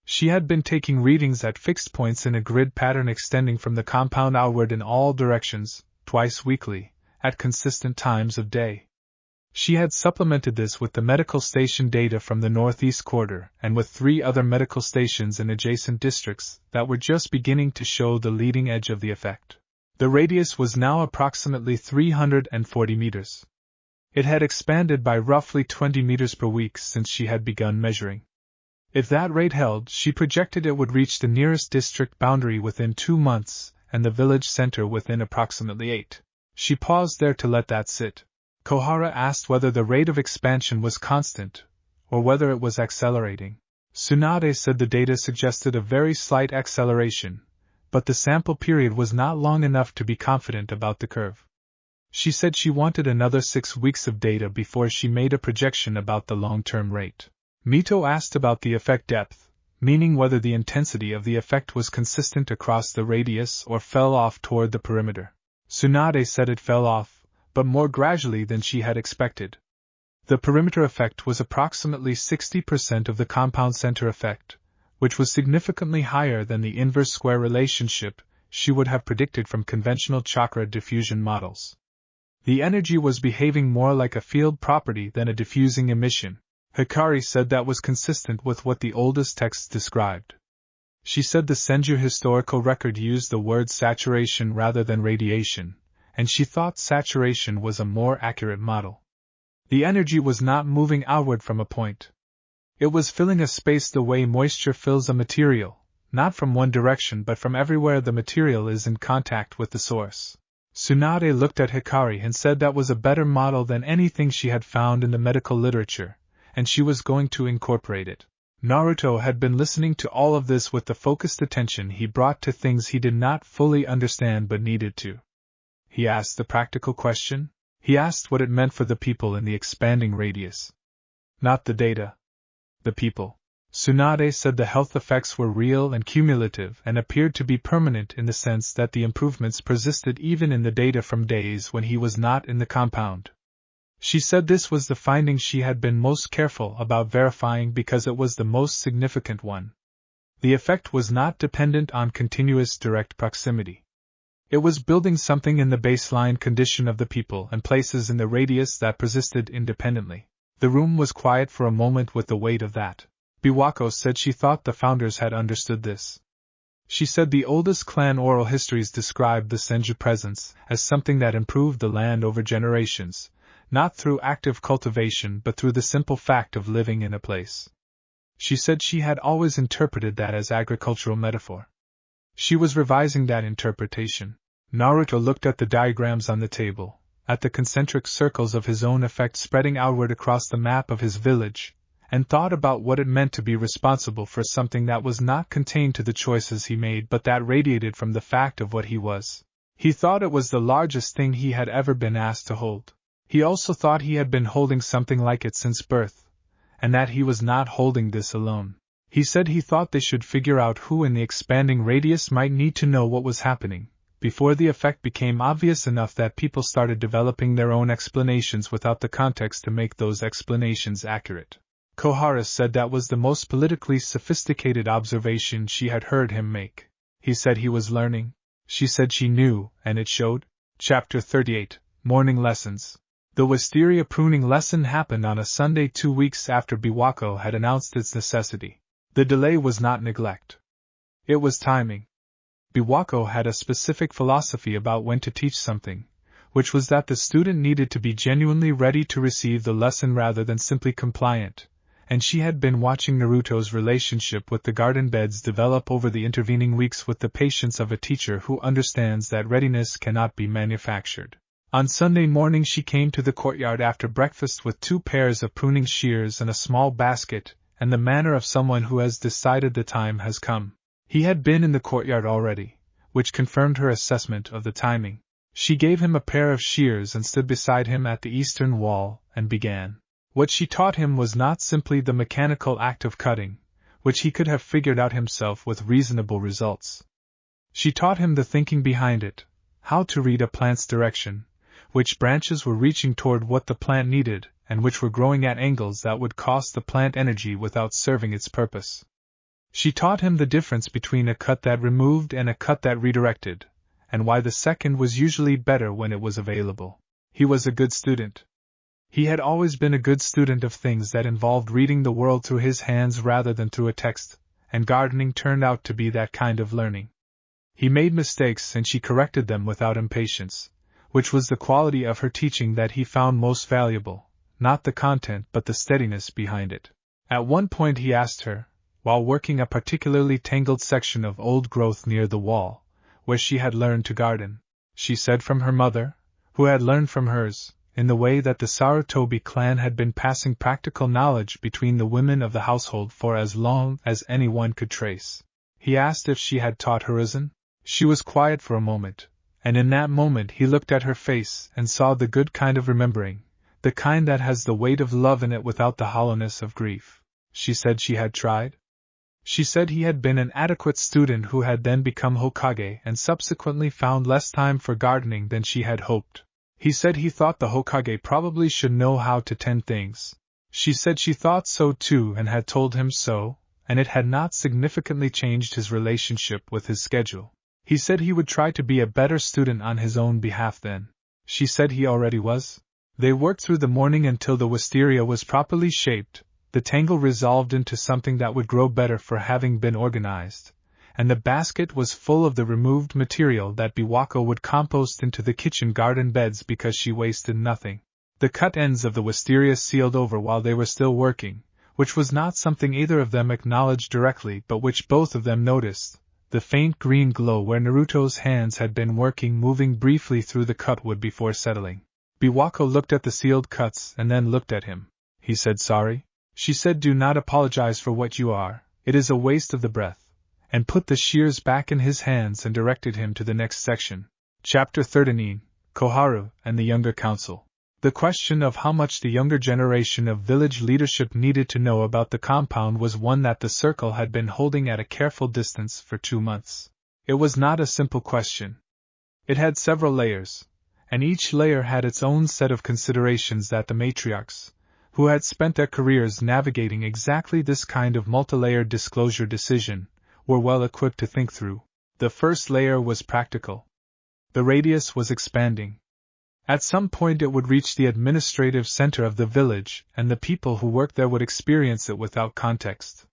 She had been taking readings at fixed points in a grid pattern extending from the compound outward in all directions, twice weekly, at consistent times of day. She had supplemented this with the medical station data from the northeast quarter and with 3 other medical stations in adjacent districts that were just beginning to show the leading edge of the effect. The radius was now approximately 340 meters. It had expanded by roughly 20 meters per week since she had begun measuring. If that rate held, she projected it would reach the nearest district boundary within 2 months and the village center within approximately 8. She paused there to let that sit. Koharu asked whether the rate of expansion was constant, or whether it was accelerating. Tsunade said the data suggested a very slight acceleration, but the sample period was not long enough to be confident about the curve. She said she wanted another 6 weeks of data before she made a projection about the long-term rate. Mito asked about the effect depth, meaning whether the intensity of the effect was consistent across the radius or fell off toward the perimeter. Tsunade said it fell off, but more gradually than she had expected. The perimeter effect was approximately 60% of the compound center effect, which was significantly higher than the inverse square relationship she would have predicted from conventional chakra diffusion models. The energy was behaving more like a field property than a diffusing emission. Hikari said that was consistent with what the oldest texts described. She said the Senju historical record used the word saturation rather than radiation, and she thought saturation was a more accurate model. The energy was not moving outward from a point. It was filling a space the way moisture fills a material, not from one direction but from everywhere the material is in contact with the source. Tsunade looked at Hikari and said that was a better model than anything she had found in the medical literature, and she was going to incorporate it. Naruto had been listening to all of this with the focused attention he brought to things he did not fully understand but needed to. He asked the practical question. He asked what it meant for the people in the expanding radius. Not the data. The people. Tsunade said the health effects were real and cumulative and appeared to be permanent in the sense that the improvements persisted even in the data from days when he was not in the compound. She said this was the finding she had been most careful about verifying because it was the most significant one. The effect was not dependent on continuous direct proximity. It was building something in the baseline condition of the people and places in the radius that persisted independently. The room was quiet for a moment with the weight of that. Biwako said she thought the founders had understood this. She said the oldest clan oral histories described the Senju presence as something that improved the land over generations, not through active cultivation but through the simple fact of living in a place. She said she had always interpreted that as agricultural metaphor. She was revising that interpretation. Naruto looked at the diagrams on the table, at the concentric circles of his own effect spreading outward across the map of his village, and thought about what it meant to be responsible for something that was not contained to the choices he made but that radiated from the fact of what he was. He thought it was the largest thing he had ever been asked to hold. He also thought he had been holding something like it since birth, and that he was not holding this alone. He said he thought they should figure out who in the expanding radius might need to know what was happening, before the effect became obvious enough that people started developing their own explanations without the context to make those explanations accurate. Koharu said that was the most politically sophisticated observation she had heard him make. He said he was learning. She said she knew, and it showed. Chapter 38, Morning Lessons. The wisteria pruning lesson happened on a Sunday 2 weeks after Biwako had announced its necessity. The delay was not neglect. It was timing. Biwako had a specific philosophy about when to teach something, which was that the student needed to be genuinely ready to receive the lesson rather than simply compliant, and she had been watching Naruto's relationship with the garden beds develop over the intervening weeks with the patience of a teacher who understands that readiness cannot be manufactured. On Sunday morning she came to the courtyard after breakfast with 2 pairs of pruning shears and a small basket, and the manner of someone who has decided the time has come. He had been in the courtyard already, which confirmed her assessment of the timing. She gave him a pair of shears and stood beside him at the eastern wall, and began. What she taught him was not simply the mechanical act of cutting, which he could have figured out himself with reasonable results. She taught him the thinking behind it, how to read a plant's direction, which branches were reaching toward what the plant needed, and which were growing at angles that would cost the plant energy without serving its purpose. She taught him the difference between a cut that removed and a cut that redirected, and why the second was usually better when it was available. He was a good student. He had always been a good student of things that involved reading the world through his hands rather than through a text, and gardening turned out to be that kind of learning. He made mistakes and she corrected them without impatience, which was the quality of her teaching that he found most valuable, not the content but the steadiness behind it. At one point he asked her, while working a particularly tangled section of old growth near the wall, where she had learned to garden. She said from her mother, who had learned from hers, in the way that the Sarutobi clan had been passing practical knowledge between the women of the household for as long as anyone could trace. He asked if she had taught Horizon. She was quiet for a moment, and in that moment he looked at her face and saw the good kind of remembering, the kind that has the weight of love in it without the hollowness of grief. She said she had tried. She said he had been an adequate student who had then become Hokage and subsequently found less time for gardening than she had hoped. He said he thought the Hokage probably should know how to tend things. She said she thought so too and had told him so, and it had not significantly changed his relationship with his schedule. He said he would try to be a better student on his own behalf then. She said he already was. They worked through the morning until the wisteria was properly shaped, the tangle resolved into something that would grow better for having been organized, and the basket was full of the removed material that Biwako would compost into the kitchen garden beds because she wasted nothing. The cut ends of the wisteria sealed over while they were still working, which was not something either of them acknowledged directly but which both of them noticed, the faint green glow where Naruto's hands had been working moving briefly through the cut wood before settling. Biwako looked at the sealed cuts and then looked at him. He said sorry. She said do not apologize for what you are, it is a waste of the breath, and put the shears back in his hands and directed him to the next section. Chapter 39, Koharu and the Younger Council. The question of how much the younger generation of village leadership needed to know about the compound was one that the circle had been holding at a careful distance for 2 months. It was not a simple question. It had several layers, and each layer had its own set of considerations that the matriarchs, who had spent their careers navigating exactly this kind of multi-layered disclosure decision, were well equipped to think through. The first layer was practical. The radius was expanding. At some point it would reach the administrative center of the village, and the people who worked there would experience it without context.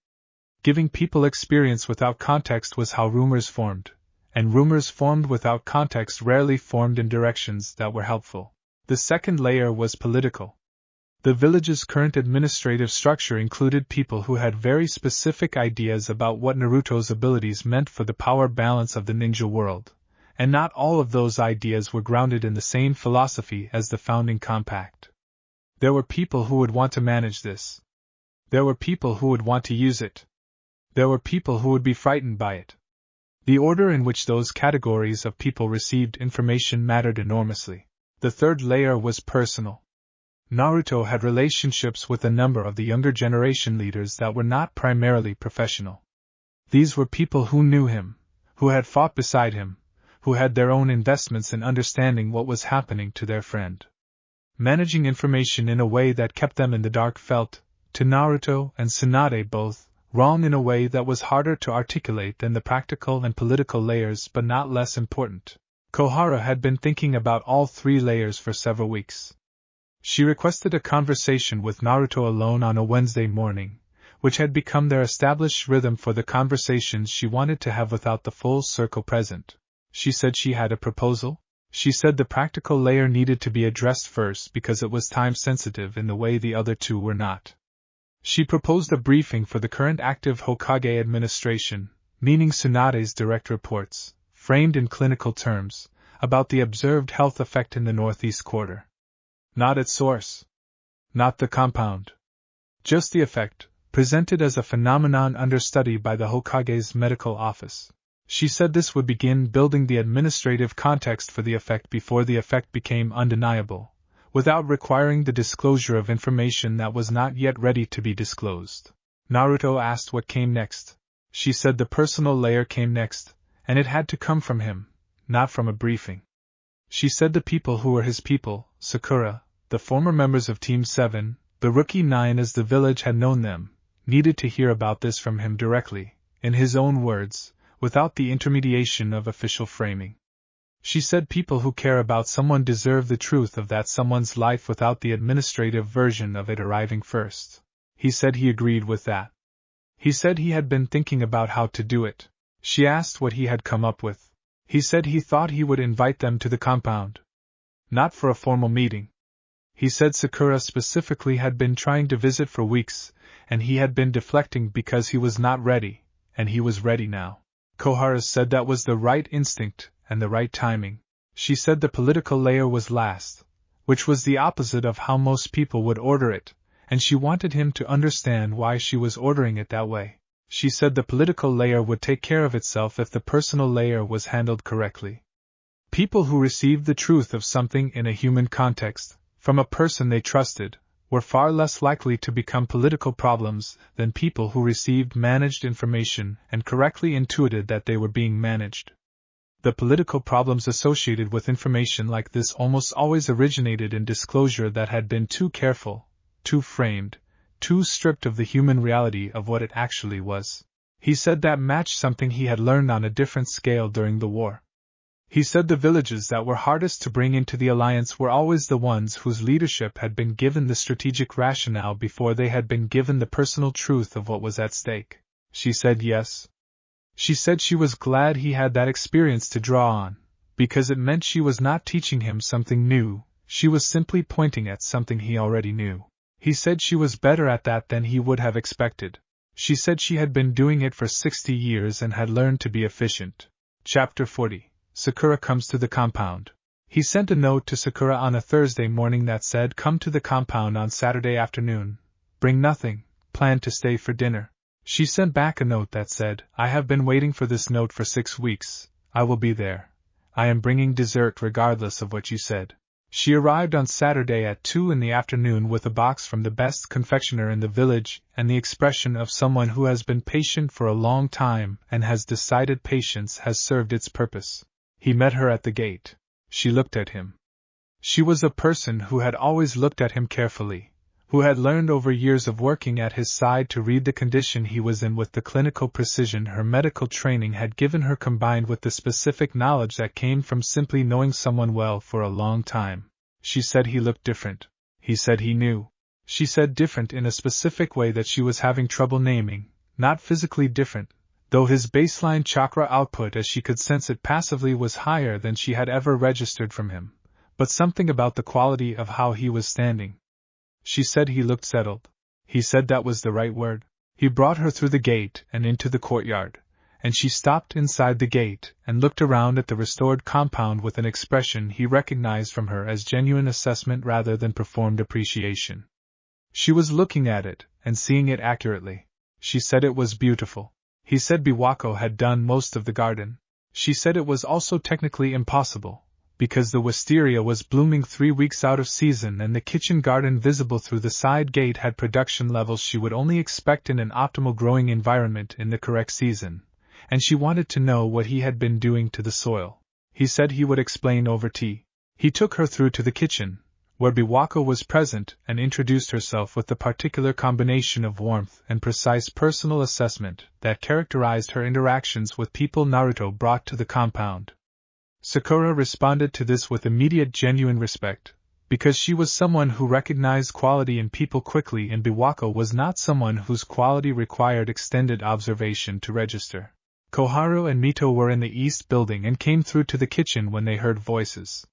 Giving people experience without context was how rumors formed, and rumors formed without context rarely formed in directions that were helpful. The second layer was political. The village's current administrative structure included people who had very specific ideas about what Naruto's abilities meant for the power balance of the ninja world, and not all of those ideas were grounded in the same philosophy as the founding compact. There were people who would want to manage this. There were people who would want to use it. There were people who would be frightened by it. The order in which those categories of people received information mattered enormously. The third layer was personal. Naruto had relationships with a number of the younger generation leaders that were not primarily professional. These were people who knew him, who had fought beside him, who had their own investments in understanding what was happening to their friend. Managing information in a way that kept them in the dark felt, to Naruto and Tsunade both, Wrong in a way that was harder to articulate than the practical and political layers, but not less important. Koharu had been thinking about all three layers for several weeks. She requested a conversation with Naruto alone on a Wednesday morning, which had become their established rhythm for the conversations she wanted to have without the full circle present. She said she had a proposal. She said the practical layer needed to be addressed first because it was time-sensitive in the way the other two were not. She proposed a briefing for the current active Hokage administration, meaning Tsunade's direct reports, framed in clinical terms, about the observed health effect in the Northeast Quarter. Not its source. Not the compound. Just the effect, presented as a phenomenon under study by the Hokage's medical office. She said this would begin building the administrative context for the effect before the effect became undeniable, without requiring the disclosure of information that was not yet ready to be disclosed. Naruto asked what came next. She said the personal layer came next, and it had to come from him, not from a briefing. She said the people who were his people, Sakura, the former members of Team 7, the Rookie 9 as the village had known them, needed to hear about this from him directly, in his own words, without the intermediation of official framing. She said people who care about someone deserve the truth of that someone's life without the administrative version of it arriving first. He said he agreed with that. He said he had been thinking about how to do it. She asked what he had come up with. He said he thought he would invite them to the compound. Not for a formal meeting. He said Sakura specifically had been trying to visit for weeks, and he had been deflecting because he was not ready, and he was ready now. Koharu said that was the right instinct and the right timing. She said the political layer was last, which was the opposite of how most people would order it, and she wanted him to understand why she was ordering it that way. She said the political layer would take care of itself if the personal layer was handled correctly. People who received the truth of something in a human context, from a person they trusted, were far less likely to become political problems than people who received managed information and correctly intuited that they were being managed. The political problems associated with information like this almost always originated in disclosure that had been too careful, too framed, too stripped of the human reality of what it actually was. He said that matched something he had learned on a different scale during the war. He said the villages that were hardest to bring into the alliance were always the ones whose leadership had been given the strategic rationale before they had been given the personal truth of what was at stake. She said yes. She said she was glad he had that experience to draw on, because it meant she was not teaching him something new, she was simply pointing at something he already knew. He said she was better at that than he would have expected. She said she had been doing it for 60 years and had learned to be efficient. Chapter 40. Sakura comes to the compound. He sent a note to Sakura on a Thursday morning that said, "Come to the compound on Saturday afternoon. Bring nothing, plan to stay for dinner." She sent back a note that said, "I have been waiting for this note for 6 weeks. I will be there. I am bringing dessert regardless of what you said." She arrived on Saturday at 2 in the afternoon with a box from the best confectioner in the village and the expression of someone who has been patient for a long time and has decided patience has served its purpose. He met her at the gate. She looked at him. She was a person who had always looked at him carefully, who had learned over years of working at his side to read the condition he was in with the clinical precision her medical training had given her, combined with the specific knowledge that came from simply knowing someone well for a long time. She said he looked different. He said he knew. She said different in a specific way that she was having trouble naming, not physically different, though his baseline chakra output as she could sense it passively was higher than she had ever registered from him, but something about the quality of how he was standing. She said he looked settled. He said that was the right word. He brought her through the gate and into the courtyard, and she stopped inside the gate and looked around at the restored compound with an expression he recognized from her as genuine assessment rather than performed appreciation. She was looking at it and seeing it accurately. She said it was beautiful. He said Biwako had done most of the garden. She said it was also technically impossible, because the wisteria was blooming 3 weeks out of season and the kitchen garden visible through the side gate had production levels she would only expect in an optimal growing environment in the correct season, and she wanted to know what he had been doing to the soil. He said he would explain over tea. He took her through to the kitchen, where Biwako was present and introduced herself with the particular combination of warmth and precise personal assessment that characterized her interactions with people Naruto brought to the compound. Sakura responded to this with immediate genuine respect, because she was someone who recognized quality in people quickly, and Biwako was not someone whose quality required extended observation to register. Koharu and Mito were in the east building and came through to the kitchen when they heard voices.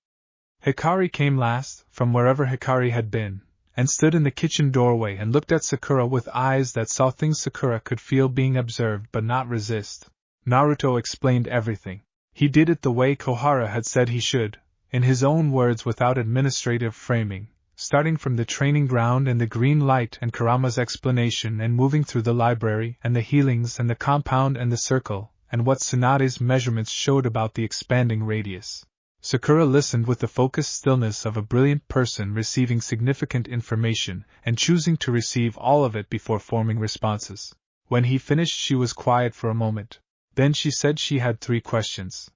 Hikari came last, from wherever Hikari had been, and stood in the kitchen doorway and looked at Sakura with eyes that saw things Sakura could feel being observed but not resist. Naruto explained everything. He did it the way Koharu had said he should, in his own words without administrative framing, starting from the training ground and the green light and Kurama's explanation and moving through the library and the healings and the compound and the circle, and what Tsunade's measurements showed about the expanding radius. Sakura listened with the focused stillness of a brilliant person receiving significant information and choosing to receive all of it before forming responses. When he finished, she was quiet for a moment. Then she said she had 3 questions.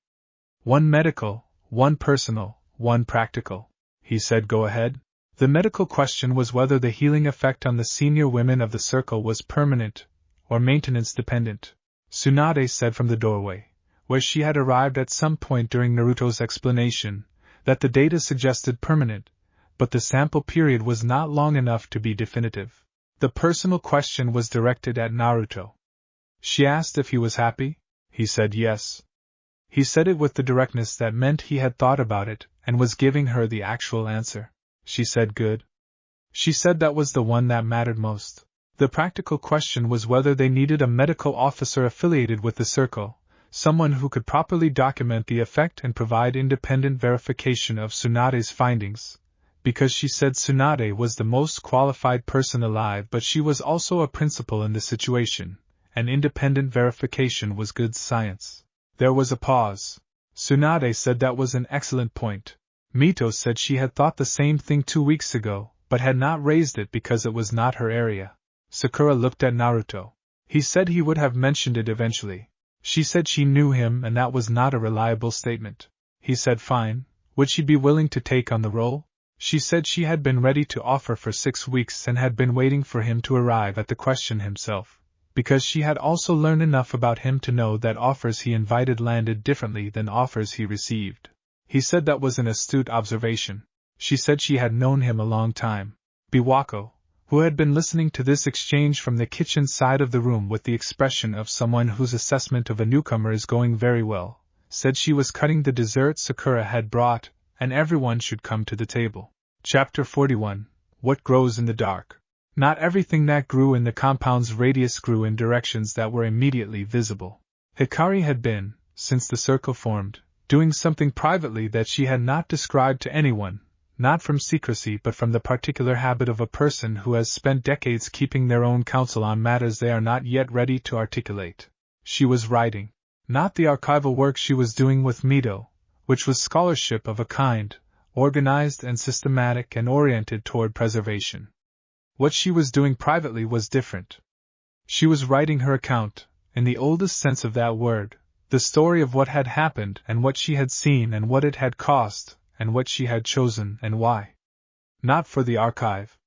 1 medical, 1 personal, 1 practical. He said, "Go ahead." The medical question was whether the healing effect on the senior women of the circle was permanent or maintenance dependent. Tsunade said from the doorway, where she had arrived at some point during Naruto's explanation, that the data suggested permanent, but the sample period was not long enough to be definitive. The personal question was directed at Naruto. She asked if he was happy. He said yes. He said it with the directness that meant he had thought about it and was giving her the actual answer. She said good. She said that was the one that mattered most. The practical question was whether they needed a medical officer affiliated with the circle, someone who could properly document the effect and provide independent verification of Tsunade's findings, because she said Tsunade was the most qualified person alive, but she was also a principal in the situation, and independent verification was good science. There was a pause. Tsunade said that was an excellent point. Mito said she had thought the same thing 2 weeks ago, but had not raised it because it was not her area. Sakura looked at Naruto. He said he would have mentioned it eventually. She said she knew him and that was not a reliable statement. He said fine, would she be willing to take on the role? She said she had been ready to offer for 6 weeks and had been waiting for him to arrive at the question himself, because she had also learned enough about him to know that offers he invited landed differently than offers he received. He said that was an astute observation. She said she had known him a long time. Biwako, who had been listening to this exchange from the kitchen side of the room with the expression of someone whose assessment of a newcomer is going very well, said she was cutting the dessert Sakura had brought, and everyone should come to the table. Chapter 41. What grows in the dark? Not everything that grew in the compound's radius grew in directions that were immediately visible. Hikari had been, since the circle formed, doing something privately that she had not described to anyone, not from secrecy but from the particular habit of a person who has spent decades keeping their own counsel on matters they are not yet ready to articulate. She was writing. Not the archival work she was doing with Mito, which was scholarship of a kind, organized and systematic and oriented toward preservation. What she was doing privately was different. She was writing her account, in the oldest sense of that word, the story of what had happened and what she had seen and what it had cost, and what she had chosen and why. Not for the archive.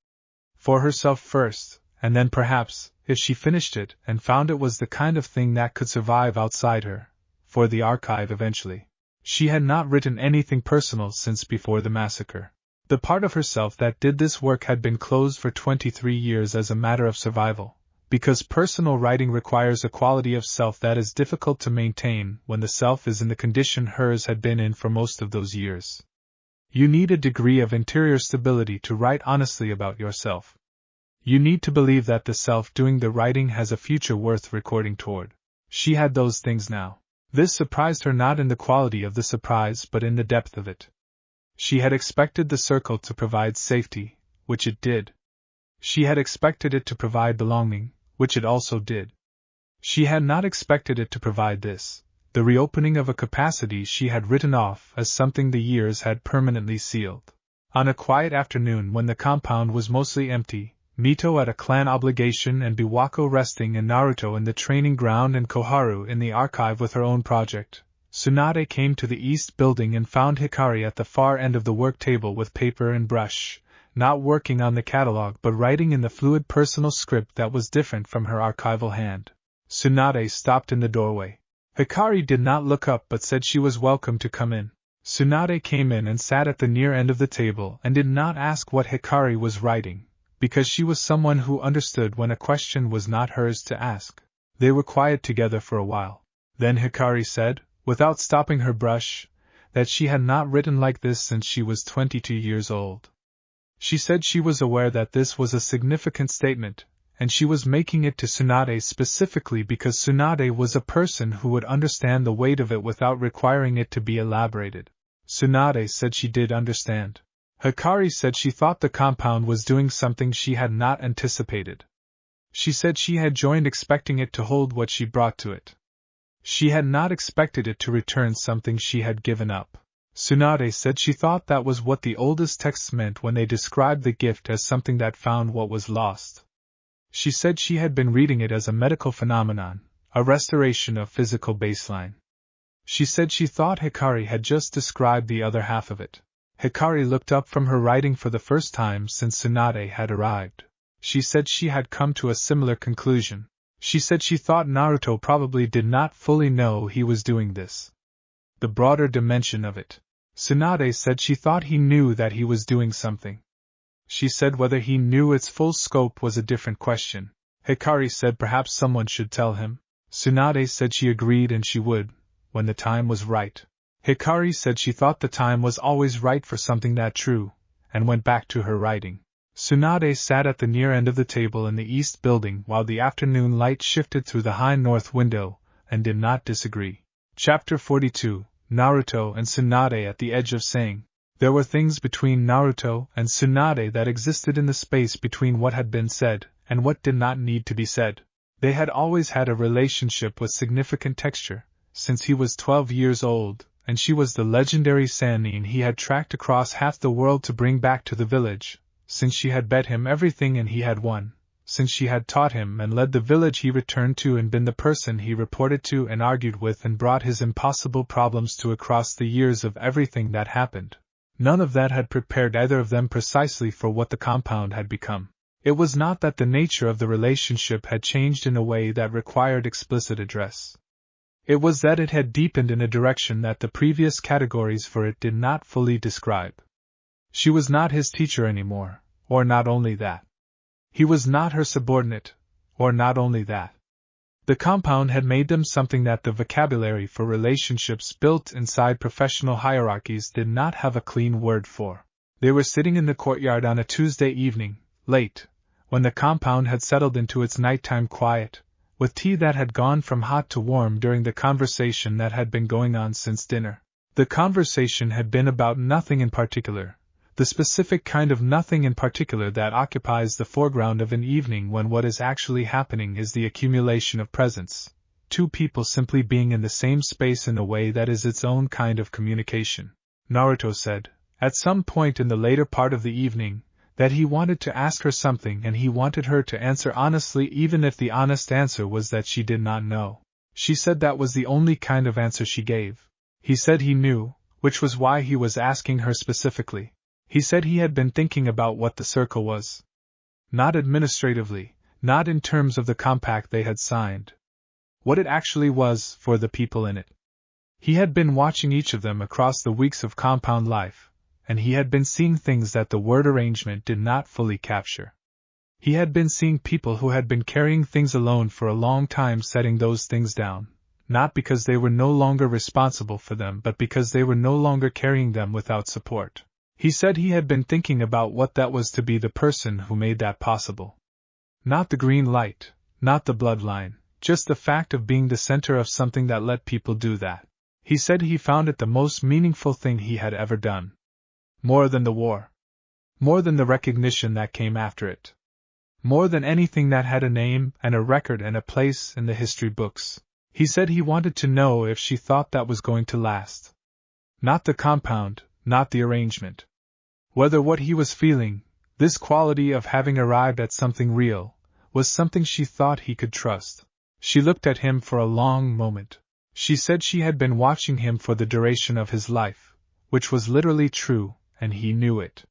For herself first, and then perhaps, if she finished it and found it was the kind of thing that could survive outside her, for the archive eventually. She had not written anything personal since before the massacre. The part of herself that did this work had been closed for 23 years as a matter of survival, because personal writing requires a quality of self that is difficult to maintain when the self is in the condition hers had been in for most of those years. You need a degree of interior stability to write honestly about yourself. You need to believe that the self doing the writing has a future worth recording toward. She had those things now. This surprised her not in the quality of the surprise but in the depth of it. She had expected the circle to provide safety, which it did. She had expected it to provide belonging, which it also did. She had not expected it to provide this, the reopening of a capacity she had written off as something the years had permanently sealed. On a quiet afternoon when the compound was mostly empty, Mito at a clan obligation and Biwako resting and Naruto in the training ground and Koharu in the archive with her own project, Tsunade came to the east building and found Hikari at the far end of the work table with paper and brush, not working on the catalog but writing in the fluid personal script that was different from her archival hand. Tsunade stopped in the doorway. Hikari did not look up but said she was welcome to come in. Tsunade came in and sat at the near end of the table and did not ask what Hikari was writing, because she was someone who understood when a question was not hers to ask. They were quiet together for a while. Then Hikari said, without stopping her brush, that she had not written like this since she was 22 years old. She said she was aware that this was a significant statement, and she was making it to Tsunade specifically because Tsunade was a person who would understand the weight of it without requiring it to be elaborated. Tsunade said she did understand. Hikari said she thought the compound was doing something she had not anticipated. She said she had joined expecting it to hold what she brought to it. She had not expected it to return something she had given up. Tsunade said she thought that was what the oldest texts meant when they described the gift as something that found what was lost. She said she had been reading it as a medical phenomenon, a restoration of physical baseline. She said she thought Hikari had just described the other half of it. Hikari looked up from her writing for the first time since Tsunade had arrived. She said she had come to a similar conclusion. She said she thought Naruto probably did not fully know he was doing this. The broader dimension of it. Tsunade said she thought he knew that he was doing something. She said whether he knew its full scope was a different question. Hikari said perhaps someone should tell him. Tsunade said she agreed and she would, when the time was right. Hikari said she thought the time was always right for something that true, and went back to her writing. Tsunade sat at the near end of the table in the east building while the afternoon light shifted through the high north window, and did not disagree. Chapter 42, Naruto and Tsunade at the edge of saying. There were things between Naruto and Tsunade that existed in the space between what had been said and what did not need to be said. They had always had a relationship with significant texture, since he was 12 years old, and she was the legendary Sannin he had tracked across half the world to bring back to the village, since she had bet him everything and he had won, since she had taught him and led the village he returned to and been the person he reported to and argued with and brought his impossible problems to across the years of everything that happened. None of that had prepared either of them precisely for what the compound had become. It was not that the nature of the relationship had changed in a way that required explicit address. It was that it had deepened in a direction that the previous categories for it did not fully describe. She was not his teacher anymore, or not only that. He was not her subordinate, or not only that. The compound had made them something that the vocabulary for relationships built inside professional hierarchies did not have a clean word for. They were sitting in the courtyard on a Tuesday evening, late, when the compound had settled into its nighttime quiet, with tea that had gone from hot to warm during the conversation that had been going on since dinner. The conversation had been about nothing in particular, the specific kind of nothing in particular that occupies the foreground of an evening when what is actually happening is the accumulation of presence, two people simply being in the same space in a way that is its own kind of communication. Naruto said, at some point in the later part of the evening, that he wanted to ask her something and he wanted her to answer honestly even if the honest answer was that she did not know. She said that was the only kind of answer she gave. He said he knew, which was why he was asking her specifically. He said he had been thinking about what the circle was. Not administratively, not in terms of the compact they had signed. What it actually was for the people in it. He had been watching each of them across the weeks of compound life, and he had been seeing things that the word arrangement did not fully capture. He had been seeing people who had been carrying things alone for a long time setting those things down, not because they were no longer responsible for them but because they were no longer carrying them without support. He said he had been thinking about what that was to be the person who made that possible. Not the green light, not the bloodline, just the fact of being the center of something that let people do that. He said he found it the most meaningful thing he had ever done. More than the war. More than the recognition that came after it. More than anything that had a name and a record and a place in the history books. He said he wanted to know if she thought that was going to last. Not the compound, not the arrangement. Whether what he was feeling, this quality of having arrived at something real, was something she thought he could trust. She looked at him for a long moment. She said she had been watching him for the duration of his life, which was literally true, and he knew it.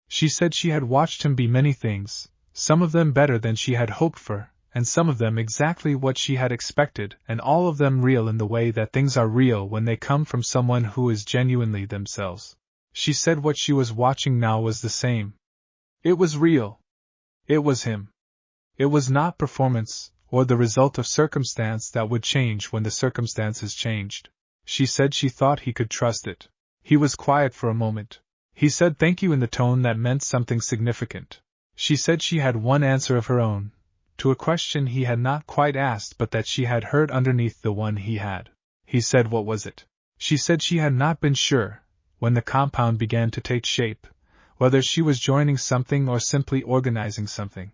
She said she had watched him be many things, some of them better than she had hoped for, and some of them exactly what she had expected, and all of them real in the way that things are real when they come from someone who is genuinely themselves. She said what she was watching now was the same. It was real. It was him. It was not performance, or the result of circumstance that would change when the circumstances changed. She said she thought he could trust it. He was quiet for a moment. He said thank you in the tone that meant something significant. She said she had one answer of her own, to a question he had not quite asked but that she had heard underneath the one he had. He said what was it? She said she had not been sure, when the compound began to take shape, whether she was joining something or simply organizing something.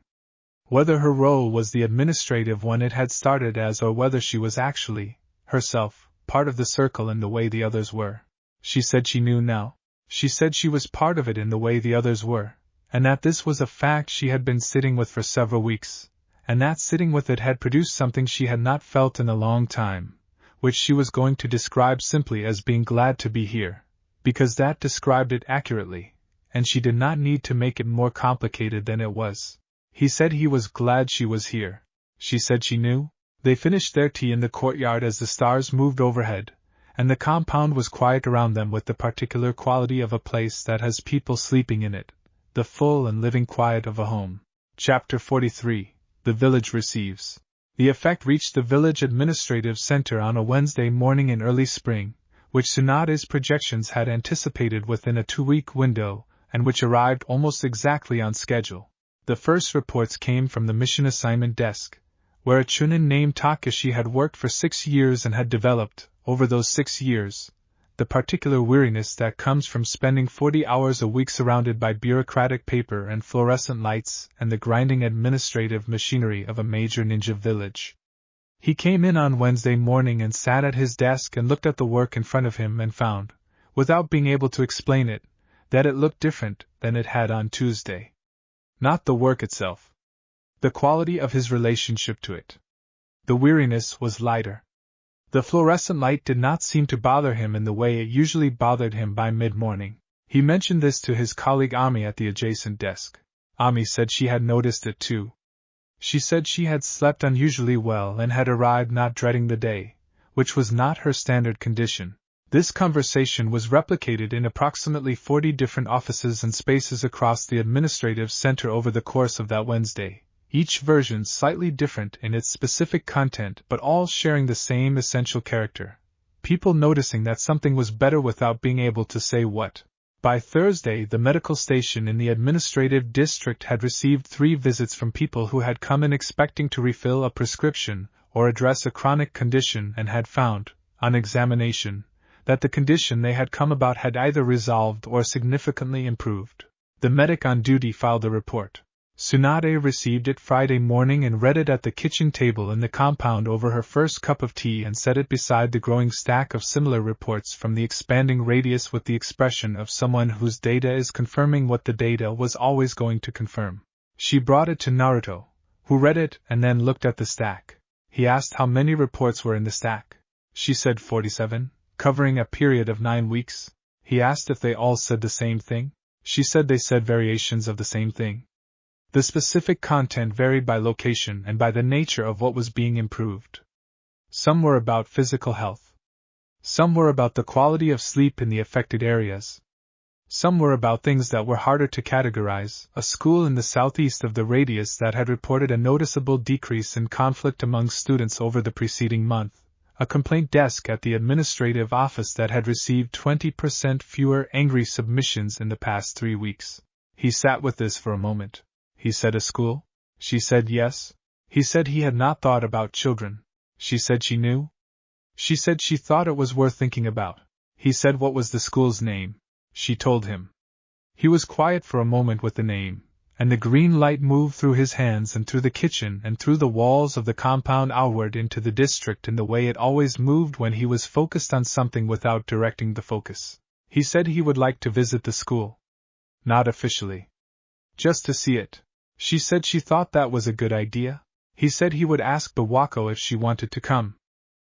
Whether her role was the administrative one it had started as or whether she was actually, herself, part of the circle in the way the others were. She said she knew now. She said she was part of it in the way the others were, and that this was a fact she had been sitting with for several weeks, and that sitting with it had produced something she had not felt in a long time, which she was going to describe simply as being glad to be here, because that described it accurately, and she did not need to make it more complicated than it was. He said he was glad she was here. She said she knew. They finished their tea in the courtyard as the stars moved overhead, and the compound was quiet around them with the particular quality of a place that has people sleeping in it, the full and living quiet of a home. Chapter 43. The Village Receives. The effect reached the village administrative center on a Wednesday morning in early spring, which Tsunade's projections had anticipated within a 2-week window, and which arrived almost exactly on schedule. The first reports came from the mission assignment desk, where a chunin named Takashi had worked for 6 years and had developed, over those 6 years, the particular weariness that comes from spending 40 hours a week surrounded by bureaucratic paper and fluorescent lights and the grinding administrative machinery of a major ninja village. He came in on Wednesday morning and sat at his desk and looked at the work in front of him and found, without being able to explain it, that it looked different than it had on Tuesday. Not the work itself. The quality of his relationship to it. The weariness was lighter. The fluorescent light did not seem to bother him in the way it usually bothered him by mid-morning. He mentioned this to his colleague Ami at the adjacent desk. Ami said she had noticed it too. She said she had slept unusually well and had arrived not dreading the day, which was not her standard condition. This conversation was replicated in approximately 40 different offices and spaces across the administrative center over the course of that Wednesday, each version slightly different in its specific content but all sharing the same essential character. People noticing that something was better without being able to say what. By Thursday, the medical station in the administrative district had received 3 visits from people who had come in expecting to refill a prescription or address a chronic condition and had found, on examination, that the condition they had come about had either resolved or significantly improved. The medic on duty filed the report. Tsunade received it Friday morning and read it at the kitchen table in the compound over her first cup of tea and set it beside the growing stack of similar reports from the expanding radius with the expression of someone whose data is confirming what the data was always going to confirm. She brought it to Naruto, who read it and then looked at the stack. He asked how many reports were in the stack. She said 47. Covering a period of 9 weeks. He asked if they all said the same thing. She said they said variations of the same thing. The specific content varied by location and by the nature of what was being improved. Some were about physical health. Some were about the quality of sleep in the affected areas. Some were about things that were harder to categorize, a school in the southeast of the radius that had reported a noticeable decrease in conflict among students over the preceding month. A complaint desk at the administrative office that had received 20% fewer angry submissions in the past 3 weeks. He sat with this for a moment. He said a school? She said yes. He said he had not thought about children. She said she knew. She said she thought it was worth thinking about. He said what was the school's name. She told him. He was quiet for a moment with the name, and the green light moved through his hands and through the kitchen and through the walls of the compound outward into the district in the way it always moved when he was focused on something without directing the focus. He said he would like to visit the school. Not officially. Just to see it. She said she thought that was a good idea. He said he would ask Biwako if she wanted to come.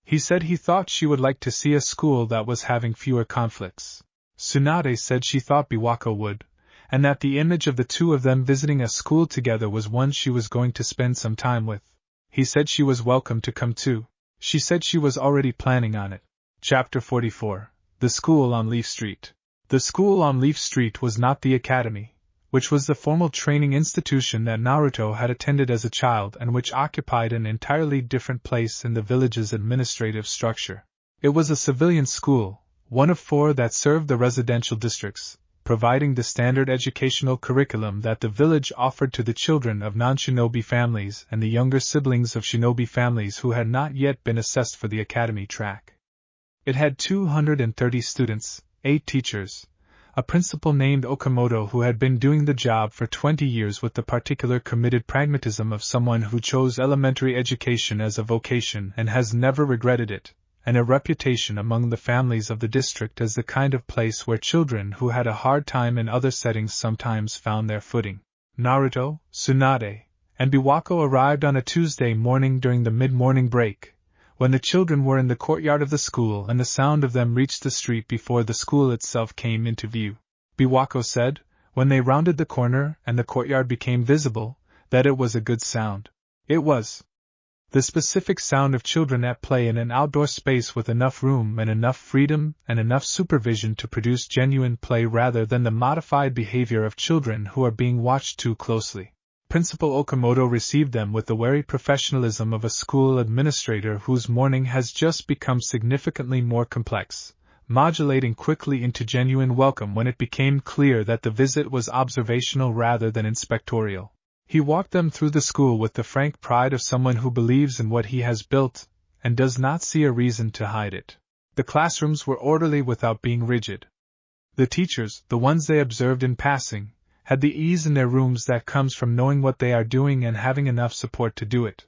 He said he thought she would like to see a school that was having fewer conflicts. Tsunade said she thought Biwako would, and that the image of the two of them visiting a school together was one she was going to spend some time with. He said she was welcome to come too. She said she was already planning on it. Chapter 44. The School on Leaf Street. The school on Leaf Street was not the academy, which was the formal training institution that Naruto had attended as a child and which occupied an entirely different place in the village's administrative structure. It was a civilian school, one of 4 that served the residential districts, providing the standard educational curriculum that the village offered to the children of non-shinobi families and the younger siblings of shinobi families who had not yet been assessed for the academy track. It had 230 students, 8 teachers, a principal named Okamoto who had been doing the job for 20 years with the particular committed pragmatism of someone who chose elementary education as a vocation and has never regretted it, and a reputation among the families of the district as the kind of place where children who had a hard time in other settings sometimes found their footing. Naruto, Tsunade, and Biwako arrived on a Tuesday morning during the mid-morning break, when the children were in the courtyard of the school and the sound of them reached the street before the school itself came into view. Biwako said, when they rounded the corner and the courtyard became visible, that it was a good sound. It was the specific sound of children at play in an outdoor space with enough room and enough freedom and enough supervision to produce genuine play rather than the modified behavior of children who are being watched too closely. Principal Okamoto received them with the wary professionalism of a school administrator whose morning has just become significantly more complex, modulating quickly into genuine welcome when it became clear that the visit was observational rather than inspectorial. He walked them through the school with the frank pride of someone who believes in what he has built and does not see a reason to hide it. The classrooms were orderly without being rigid. The teachers, the ones they observed in passing, had the ease in their rooms that comes from knowing what they are doing and having enough support to do it.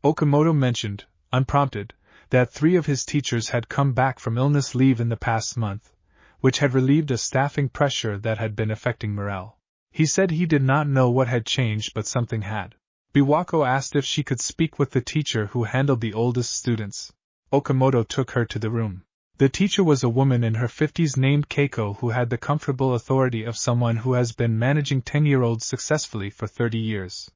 Okamoto mentioned, unprompted, that 3 of his teachers had come back from illness leave in the past month, which had relieved a staffing pressure that had been affecting morale. He said he did not know what had changed, but something had. Biwako asked if she could speak with the teacher who handled the oldest students. Okamoto took her to the room. The teacher was a woman in her 50s named Keiko who had the comfortable authority of someone who has been managing 10-year-olds successfully for 30 years.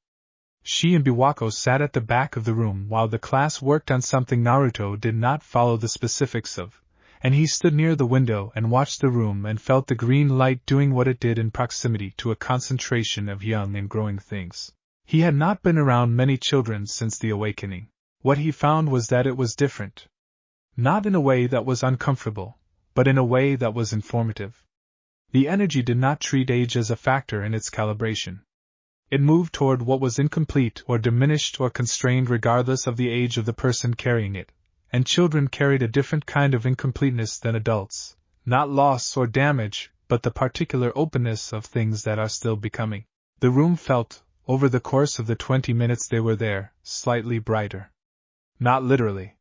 She and Biwako sat at the back of the room while the class worked on something Naruto did not follow the specifics of, and he stood near the window and watched the room and felt the green light doing what it did in proximity to a concentration of young and growing things. He had not been around many children since the awakening. What he found was that it was different. Not in a way that was uncomfortable, but in a way that was informative. The energy did not treat age as a factor in its calibration. It moved toward what was incomplete or diminished or constrained regardless of the age of the person carrying it, and children carried a different kind of incompleteness than adults, not loss or damage, but the particular openness of things that are still becoming. The room felt, over the course of the 20 minutes they were there, slightly brighter. Not literally.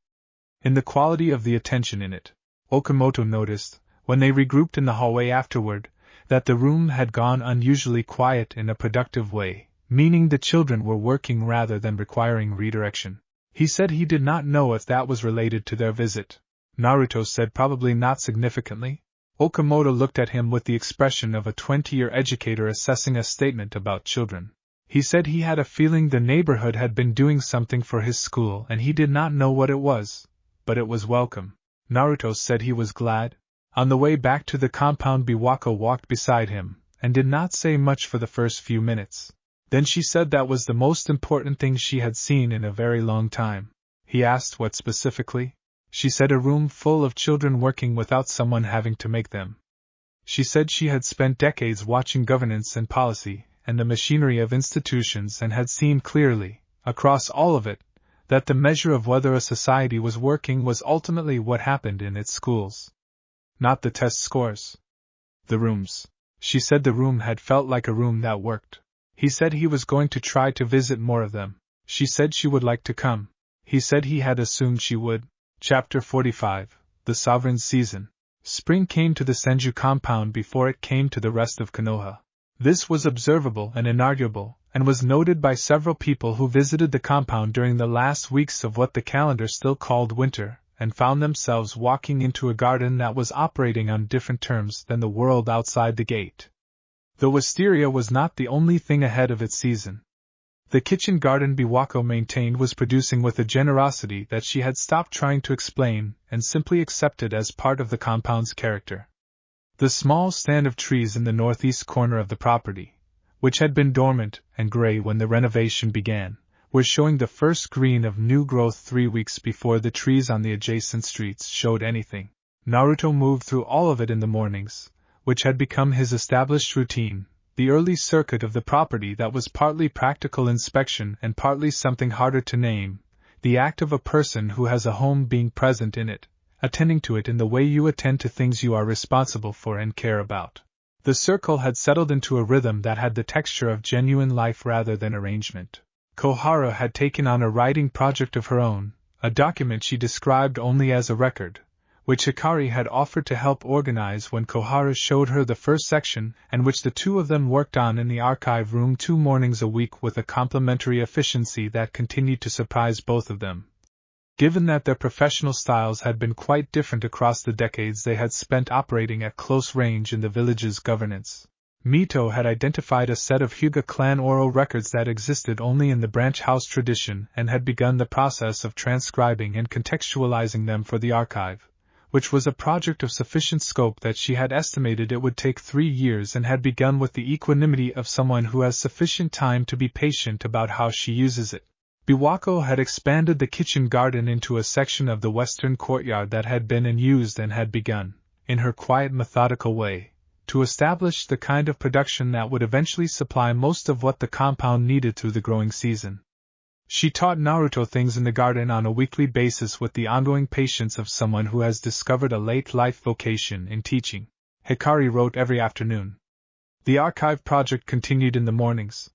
In the quality of the attention in it. Okamoto noticed, when they regrouped in the hallway afterward, that the room had gone unusually quiet in a productive way, meaning the children were working rather than requiring redirection. He said he did not know if that was related to their visit. Naruto said probably not significantly. Okamoto looked at him with the expression of a 20-year educator assessing a statement about children. He said he had a feeling the neighborhood had been doing something for his school and he did not know what it was, but it was welcome. Naruto said he was glad. On the way back to the compound, Biwako walked beside him, and did not say much for the first few minutes. Then she said that was the most important thing she had seen in a very long time. He asked what specifically. She said a room full of children working without someone having to make them. She said she had spent decades watching governance and policy, and the machinery of institutions and had seen clearly, across all of it, that the measure of whether a society was working was ultimately what happened in its schools. Not the test scores. The rooms. She said the room had felt like a room that worked. He said he was going to try to visit more of them. She said she would like to come. He said he had assumed she would. Chapter 45. The Sovereign Season. Spring came to the Senju compound before it came to the rest of Konoha. This was observable and inarguable, and was noted by several people who visited the compound during the last weeks of what the calendar still called winter, and found themselves walking into a garden that was operating on different terms than the world outside the gate. The wisteria was not the only thing ahead of its season. The kitchen garden Biwako maintained was producing with a generosity that she had stopped trying to explain and simply accepted as part of the compound's character. The small stand of trees in the northeast corner of the property, which had been dormant and gray when the renovation began, were showing the first green of new growth 3 weeks before the trees on the adjacent streets showed anything. Naruto moved through all of it in the mornings, which had become his established routine, the early circuit of the property that was partly practical inspection and partly something harder to name, the act of a person who has a home being present in it, attending to it in the way you attend to things you are responsible for and care about. The circle had settled into a rhythm that had the texture of genuine life rather than arrangement. Koharu had taken on a writing project of her own, a document she described only as a record, which Hikari had offered to help organize when Koharu showed her the first section, and which the two of them worked on in the archive room 2 mornings a week with a complementary efficiency that continued to surprise both of them. Given that their professional styles had been quite different across the decades they had spent operating at close range in the village's governance, Mito had identified a set of Hyuga clan oral records that existed only in the branch house tradition and had begun the process of transcribing and contextualizing them for the archive, which was a project of sufficient scope that she had estimated it would take 3 years and had begun with the equanimity of someone who has sufficient time to be patient about how she uses it. Biwako had expanded the kitchen garden into a section of the western courtyard that had been unused and had begun, in her quiet methodical way, to establish the kind of production that would eventually supply most of what the compound needed through the growing season. She taught Naruto things in the garden on a weekly basis with the ongoing patience of someone who has discovered a late-life vocation in teaching. Hikari wrote every afternoon. The archive project continued in the mornings.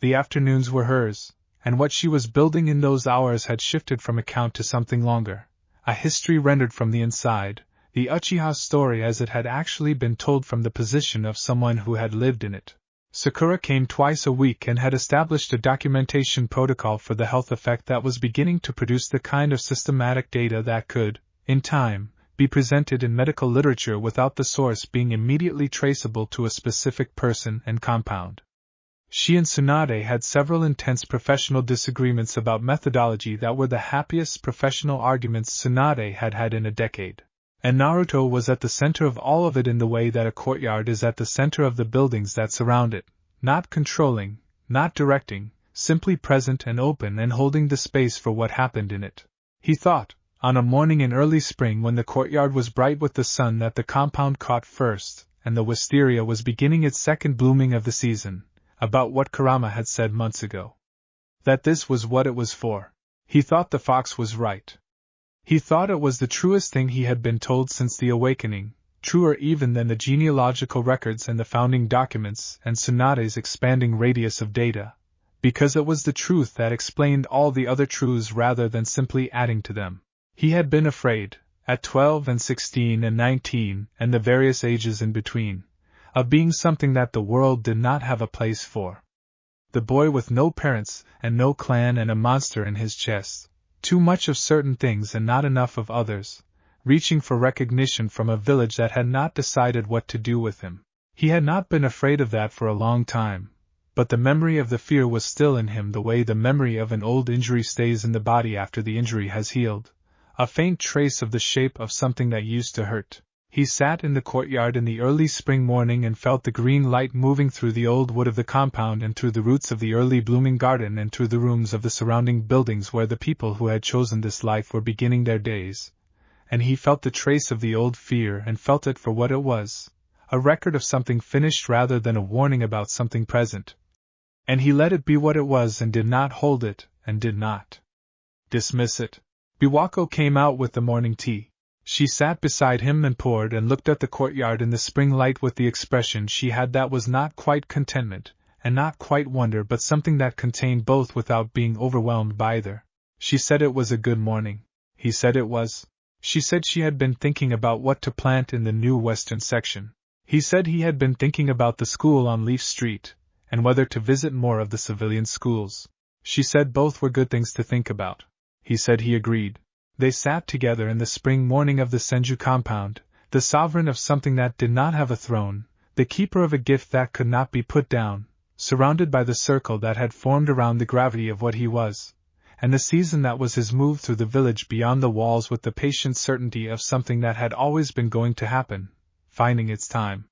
The afternoons were hers, and what she was building in those hours had shifted from account to something longer, a history rendered from the inside, the Uchiha story as it had actually been told from the position of someone who had lived in it. Sakura came twice a week and had established a documentation protocol for the health effect that was beginning to produce the kind of systematic data that could, in time, be presented in medical literature without the source being immediately traceable to a specific person and compound. She and Tsunade had several intense professional disagreements about methodology that were the happiest professional arguments Tsunade had had in a decade. And Naruto was at the center of all of it in the way that a courtyard is at the center of the buildings that surround it, not controlling, not directing, simply present and open and holding the space for what happened in it. He thought, on a morning in early spring when the courtyard was bright with the sun that the compound caught first, and the wisteria was beginning its second blooming of the season, about what Kurama had said months ago. That this was what it was for. He thought the fox was right. He thought it was the truest thing he had been told since the awakening, truer even than the genealogical records and the founding documents and Tsunade's expanding radius of data, because it was the truth that explained all the other truths rather than simply adding to them. He had been afraid, at 12 and 16 and 19 and the various ages in between, of being something that the world did not have a place for. The boy with no parents and no clan and a monster in his chest. Too much of certain things and not enough of others, reaching for recognition from a village that had not decided what to do with him. He had not been afraid of that for a long time, but the memory of the fear was still in him the way the memory of an old injury stays in the body after the injury has healed, a faint trace of the shape of something that used to hurt. He sat in the courtyard in the early spring morning and felt the green light moving through the old wood of the compound and through the roots of the early blooming garden and through the rooms of the surrounding buildings where the people who had chosen this life were beginning their days. And he felt the trace of the old fear and felt it for what it was, a record of something finished rather than a warning about something present. And he let it be what it was and did not hold it, and did not dismiss it. Biwako came out with the morning tea. She sat beside him and poured and looked at the courtyard in the spring light with the expression she had that was not quite contentment, and not quite wonder but something that contained both without being overwhelmed by either. She said it was a good morning. He said it was. She said she had been thinking about what to plant in the new western section. He said he had been thinking about the school on Leaf Street, and whether to visit more of the civilian schools. She said both were good things to think about. He said he agreed. They sat together in the spring morning of the Senju compound, the sovereign of something that did not have a throne, the keeper of a gift that could not be put down, surrounded by the circle that had formed around the gravity of what he was, and the season that was his move through the village beyond the walls with the patient certainty of something that had always been going to happen, finding its time.